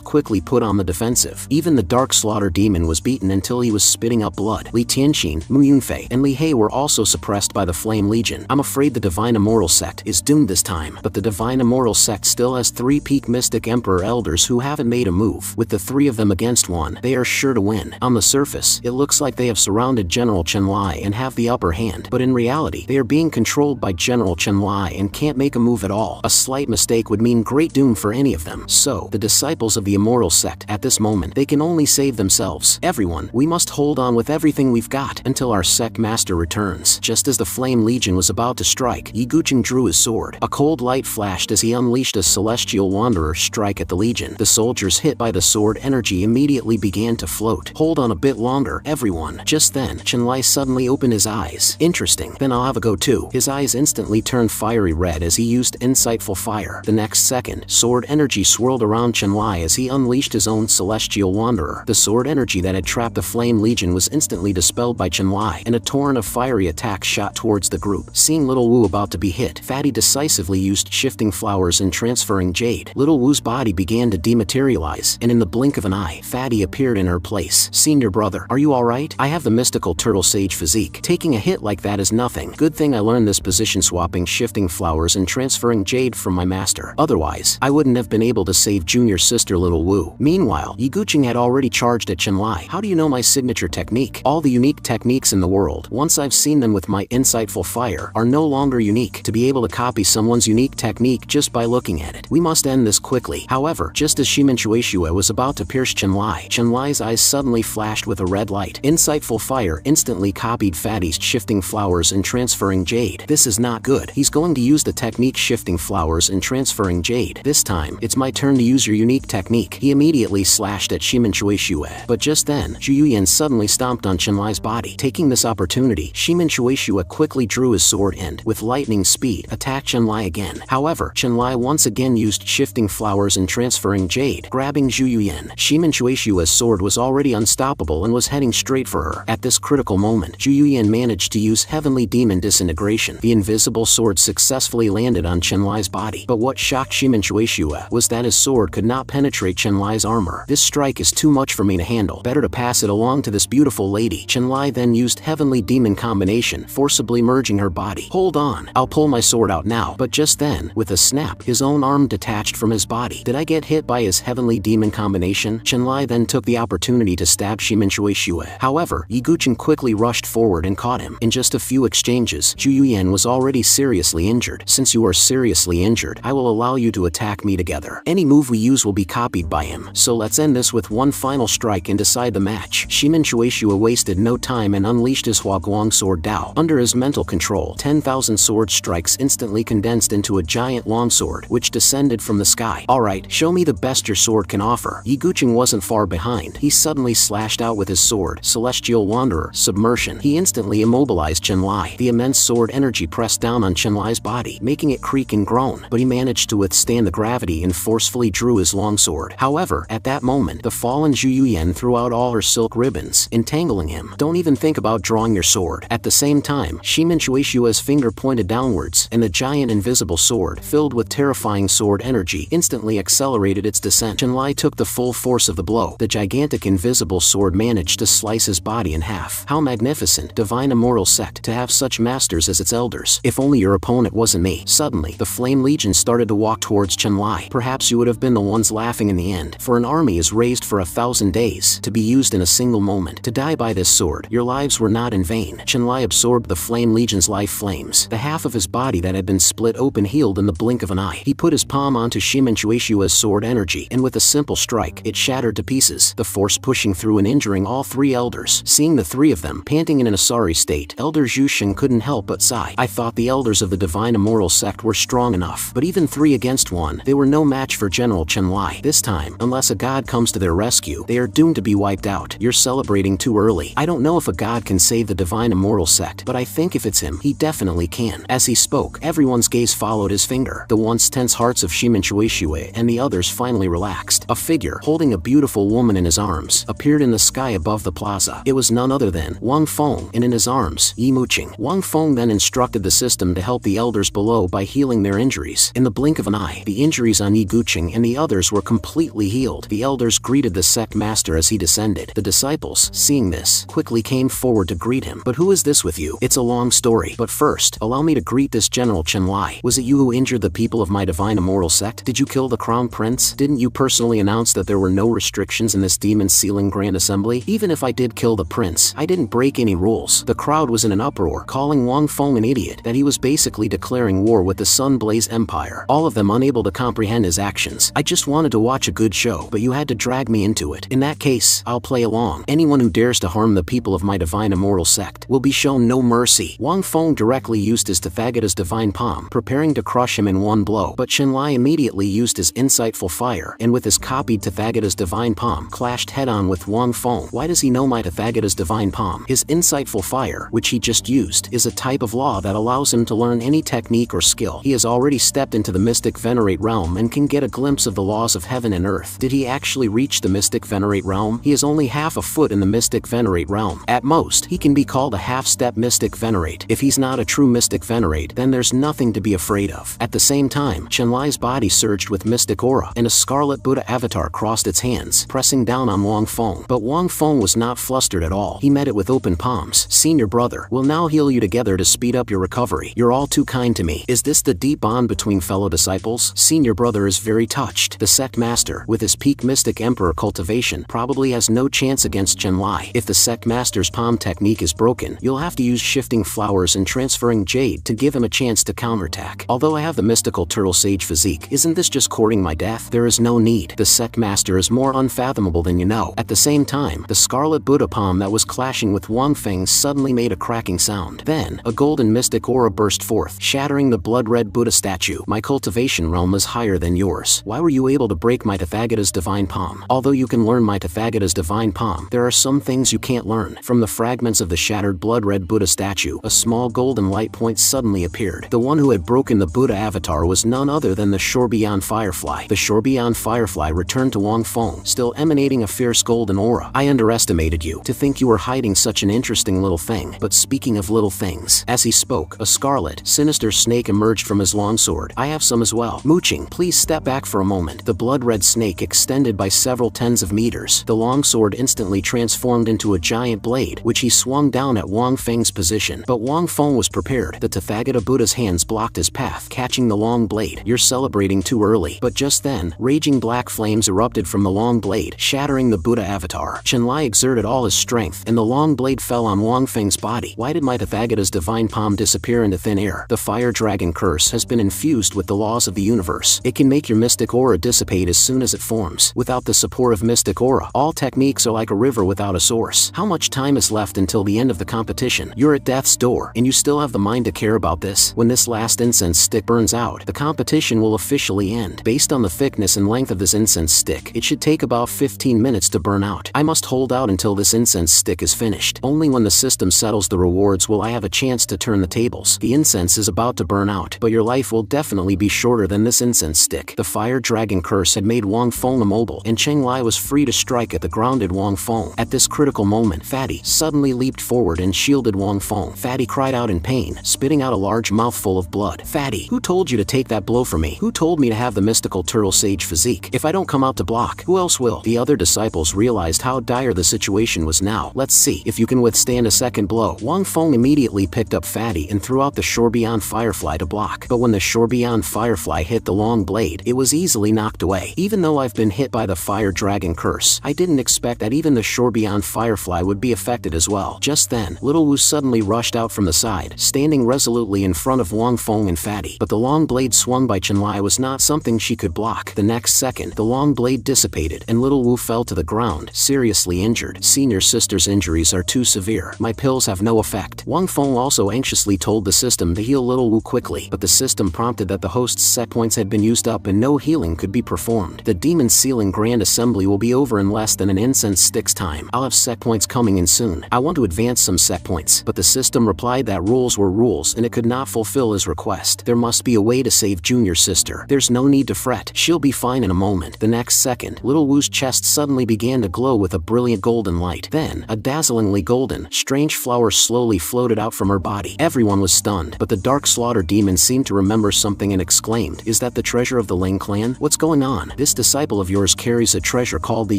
quickly put on the defensive. Even the Dark Slaughter Demon was beaten until he was spitting up blood. Li Tianqin, Mu Yunfei, and Li He were also suppressed by the Flame Legion. I'm afraid the Divine Immortal Sect is doomed this time, but the Divine Immortal Sect still has 3 peak Mystic Emperor Elders who haven't made a move. With the 3 of them against 1, they are sure to win. On the surface, it looks like they have surrounded General Chenlai and have the upper hand, but in reality, they are being controlled by General Chenlai and can't make a move at all. A slight mistake would mean great doom for any of them. So, the disciples of the Immortal Sect, at this moment, they can only save themselves. Everyone, we must hold on with everything we've got until our sect master returns. Just as the Flame Legion was about to strike, Yi Guqing drew his sword. A cold light flashed as he unleashed a celestial wanderer strike at the Legion. The soldiers hit by the sword energy immediately began to float. Hold on a bit longer, everyone. Just then, Chenlai suddenly opened his eyes. Interesting, then I'll have a go too. His eyes instantly turned fiery red as he used Insightful Fire. The next second, sword energy swirled around Chenlai as he unleashed his own celestial wanderer. The sword energy that had trapped the Flame Legion was instantly dispelled by Chenlai, and a torrent of fiery attacks shot towards the group. Seeing Little Wu about to be hit, Fatty decisively used Shifting Flowers and Transferring Jade. Little Wu's body began to dematerialize, and in the blink of an eye, Fatty appeared in her place. Senior brother, are you alright? I have the mystical turtle sage physique. Taking a hit like that is nothing. Good thing I learned this position swapping Shifting Flowers and Transferring Jade from my master. Otherwise, I wouldn't have been able to save junior sister Little Wu. Meanwhile, Yi Guqing had already charged at Chenlai. How do you know my signature technique? All the unique techniques in the world, once I've seen them with my Insightful Fire, are no longer unique. To be able to copy someone's unique technique just by looking at it, we must end this quickly. However, just as Shimin Shueishue was about to pierce Chenlai, Chenlai's eyes suddenly flashed with a red light. Insightful Fire instantly copied Fatty's Shifting Flowers and Transferring Jade. This is not good. He's going to use the technique Shifting Flowers and Transferring Jade. This time, it's my turn to use your unique technique. He immediately slashed at Shimin Shueishue. But just then, Zhu Yuyan suddenly stomped on Chenlai's body. Taking this opportunity, Shimin Shueishue quickly drew his sword and, with lightning speed, attacked Chenlai again. However, Chenlai once again used Shifting Flowers and Transferring Jade, grabbing Zhu Yuyan. Shimin Shueishue's sword was already unstoppable and was heading straight for her. At this critical moment, Zhu Yuyan managed to use Heavenly Demon Disintegration. The invisible sword successfully landed on Chenlai's body. But what shocked Shimin Shueishue was that his sword could not penetrate Chenlai's armor. This strike is too much for me to handle. Better to pass it along to this beautiful lady. Chenlai then used Heavenly Demon Combination, forcibly merging her body. Hold on, I'll pull my sword out now. But just then, with a snap, his own arm detached from his body. Did I get hit by his Heavenly Demon Combination? Chenlai then took the opportunity to stab Shimin Shueishue. However, Yi Guqing quickly rushed forward and caught him. In just a few exchanges, Zhu Yuyan was already seriously injured. Since you are seriously injured, I will allow you to attack me together. Any move we use will be copied by him. So let's end this with one final strike and decide the match. Shimin Shueishue wasted no time and unleashed his Huaguang Sword Dao. Under his mental control, 10,000 sword strikes instantly condensed into a giant longsword, which descended from the sky. Alright, show me the best your sword can offer. Yi Guqing wasn't far behind. He suddenly slashed out with his sword, Celestial Wanderer, Submersion. He instantly immobilized Chenlai. The immense sword energy pressed down on Chenlai's body, making it creak and groan, but he managed to withstand the gravity and forcefully drew his longsword. However, at that moment, the fallen Zhu Yuyan threw out all her silk ribbons, entangling him. Don't even think about drawing your sword. At the same time, Shimin Shueishue's finger pointed downwards, and the giant invisible sword, filled with terrifying sword energy, instantly accelerated its descent. Chenlai took the full force of the blow. The gigantic invisible sword managed to slice his body in half. How magnificent, Divine Immortal Sect, to have such masters as its elders. If only your opponent wasn't me. Suddenly, the Flame Legion started to walk towards Chenlai. Perhaps you would have been the ones laughing in the end, for an army is raised for 1,000 days, to be used in a single moment. To die by this sword, your lives were not in vain. Chenlai absorbed absorbed the Flame Legion's life flames. The half of his body that had been split open healed in the blink of an eye. He put his palm onto Shiminchueshua's sword energy, and with a simple strike, it shattered to pieces, the force pushing through and injuring all three elders. Seeing the three of them panting in an sorry state, Elder Zhusheng couldn't help but sigh. I thought the elders of the Divine Immortal Sect were strong enough, but even 3 against 1, they were no match for General Chenlai. This time, unless a god comes to their rescue, they are doomed to be wiped out. You're celebrating too early. I don't know if a god can save the Divine Immortal Sect, but I think if it's him, he definitely can. As he spoke, everyone's gaze followed his finger. The once tense hearts of Shiminchueshue and the others finally relaxed. A figure, holding a beautiful woman in his arms, appeared in the sky above the plaza. It was none other than Wang Feng, and in his arms, Yi Muqing. Wang Feng then instructed the system to help the elders below by healing their injuries. In the blink of an eye, the injuries on Yi Guqing and the others were completely healed. The elders greeted the sect master as he descended. The disciples, seeing this, quickly came forward to greet him. But who is this with you? It's a long story. But first, allow me to greet this General Chenlai. Was it you who injured the people of my Divine Immortal Sect? Did you kill the Crown Prince? Didn't you personally announce that there were no restrictions in this Demon Sealing Grand Assembly? Even if I did kill the prince, I didn't break any rules. The crowd was in an uproar, calling Wang Feng an idiot, that he was basically declaring war with the Sunblaze Empire. All of them unable to comprehend his actions. I just wanted to watch a good show, but you had to drag me into it. In that case, I'll play along. Anyone who dares to harm the people of my Divine Immortal Sect will be shown no mercy. Wang Feng directly used his Tathagata's Divine Palm, preparing to crush him in one blow, but Chenlai immediately used his Insightful Fire, and with his copied Tathagata's Divine Palm, clashed head-on with Wang Feng. Why does he know my Tathagata's Divine Palm? His Insightful Fire, which he just used, is a type of law that allows him to learn any technique or skill. He has already stepped into the Mystic Venerate realm and can get a glimpse of the laws of heaven and earth. Did he actually reach the Mystic Venerate realm? He is only half a foot in the Mystic Venerate realm. At most, he can be called a half-step Mystic Venerate. If he's not a true Mystic Venerate, then there's nothing to be afraid of. At the same time, Chenlai's body surged with mystic aura, and a scarlet Buddha avatar crossed its hands, pressing down on Wang Feng. But Wang Feng was not flustered at all. He met it with open palms. Senior brother, we'll now heal you together to speed up your recovery. You're all too kind to me. Is this the deep bond between fellow disciples? Senior brother is very touched. The sect master, with his peak mystic emperor cultivation, probably has no chance against Chenlai. If the sect master's palm technique is broken, you'll have to use shifting flowers and transferring jade to give him a chance to counterattack. Although I have the mystical turtle sage physique, isn't this just courting my death? There is no need. The sect master is more unfathomable than you know. At the same time, the scarlet Buddha palm that was clashing with Wang Feng suddenly made a cracking sound. Then, a golden mystic aura burst forth, shattering the blood-red Buddha statue. My cultivation realm is higher than yours. Why were you able to break my Tathagata's Divine Palm? Although you can learn my Tathagata's Divine Palm, there are some things you can't learn. From the fragments of the shattered blood-red Buddha statue, a small golden light point suddenly appeared. The one who had broken the Buddha avatar was none other than the Shorbeion Firefly. The Shorbeion Firefly returned to Wang Feng, still emanating a fierce golden aura. I underestimated you, to think you were hiding such an interesting little thing. But speaking of little things, as he spoke, a scarlet, sinister snake emerged from his longsword. I have some as well. Muqing, please step back for a moment. The blood-red snake extended by several tens of meters. The longsword instantly transformed into a giant blade, which he swung down at Wang Feng's position. But Wang Feng was prepared. The Tathagata Buddha's hands blocked his path, catching the long blade. You're celebrating too early. But just then, raging black flames erupted from the long blade, shattering the Buddha avatar. Chenlai exerted all his strength, and the long blade fell on Wang Feng's body. Why did my Tathagata's Divine Palm disappear into thin air? The Fire Dragon Curse has been infused with the laws of the universe. It can make your mystic aura dissipate as soon as it forms. Without the support of mystic aura, all techniques are like a river without a source. How much time is left until the end of the competition? You're at death's door, and you still have the mind to care about this? When this last incense stick burns out, the competition will officially end. Based on the thickness and length of this incense stick, it should take about 15 minutes to burn out. I must hold out until this incense stick is finished. Only when the system settles the rewards will I have a chance to turn the tables. The incense is about to burn out, but your life will definitely be shorter than this incense stick. The Fire Dragon Curse had made Wang Feng immobile, and Chenlai was free to strike at the grounded Wang Feng. At this critical moment, Fatty suddenly leaped forward and shielded Wang Feng. Fatty cried out in pain, spitting out a large mouthful of blood. Fatty, who told you to take that blow from me? Who told me to have the mystical turtle sage physique? If I don't come out to block, who else will? The other disciples realized how dire the situation was now. Let's see if you can withstand a second blow. Wang Feng immediately picked up Fatty and threw out the Shorbeion Firefly to block. But when the Shorbeion Firefly hit the long blade, it was easily knocked away. Even though I've been hit by the Fire Dragon Curse, I didn't expect that even the Shorbeion Firefly would be affected as well. Just then, Little Wu suddenly suddenly rushed out from the side, standing resolutely in front of Wang Feng and Fatty. But the long blade swung by Chenlai was not something she could block. The next second, the long blade dissipated, and little Wu fell to the ground, seriously injured. Senior sister's injuries are too severe. My pills have no effect. Wang Feng also anxiously told the system to heal little Wu quickly, but the system prompted that the host's set points had been used up and no healing could be performed. The Demon Sealing Grand Assembly will be over in less than an incense stick's time. I'll have set points coming in soon. I want to advance some set points. But the system replied that rules were rules and it could not fulfill his request. There must be a way to save junior sister. There's no need to fret. She'll be fine in a moment. The next second, little Wu's chest suddenly began to glow with a brilliant golden light. Then, a dazzlingly golden, strange flower slowly floated out from her body. Everyone was stunned, but the Dark Slaughter Demon seemed to remember something and exclaimed, "Is that the treasure of the Ling clan? What's going on? This disciple of yours carries a treasure called the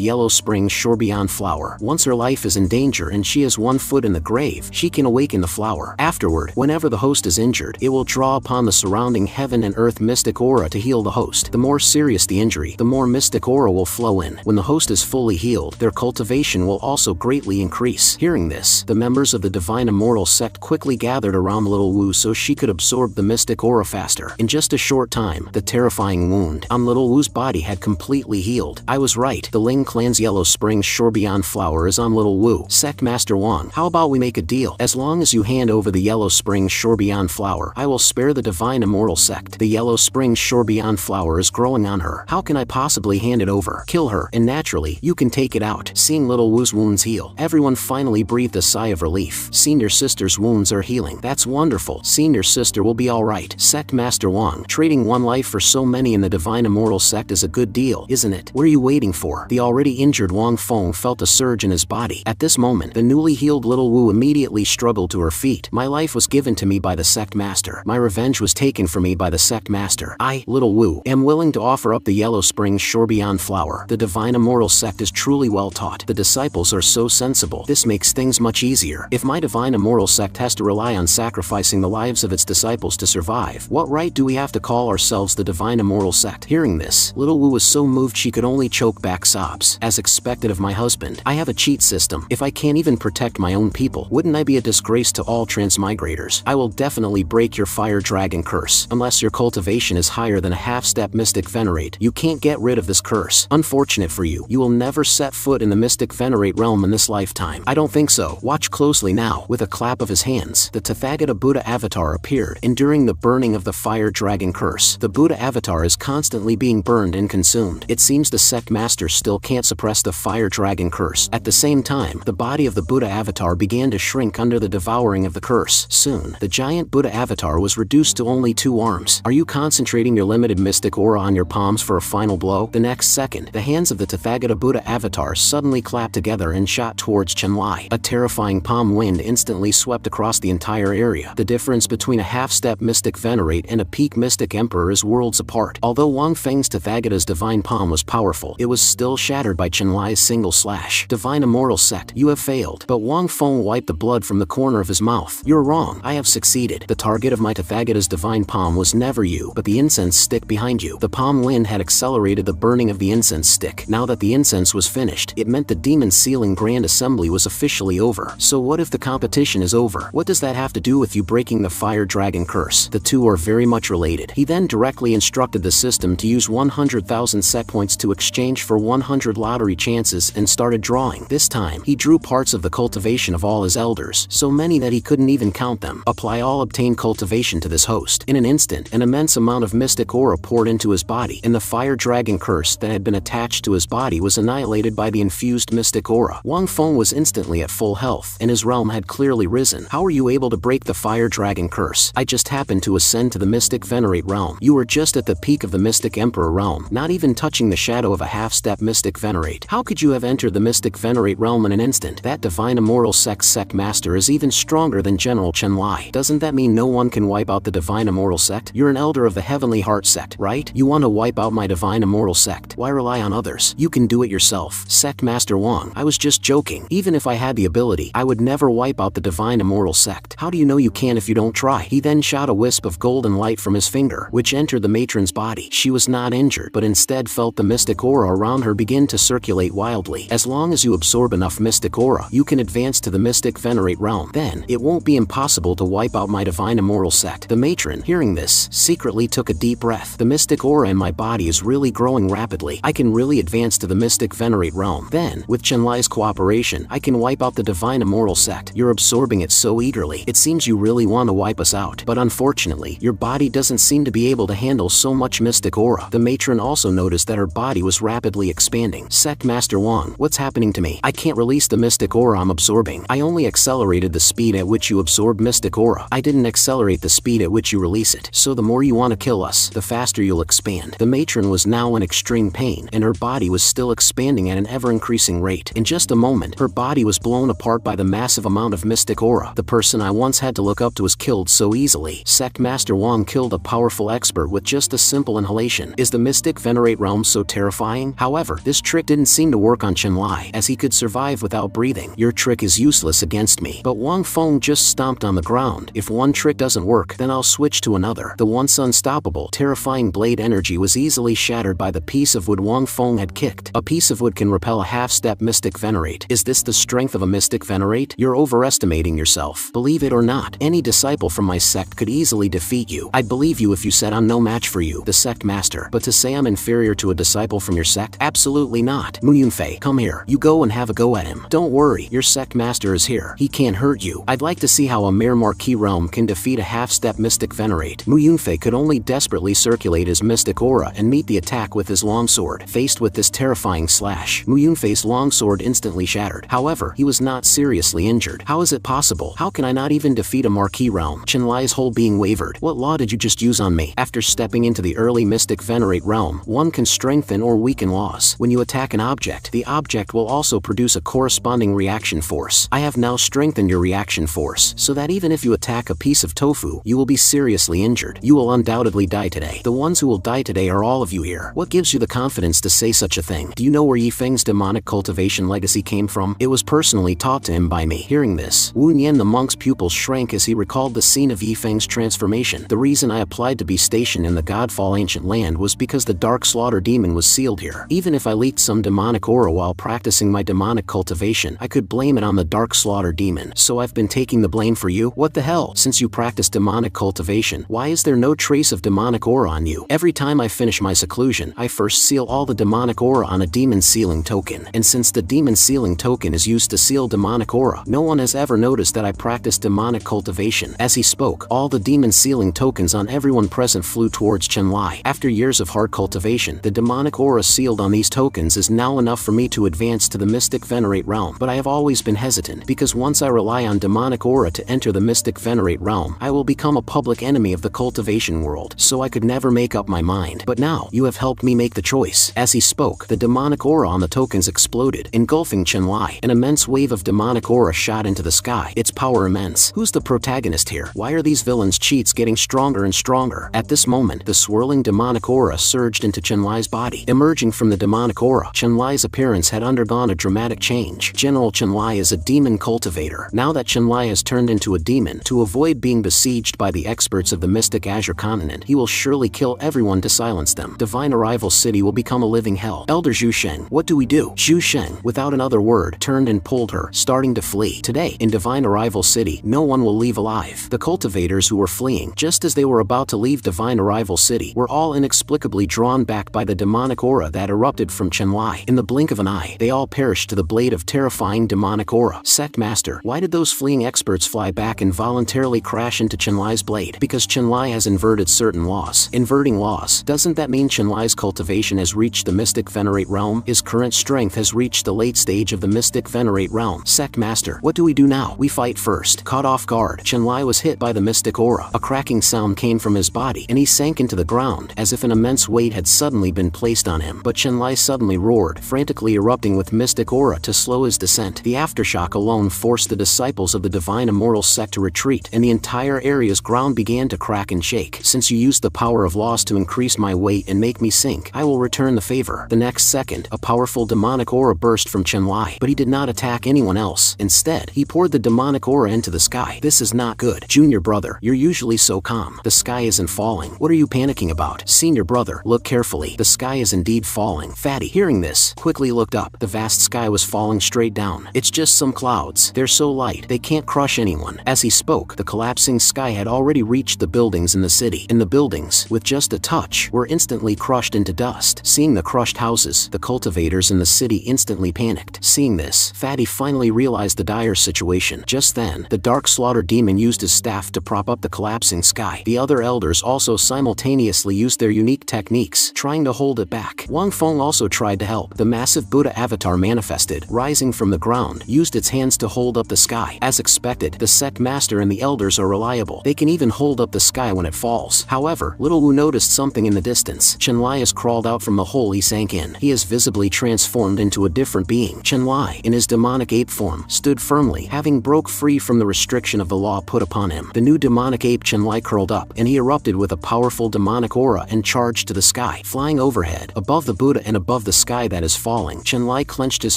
Yellow Spring Shorbeion flower. Once her life is in danger and she has one foot in the grave, she can awaken the flower. Afterward, whenever the host is injured, it will draw upon the surrounding heaven and earth mystic aura to heal the host. The more serious the injury, the more mystic aura will flow in. When the host is fully healed, their cultivation will also greatly increase." Hearing this, the members of the Divine Immortal Sect quickly gathered around little Wu so she could absorb the mystic aura faster. In just a short time, the terrifying wound on little Wu's body had completely healed. I was right. The Ling clan's Yellow Spring Shorbeion flower is on little Wu. Sect Master Wang, how about we make a deal? As long as you hand over the Yellow Spring Shorbeion flower, I will spare the Divine Immortal Sect. The Yellow Spring Shorbeion flower is growing on her. How can I possibly hand it over? Kill her, and naturally, you can take it out. Seeing little Wu's wounds heal, everyone finally breathed a sigh of relief. Senior sister's wounds are healing. That's wonderful. Senior sister will be alright. Sect Master Wang, trading one life for so many in the Divine Immortal Sect is a good deal, isn't it? What are you waiting for? The already injured Wang Feng felt a surge in his body. At this moment, the newly healed little Wu immediately struggled to her feet. My life was given to me by the Sect Master. My revenge was taken from me by the Sect Master. I, little Wu, am willing to offer up the Yellow Spring Shorbeion flower. The Divine Immortal Sect is truly well taught. The disciples are so sensible. This makes things much easier. If my Divine Immortal Sect has to rely on sacrificing the lives of its disciples to survive, what right do we have to call ourselves the Divine Immortal Sect? Hearing this, little Wu was so moved she could only choke back sobs. As expected of my husband, I have a cheat system. If I can't even protect my own people, wouldn't I be a disgrace to all transmigrators? I will definitely break your fire dragon curse. Unless your cultivation is higher than a half-step mystic venerate, you can't get rid of this curse. Unfortunate for you, you will never set foot in the mystic venerate realm in this lifetime. I don't think so. Watch closely now. With a clap of his hands, the Tathagata Buddha avatar appeared, enduring the burning of the fire dragon curse. The Buddha avatar is constantly being burned and consumed. It seems the sect master still can't suppress the fire dragon curse. At the same time, the body of the Buddha avatar began to shrink under the devouring of the curse. Soon, the giant Buddha avatar was reduced to only 2 arms. Are you concentrating your limited mystic aura on your palms for a final blow? The next second, the hands of the Tathagata Buddha avatar suddenly clapped together and shot towards Chenlai. A terrifying palm wind instantly swept across the entire area. The difference between a half-step mystic venerate and a peak mystic emperor is worlds apart. Although Wang Feng's Tathagata's divine palm was powerful, it was still shattered by Chenlai's single slash. Divine Immortal Sect, you have failed. But Wang Feng wiped the blood from the corner of his mouth. You're wrong. I have succeeded. The target of my Tathagata's divine palm was never you, but the incense stick behind you. The palm wind had accelerated the burning of the incense stick. Now that the incense was finished, it meant the Demon Sealing Grand Assembly was officially over. So what if the competition is over? What does that have to do with you breaking the fire dragon curse? The two are very much related. He then directly instructed the system to use 100,000 set points to exchange for 100 lottery chances and started drawing. This time, he drew parts of the cultivation of all his elders, so many that he couldn't even count them. Apply all obtained cultivation to this host. In an instant, an immense amount of mystic aura poured into his body, and the fire dragon curse that had been attached to his body was annihilated by the infused mystic aura. Wang Feng was instantly at full health, and his realm had clearly risen. How were you able to break the fire dragon curse? I just happened to ascend to the mystic venerate realm. You were just at the peak of the mystic emperor realm, not even touching the shadow of a half-step mystic venerate. How could you have entered the mystic venerate realm in an instant? That divine immortal sect master is even stronger than General Chenlai. Doesn't that mean no one can wipe out the divine immortal sect? You're an elder of the Heavenly Heart sect, right? You want to wipe out my divine immortal sect. Why rely on others? You can do it yourself. Sect Master Wang, I was just joking. Even if I had the ability, I would never wipe out the divine immortal sect. How do you know you can if you don't try? He then shot a wisp of golden light from his finger, which entered the matron's body. She was not injured, but instead felt the mystic aura around her begin to circulate wildly. As long as you absorb enough mystic aura, you can advance to the mystic venerate realm. realm. Then, it won't be impossible to wipe out my divine immoral sect. The matron, hearing this, secretly took a deep breath. The mystic aura in my body is really growing rapidly. I can really advance to the mystic venerate realm. Then, with Chenlai's cooperation, I can wipe out the divine immoral sect. You're absorbing it so eagerly. It seems you really want to wipe us out. But unfortunately, your body doesn't seem to be able to handle so much mystic aura. The matron also noticed that her body was rapidly expanding. Sect Master Wang, what's happening to me? I can't release the mystic aura I'm absorbing. I only accelerated the speed at which you absorb mystic aura. I didn't accelerate the speed at which you release it. So the more you want to kill us, the faster you'll expand. The matron was now in extreme pain, and her body was still expanding at an ever-increasing rate. In just a moment, her body was blown apart by the massive amount of mystic aura. The person I once had to look up to was killed so easily. Sect Master Wang killed a powerful expert with just a simple inhalation. Is the mystic venerate realm so terrifying? However, this trick didn't seem to work on Chenlai, as he could survive without breathing. Your trick is useless against me. But Wang Feng just stomped on the ground. If one trick doesn't work, then I'll switch to another. The once unstoppable, terrifying blade energy was easily shattered by the piece of wood Wang Feng had kicked. A piece of wood can repel a half-step mystic venerate. Is this the strength of a mystic venerate? You're overestimating yourself. Believe it or not, any disciple from my sect could easily defeat you. I'd believe you if you said I'm no match for you, the sect master. But to say I'm inferior to a disciple from your sect? Absolutely not. Mu Yunfei, come here. You go and have a go at him. Don't worry, your sect master is here. He can't hurt you. I'd like to see how a mere marquis realm can defeat a half-step mystic venerate. Mu Yunfei could only desperately circulate his mystic aura and meet the attack with his longsword. Faced with this terrifying slash, Mu Yunfei's longsword instantly shattered. However, he was not seriously injured. How is it possible? How can I not even defeat a marquis realm? Chenlai's whole being wavered. What law did you just use on me? After stepping into the early mystic venerate realm, one can strengthen or weaken laws. When you attack an object, the object will also produce a corresponding reaction force. I have now strengthened your reaction force, so that even if you attack a piece of tofu, you will be seriously injured. You will undoubtedly die today. The ones who will die today are all of you here. What gives you the confidence to say such a thing? Do you know where Yifeng's demonic cultivation legacy came from? It was personally taught to him by me. Hearing this, Wu Nian the monk's pupils shrank as he recalled the scene of Yifeng's transformation. The reason I applied to be stationed in the Godfall ancient land was because the dark slaughter demon was sealed here. Even if I leaked some demonic aura while practicing my demonic cultivation, I could blame it on the dark slaughter demon. So I've been taking the blame for you? What the hell? Since you practice demonic cultivation, why is there no trace of demonic aura on you? Every time I finish my seclusion, I first seal all the demonic aura on a demon sealing token. And since the demon sealing token is used to seal demonic aura, no one has ever noticed that I practice demonic cultivation. As he spoke, all the demon sealing tokens on everyone present flew towards Chenlai. After years of hard cultivation, the demonic aura sealed on these tokens is now enough for me to advance to the mystic venerate realm. But I have always been hesitant, because once I rely on demonic aura to enter the mystic venerate realm, I will become a public enemy of the cultivation world, so I could never make up my mind. But now, you have helped me make the choice. As he spoke, the demonic aura on the tokens exploded, engulfing Chenlai. An immense wave of demonic aura shot into the sky, its power immense. Who's the protagonist here? Why are these villains' cheats getting stronger and stronger? At this moment, the swirling demonic aura surged into Chenlai's body. Emerging from the demonic aura, Chenlai's appearance had undergone a dramatic change. General Chenlai is a demon cultivator. Now that Chenlai has turned into a demon, to avoid being besieged by the experts of the mystic Azure continent, he will surely kill everyone to silence them. Divine Arrival City will become a living hell. Elder Zhu Sheng, what do we do? Zhu Sheng, without another word, turned and pulled her, starting to flee. Today, in Divine Arrival City, no one will leave alive. The cultivators who were fleeing, just as they were about to leave Divine Arrival City, were all inexplicably drawn back by the demonic aura that erupted from Chenlai. In the blink of an eye, they all perished to the blade of terrifying demonic aura. Sect Master, why did those fleeing experts fly back and voluntarily crash into Chenlai's blade? Because Chenlai has inverted certain laws. Inverting laws, doesn't that mean Chenlai's cultivation has reached the mystic venerate realm? His current strength has reached the late stage of the mystic venerate realm. Sect Master, what do we do now? We fight first. Caught off guard, Chenlai was hit by the mystic aura. A cracking sound came from his body, and he sank into the ground, as if an immense weight had suddenly been placed on him. But Chenlai suddenly roared, frantically erupting with mystic aura to slow his descent. The aftershock alone forced the disciples of the divine immortal sect to retreat, and the entire area's ground began to crack and shake. Since you used the power of loss to increase my weight and make me sink, I will return the favor. The next second, a powerful demonic aura burst from Chenlai, but he did not attack anyone else. Instead, he poured the demonic aura into the sky. This is not good. Junior brother, you're usually so calm. The sky isn't falling. What are you panicking about? Senior brother, look carefully. The sky is indeed falling. Fatty, hearing this, quickly looked up. The vast sky was falling straight down. It's just some clouds. They're so light light. They can't crush anyone. As he spoke, the collapsing sky had already reached the buildings in the city. And the buildings, with just a touch, were instantly crushed into dust. Seeing the crushed houses, the cultivators in the city instantly panicked. Seeing this, Fatty finally realized the dire situation. Just then, the Dark Slaughter Demon used his staff to prop up the collapsing sky. The other elders also simultaneously used their unique techniques, trying to hold it back. Wang Feng also tried to help. The massive Buddha avatar manifested, rising from the ground, used its hands to hold up the sky. As expected, the Sect Master and the elders are reliable. They can even hold up the sky when it falls. However, Little Wu noticed something in the distance. Chenlai has crawled out from the hole he sank in. He is visibly transformed into a different being. Chenlai, in his demonic ape form, stood firmly, having broke free from the restriction of the law put upon him. The new demonic ape Chenlai curled up, and he erupted with a powerful demonic aura and charged to the sky. Flying overhead, above the Buddha and above the sky that is falling, Chenlai clenched his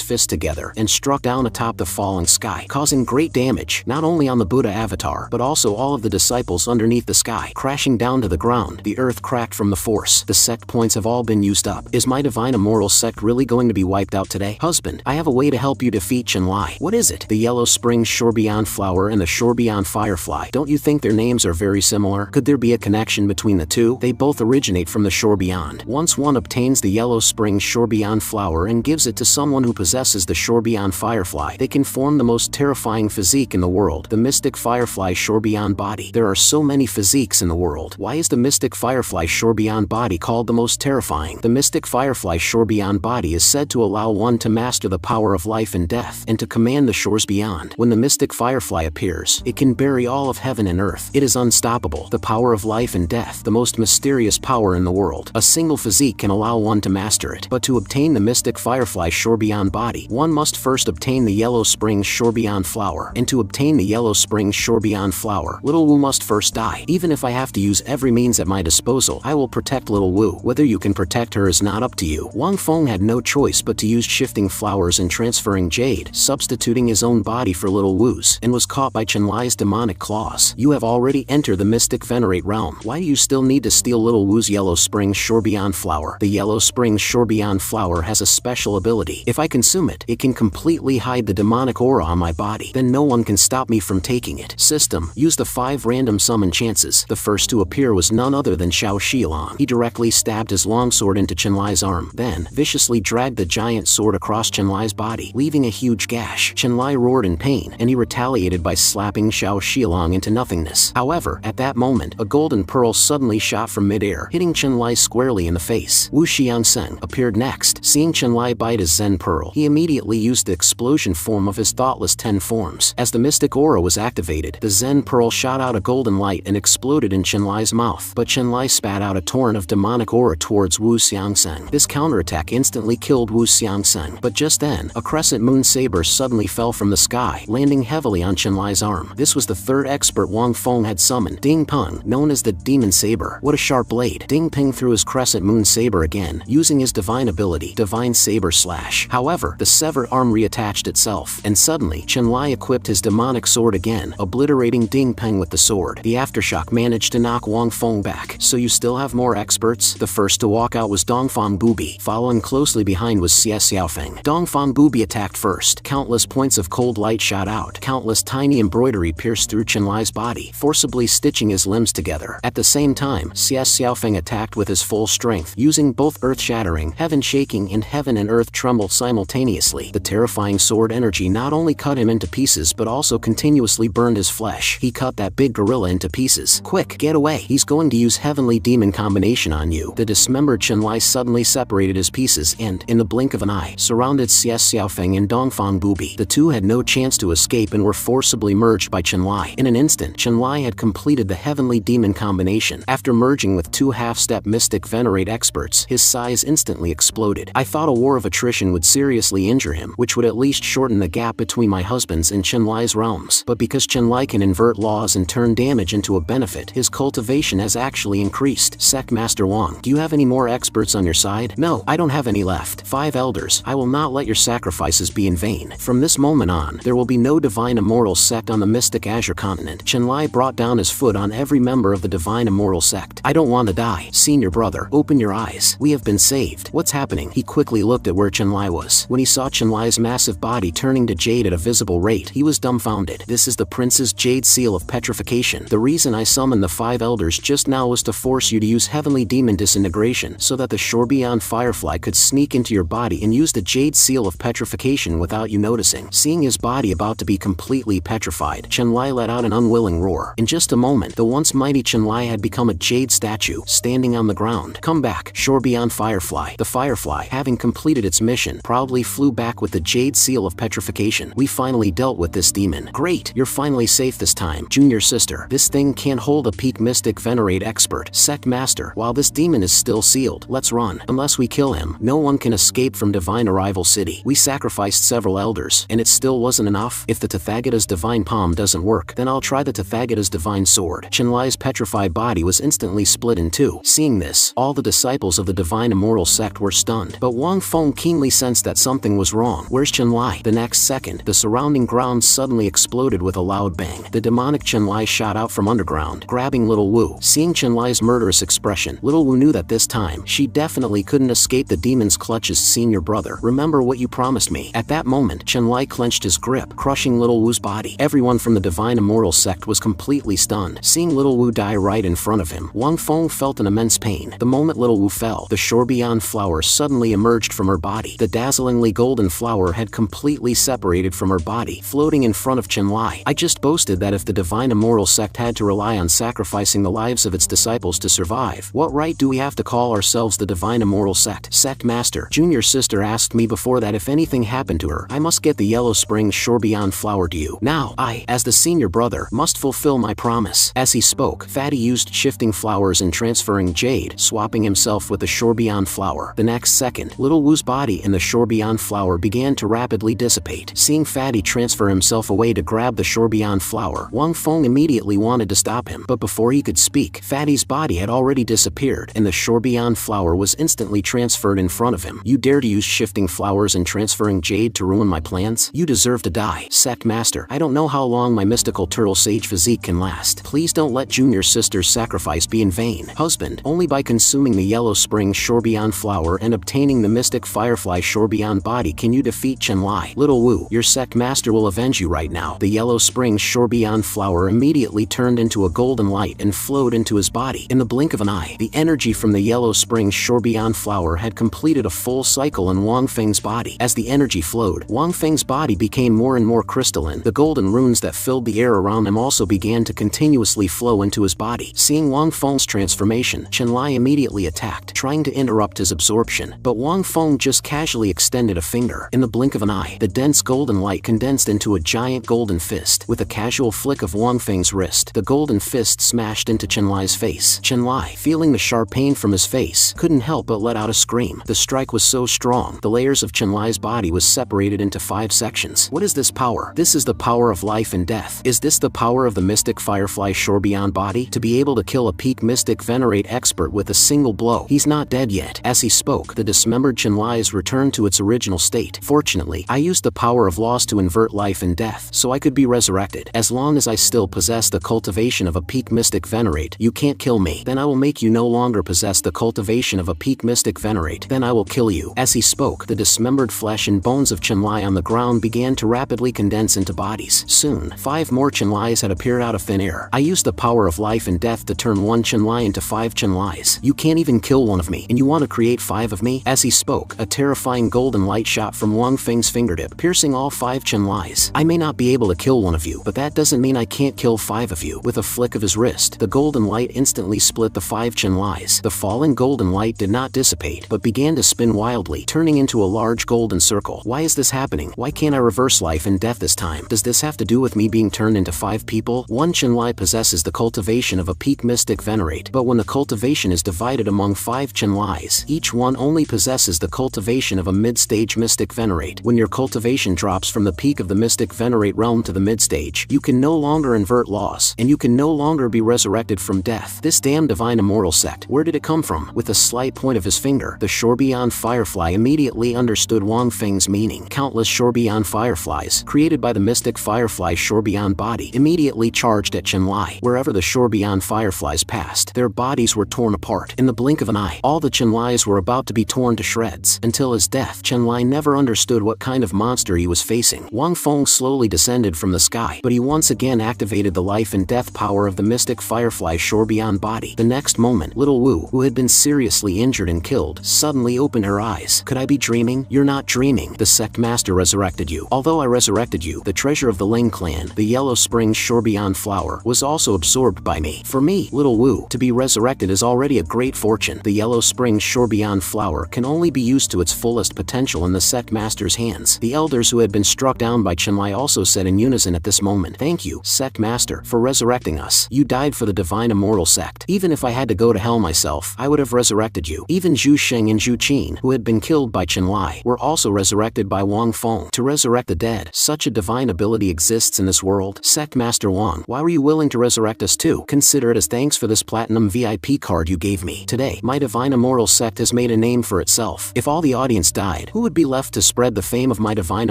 fists together and struck down atop the falling sky, causing great damage, not only on the Buddha avatar, but also all of the disciples underneath the sky. Crashing down to the ground, the earth cracked from the force. The sect points have all been used up. Is my divine immoral sect really going to be wiped out today? Husband, I have a way to help you defeat Chenlai. What is it? The Yellow Spring Shorebeyond Flower and the Shorebeyond Firefly. Don't you think their names are very similar? Could there be a connection between the two? They both originate from the shore beyond. Once one obtains the Yellow Spring Shorebeyond Flower and gives it to someone who possesses the Shorebeyond Firefly, they can form the most terrifying physique in the world, the Mystic Firefly Shorebeyond Body. There are so many physiques in the world. Why is the Mystic Firefly Shorebeyond Body called the most terrifying? The Mystic Firefly Shorebeyond Body is said to allow one to master the power of life and death, and to command the shores beyond. When the Mystic Firefly appears, it can bury all of heaven and earth. It is unstoppable. The power of life and death, the most mysterious power in the world. A single physique can allow one to master it. But to obtain the Mystic Firefly Shorebeyond Body, one must first obtain the Yellow Spring Shorebeyond Flower. And to obtain the Yellow Spring Shorebeyond Flower, Little Wu must first die. Even if I have to use every means at my disposal, I will protect Little Wu. Whether you can protect her is not up to you. Wang Feng had no choice but to use shifting flowers and transferring jade, substituting his own body for Little Wu's, and was caught by Chenlai's demonic claws. You have already entered the Mystic Venerate realm. Why do you still need to steal Little Wu's Yellow Spring Shorebeyond Flower? The Yellow Spring Shorebeyond Flower has a special ability. If I consume it, it can completely hide the demonic aura on my body. Then no one can stop me from taking it. System, use the 5 random summon chances. The first to appear was none other than Xiao Xilang. He directly stabbed his longsword into Chenlai's arm, then viciously dragged the giant sword across Chenlai's body, leaving a huge gash. Chenlai roared in pain, and he retaliated by slapping Xiao Xilang into nothingness. However, at that moment, a golden pearl suddenly shot from midair, hitting Chenlai squarely in the face. Wu Xiangseng appeared next. Seeing Chenlai bite his Zen pearl, he immediately used the explosion form of his thoughtless 10 forms. As the mystic aura was activated, the Zen pearl shot out a golden light and exploded in Chenlai's mouth. But Chenlai spat out a torrent of demonic aura towards Wu Xiangseng. This counterattack instantly killed Wu Xiangseng. But just then, a crescent moon saber suddenly fell from the sky, landing heavily on Chenlai's arm. This was the third expert Wang Feng had summoned, Ding Peng, known as the Demon Saber. What a sharp blade! Ding Peng threw his crescent moon saber again, using his divine ability, Divine Saber Slash. However, the severed arm reattached itself, and suddenly, Chenlai equipped his demonic sword again, obliterating Ding Peng with the sword. The aftershock managed to knock Wang Feng back. So you still have more experts? The first to walk out was Dongfang Bubi. Following closely behind was Xie Xiaofeng. Dongfang Bubi attacked first. Countless points of cold light shot out. Countless tiny embroidery pierced through Chenlai's body, forcibly stitching his limbs together. At the same time, Xie Xiaofeng attacked with his full strength, using both earth-shattering, heaven-shaking, and heaven and earth trembled simultaneously. The terrifying sword energy not only cut him into pieces but also continuously burned his flesh. He cut that big gorilla into pieces. Quick, get away! He's going to use Heavenly Demon combination on you. The dismembered Chenlai suddenly separated his pieces and, in the blink of an eye, surrounded Xie Xiaofeng and Dongfang Bubi. The two had no chance to escape and were forcibly merged by Chenlai. In an instant, Chenlai had completed the Heavenly Demon combination. After merging with 2 half-step Mystic Venerate experts, his size instantly exploded. I thought a war of attrition would seriously injure him, which would at least shorten the gap between my husband's and Chenlai's realms. But because Chenlai can invert laws and turn damage into a benefit, his cultivation has actually increased. Sect Master Wang, do you have any more experts on your side? No, I don't have any left. 5 elders, I will not let your sacrifices be in vain. From this moment on, there will be no divine immortal sect on the Mystic Azure continent. Chenlai brought down his foot on every member of the divine immortal sect. I don't want to die. Senior brother, open your eyes. We have been saved. What's happening? He quickly looked at where Chenlai was. When he saw Chenlai's massive body turning to jade at a visible rate, Wait, he was dumbfounded. This is the prince's jade seal of petrification. The reason I summoned the 5 elders just now was to force you to use heavenly demon disintegration so that the Shorbyan firefly could sneak into your body and use the jade seal of petrification without you noticing. Seeing his body about to be completely petrified, Chenlai let out an unwilling roar. In just a moment, the once mighty Chenlai had become a jade statue, standing on the ground. Come back, Shorbyan firefly. The firefly, having completed its mission, proudly flew back with the jade seal of petrification. We finally dealt with this demon. Great, you're finally safe this time, junior sister. This thing can't hold a peak mystic venerate expert, Sect master. While this demon is still sealed, let's run. Unless we kill him, no one can escape from Divine Arrival City. We sacrificed several elders, and it still wasn't enough. If the Tathagata's divine palm doesn't work, then I'll try the Tathagata's divine sword. Chenlai's petrified body was instantly split in two. Seeing this, all the disciples of the Divine Immortal Sect were stunned, but Wang Feng keenly sensed that something was wrong. Where's Chenlai? The next second, the surrounding ground suddenly exploded with a loud bang. The demonic Chenlai shot out from underground, grabbing Little Wu. Seeing Chenlai's murderous expression, Little Wu knew that this time, she definitely couldn't escape the demon's clutches. Senior brother, remember what you promised me. At that moment, Chenlai clenched his grip, crushing Little Wu's body. Everyone from the Divine Immortal Sect was completely stunned. Seeing Little Wu die right in front of him, Wang Feng felt an immense pain. The moment Little Wu fell, the Shorbyan flower suddenly emerged from her body. The dazzlingly golden flower had completely separated from her body, floating in front of Chenlai. I just boasted that if the Divine Immortal Sect had to rely on sacrificing the lives of its disciples to survive, what right do we have to call ourselves the Divine Immortal Sect? Sect master, junior sister asked me before that if anything happened to her, I must get the Yellow Spring Shorbyan flower to you. Now, I, as the senior brother, must fulfill my promise. As he spoke, Fatty used shifting flowers and transferring jade, swapping himself with the Shorbyan flower. The next second, Little Wu's body and the Shorbyan flower began to rapidly dissipate. Seeing Fatty transfer himself away to grab the Shorbyan flower, Wang Feng immediately wanted to stop him, but before he could speak, Fatty's body had already disappeared, and the Shorbyan flower was instantly transferred in front of him. You dare to use shifting flowers and transferring jade to ruin my plans? You deserve to die. Sect master, I don't know how long my mystical turtle sage physique can last. Please don't let junior sister's sacrifice be in vain. Husband, only by consuming the Yellow Spring Shorbyan flower and obtaining the mystic firefly Shorbyan body can you defeat Chenlai. Little Wu, your sect master will avenge you right now. The Yellow Spring Shorbyan flower immediately turned into a golden light and flowed into his body. In the blink of an eye, the energy from the Yellow Spring Shorbyan flower had completed a full cycle in Wang Feng's body. As the energy flowed, Wang Feng's body became more and more crystalline. The golden runes that filled the air around him also began to continuously flow into his body. Seeing Wang Feng's transformation, Chenlai immediately attacked, trying to interrupt his absorption, but Wang Feng just casually extended a finger. In the blink of an eye, the dense golden light condensed into a giant golden fist. With a casual flick of Wang Feng's wrist, the golden fist smashed into Chenlai's face. Chenlai, feeling the sharp pain from his face, couldn't help but let out a scream. The strike was so strong, the layers of Chenlai's body was separated into 5 sections. What is this power? This is the power of life and death. Is this the power of the mystic firefly Shorbyan body? To be able to kill a peak mystic venerate expert with a single blow. He's not dead yet. As he spoke, the dismembered Chenlai's returned to its original state. Fortunately, I used the power of loss to invert life and death, so I could be resurrected. As long as I still possess the cultivation of a peak mystic venerate, you can't kill me. Then I will make you no longer possess the cultivation of a peak mystic venerate. Then I will kill you. As he spoke, the dismembered flesh and bones of Chenlai on the ground began to rapidly condense into bodies. Soon, 5 more Chenlais had appeared out of thin air. I used the power of life and death to turn 1 Chenlai into 5 Chenlais. You can't even kill one of me, and you want to create 5 of me? As he spoke, a terrifying golden light shot from Wang Feng's fingertip, piercing all 5 Chenlais. I may not be able to kill one of you, but that doesn't mean I can't kill 5 of you. With a flick of his wrist, the golden light instantly split the 5 Chenlais. The fallen golden light did not dissipate, but began to spin wildly, turning into a large golden circle. Why is this happening? Why can't I reverse life and death this time? Does this have to do with me being turned into 5 people? 1 Chenlai possesses the cultivation of a peak mystic venerate, but when the cultivation is divided among 5 Chenlais, each one only possesses the cultivation of a mid-stage mystic venerate. When your cultivation drops from the peak of the mystic venerate realm to the mid-stage, you can no longer invert loss, and you can no longer be resurrected from death. This damn divine immortal sect, where did it come from? With a slight point of his finger, the Shorbyan firefly immediately understood Wang Feng's meaning. Countless Shorbyan fireflies, created by the mystic firefly Shorbyan body, immediately charged at Chenlai. Wherever the Shorbyan fireflies passed, their bodies were torn apart. In the blink of an eye, all the Chenlais were about to be torn to shreds. Until his death, Chenlai never understood what kind of monster he was facing. Wang Feng Feng slowly descended from the sky, but he once again activated the life and death power of the mystic firefly shore beyond body. The next moment, little Wu, who had been seriously injured and killed, suddenly opened her eyes. Could I be dreaming? You're not dreaming. The Sect Master resurrected you. Although I resurrected you, the treasure of the Ling clan, the Yellow Springs shore beyond flower, was also absorbed by me. For me, little Wu, to be resurrected is already a great fortune. The Yellow Springs shore beyond flower can only be used to its fullest potential in the Sect Master's hands. The elders who had been struck down by Chenlai also said in unison at this moment, "Thank you, Sect Master, for resurrecting us. You died for the divine immortal sect. Even if I had to go to hell myself, I would have resurrected you." Even Zhu Sheng and Zhu Qin, who had been killed by Chenlai, were also resurrected by Wang Feng. To resurrect the dead, such a divine ability exists in this world. Sect Master Wang, why were you willing to resurrect us too? Consider it as thanks for this platinum VIP card you gave me. Today, my divine immortal sect has made a name for itself. If all the audience died, who would be left to spread the fame of my divine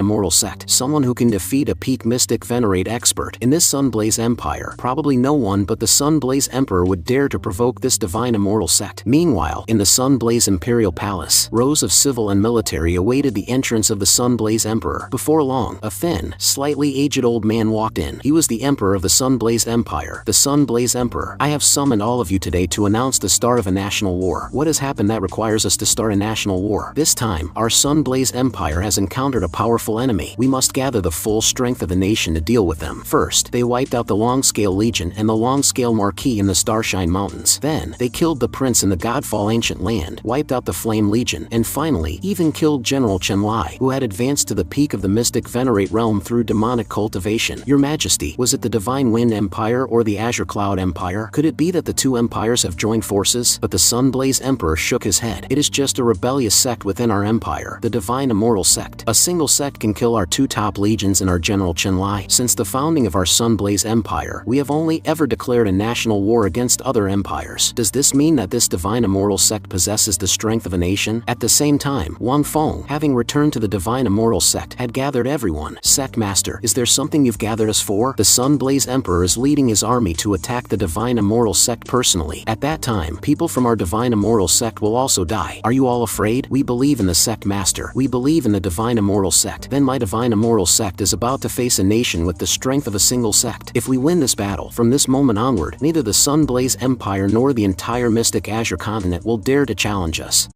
immortal sect? Someone who can defeat a peak mystic venerate expert. In this Sunblaze Empire, probably no one but the Sunblaze Emperor would dare to provoke this divine immortal sect. Meanwhile, in the Sunblaze Imperial Palace, rows of civil and military awaited the entrance of the Sunblaze Emperor. Before long, a thin, slightly aged old man walked in. He was the Emperor of the Sunblaze Empire. The Sunblaze Emperor, I have summoned all of you today to announce the start of a national war. What has happened that requires us to start a national war? This time, our Sunblaze Empire has encountered a powerful enemy. We must gather the full strength of the nation to deal with them. First, they wiped out the Longscale Legion and the Longscale Marquis in the Starshine Mountains. Then, they killed the prince in the Godfall Ancient Land, wiped out the Flame Legion, and finally, even killed General Chenlai, who had advanced to the peak of the Mystic Venerate realm through demonic cultivation. Your Majesty, was it the Divine Wind Empire or the Azure Cloud Empire? Could it be that the two empires have joined forces? But the Sunblaze Emperor shook his head. It is just a rebellious sect within our empire, the Divine Immortal Sect. A single sect can kill our two top legions and our General Chenlai. Since the founding of our Sunblaze Empire, we have only ever declared a national war against other empires. Does this mean that this Divine Immortal Sect possesses the strength of a nation? At the same time, Wang Feng, having returned to the Divine Immortal Sect, had gathered everyone. Sect Master, is there something you've gathered us for? The Sunblaze Emperor is leading his army to attack the Divine Immortal Sect personally. At that time, people from our Divine Immortal Sect will also die. Are you all afraid? We believe in the Sect Master. We believe in the Divine Immortal Sect. Then my Divine Immortal Sect is about to face a nation with the strength of a single sect. If we win this battle, from this moment onward, neither the Sunblaze Empire nor the entire Mystic Azure continent will dare to challenge us.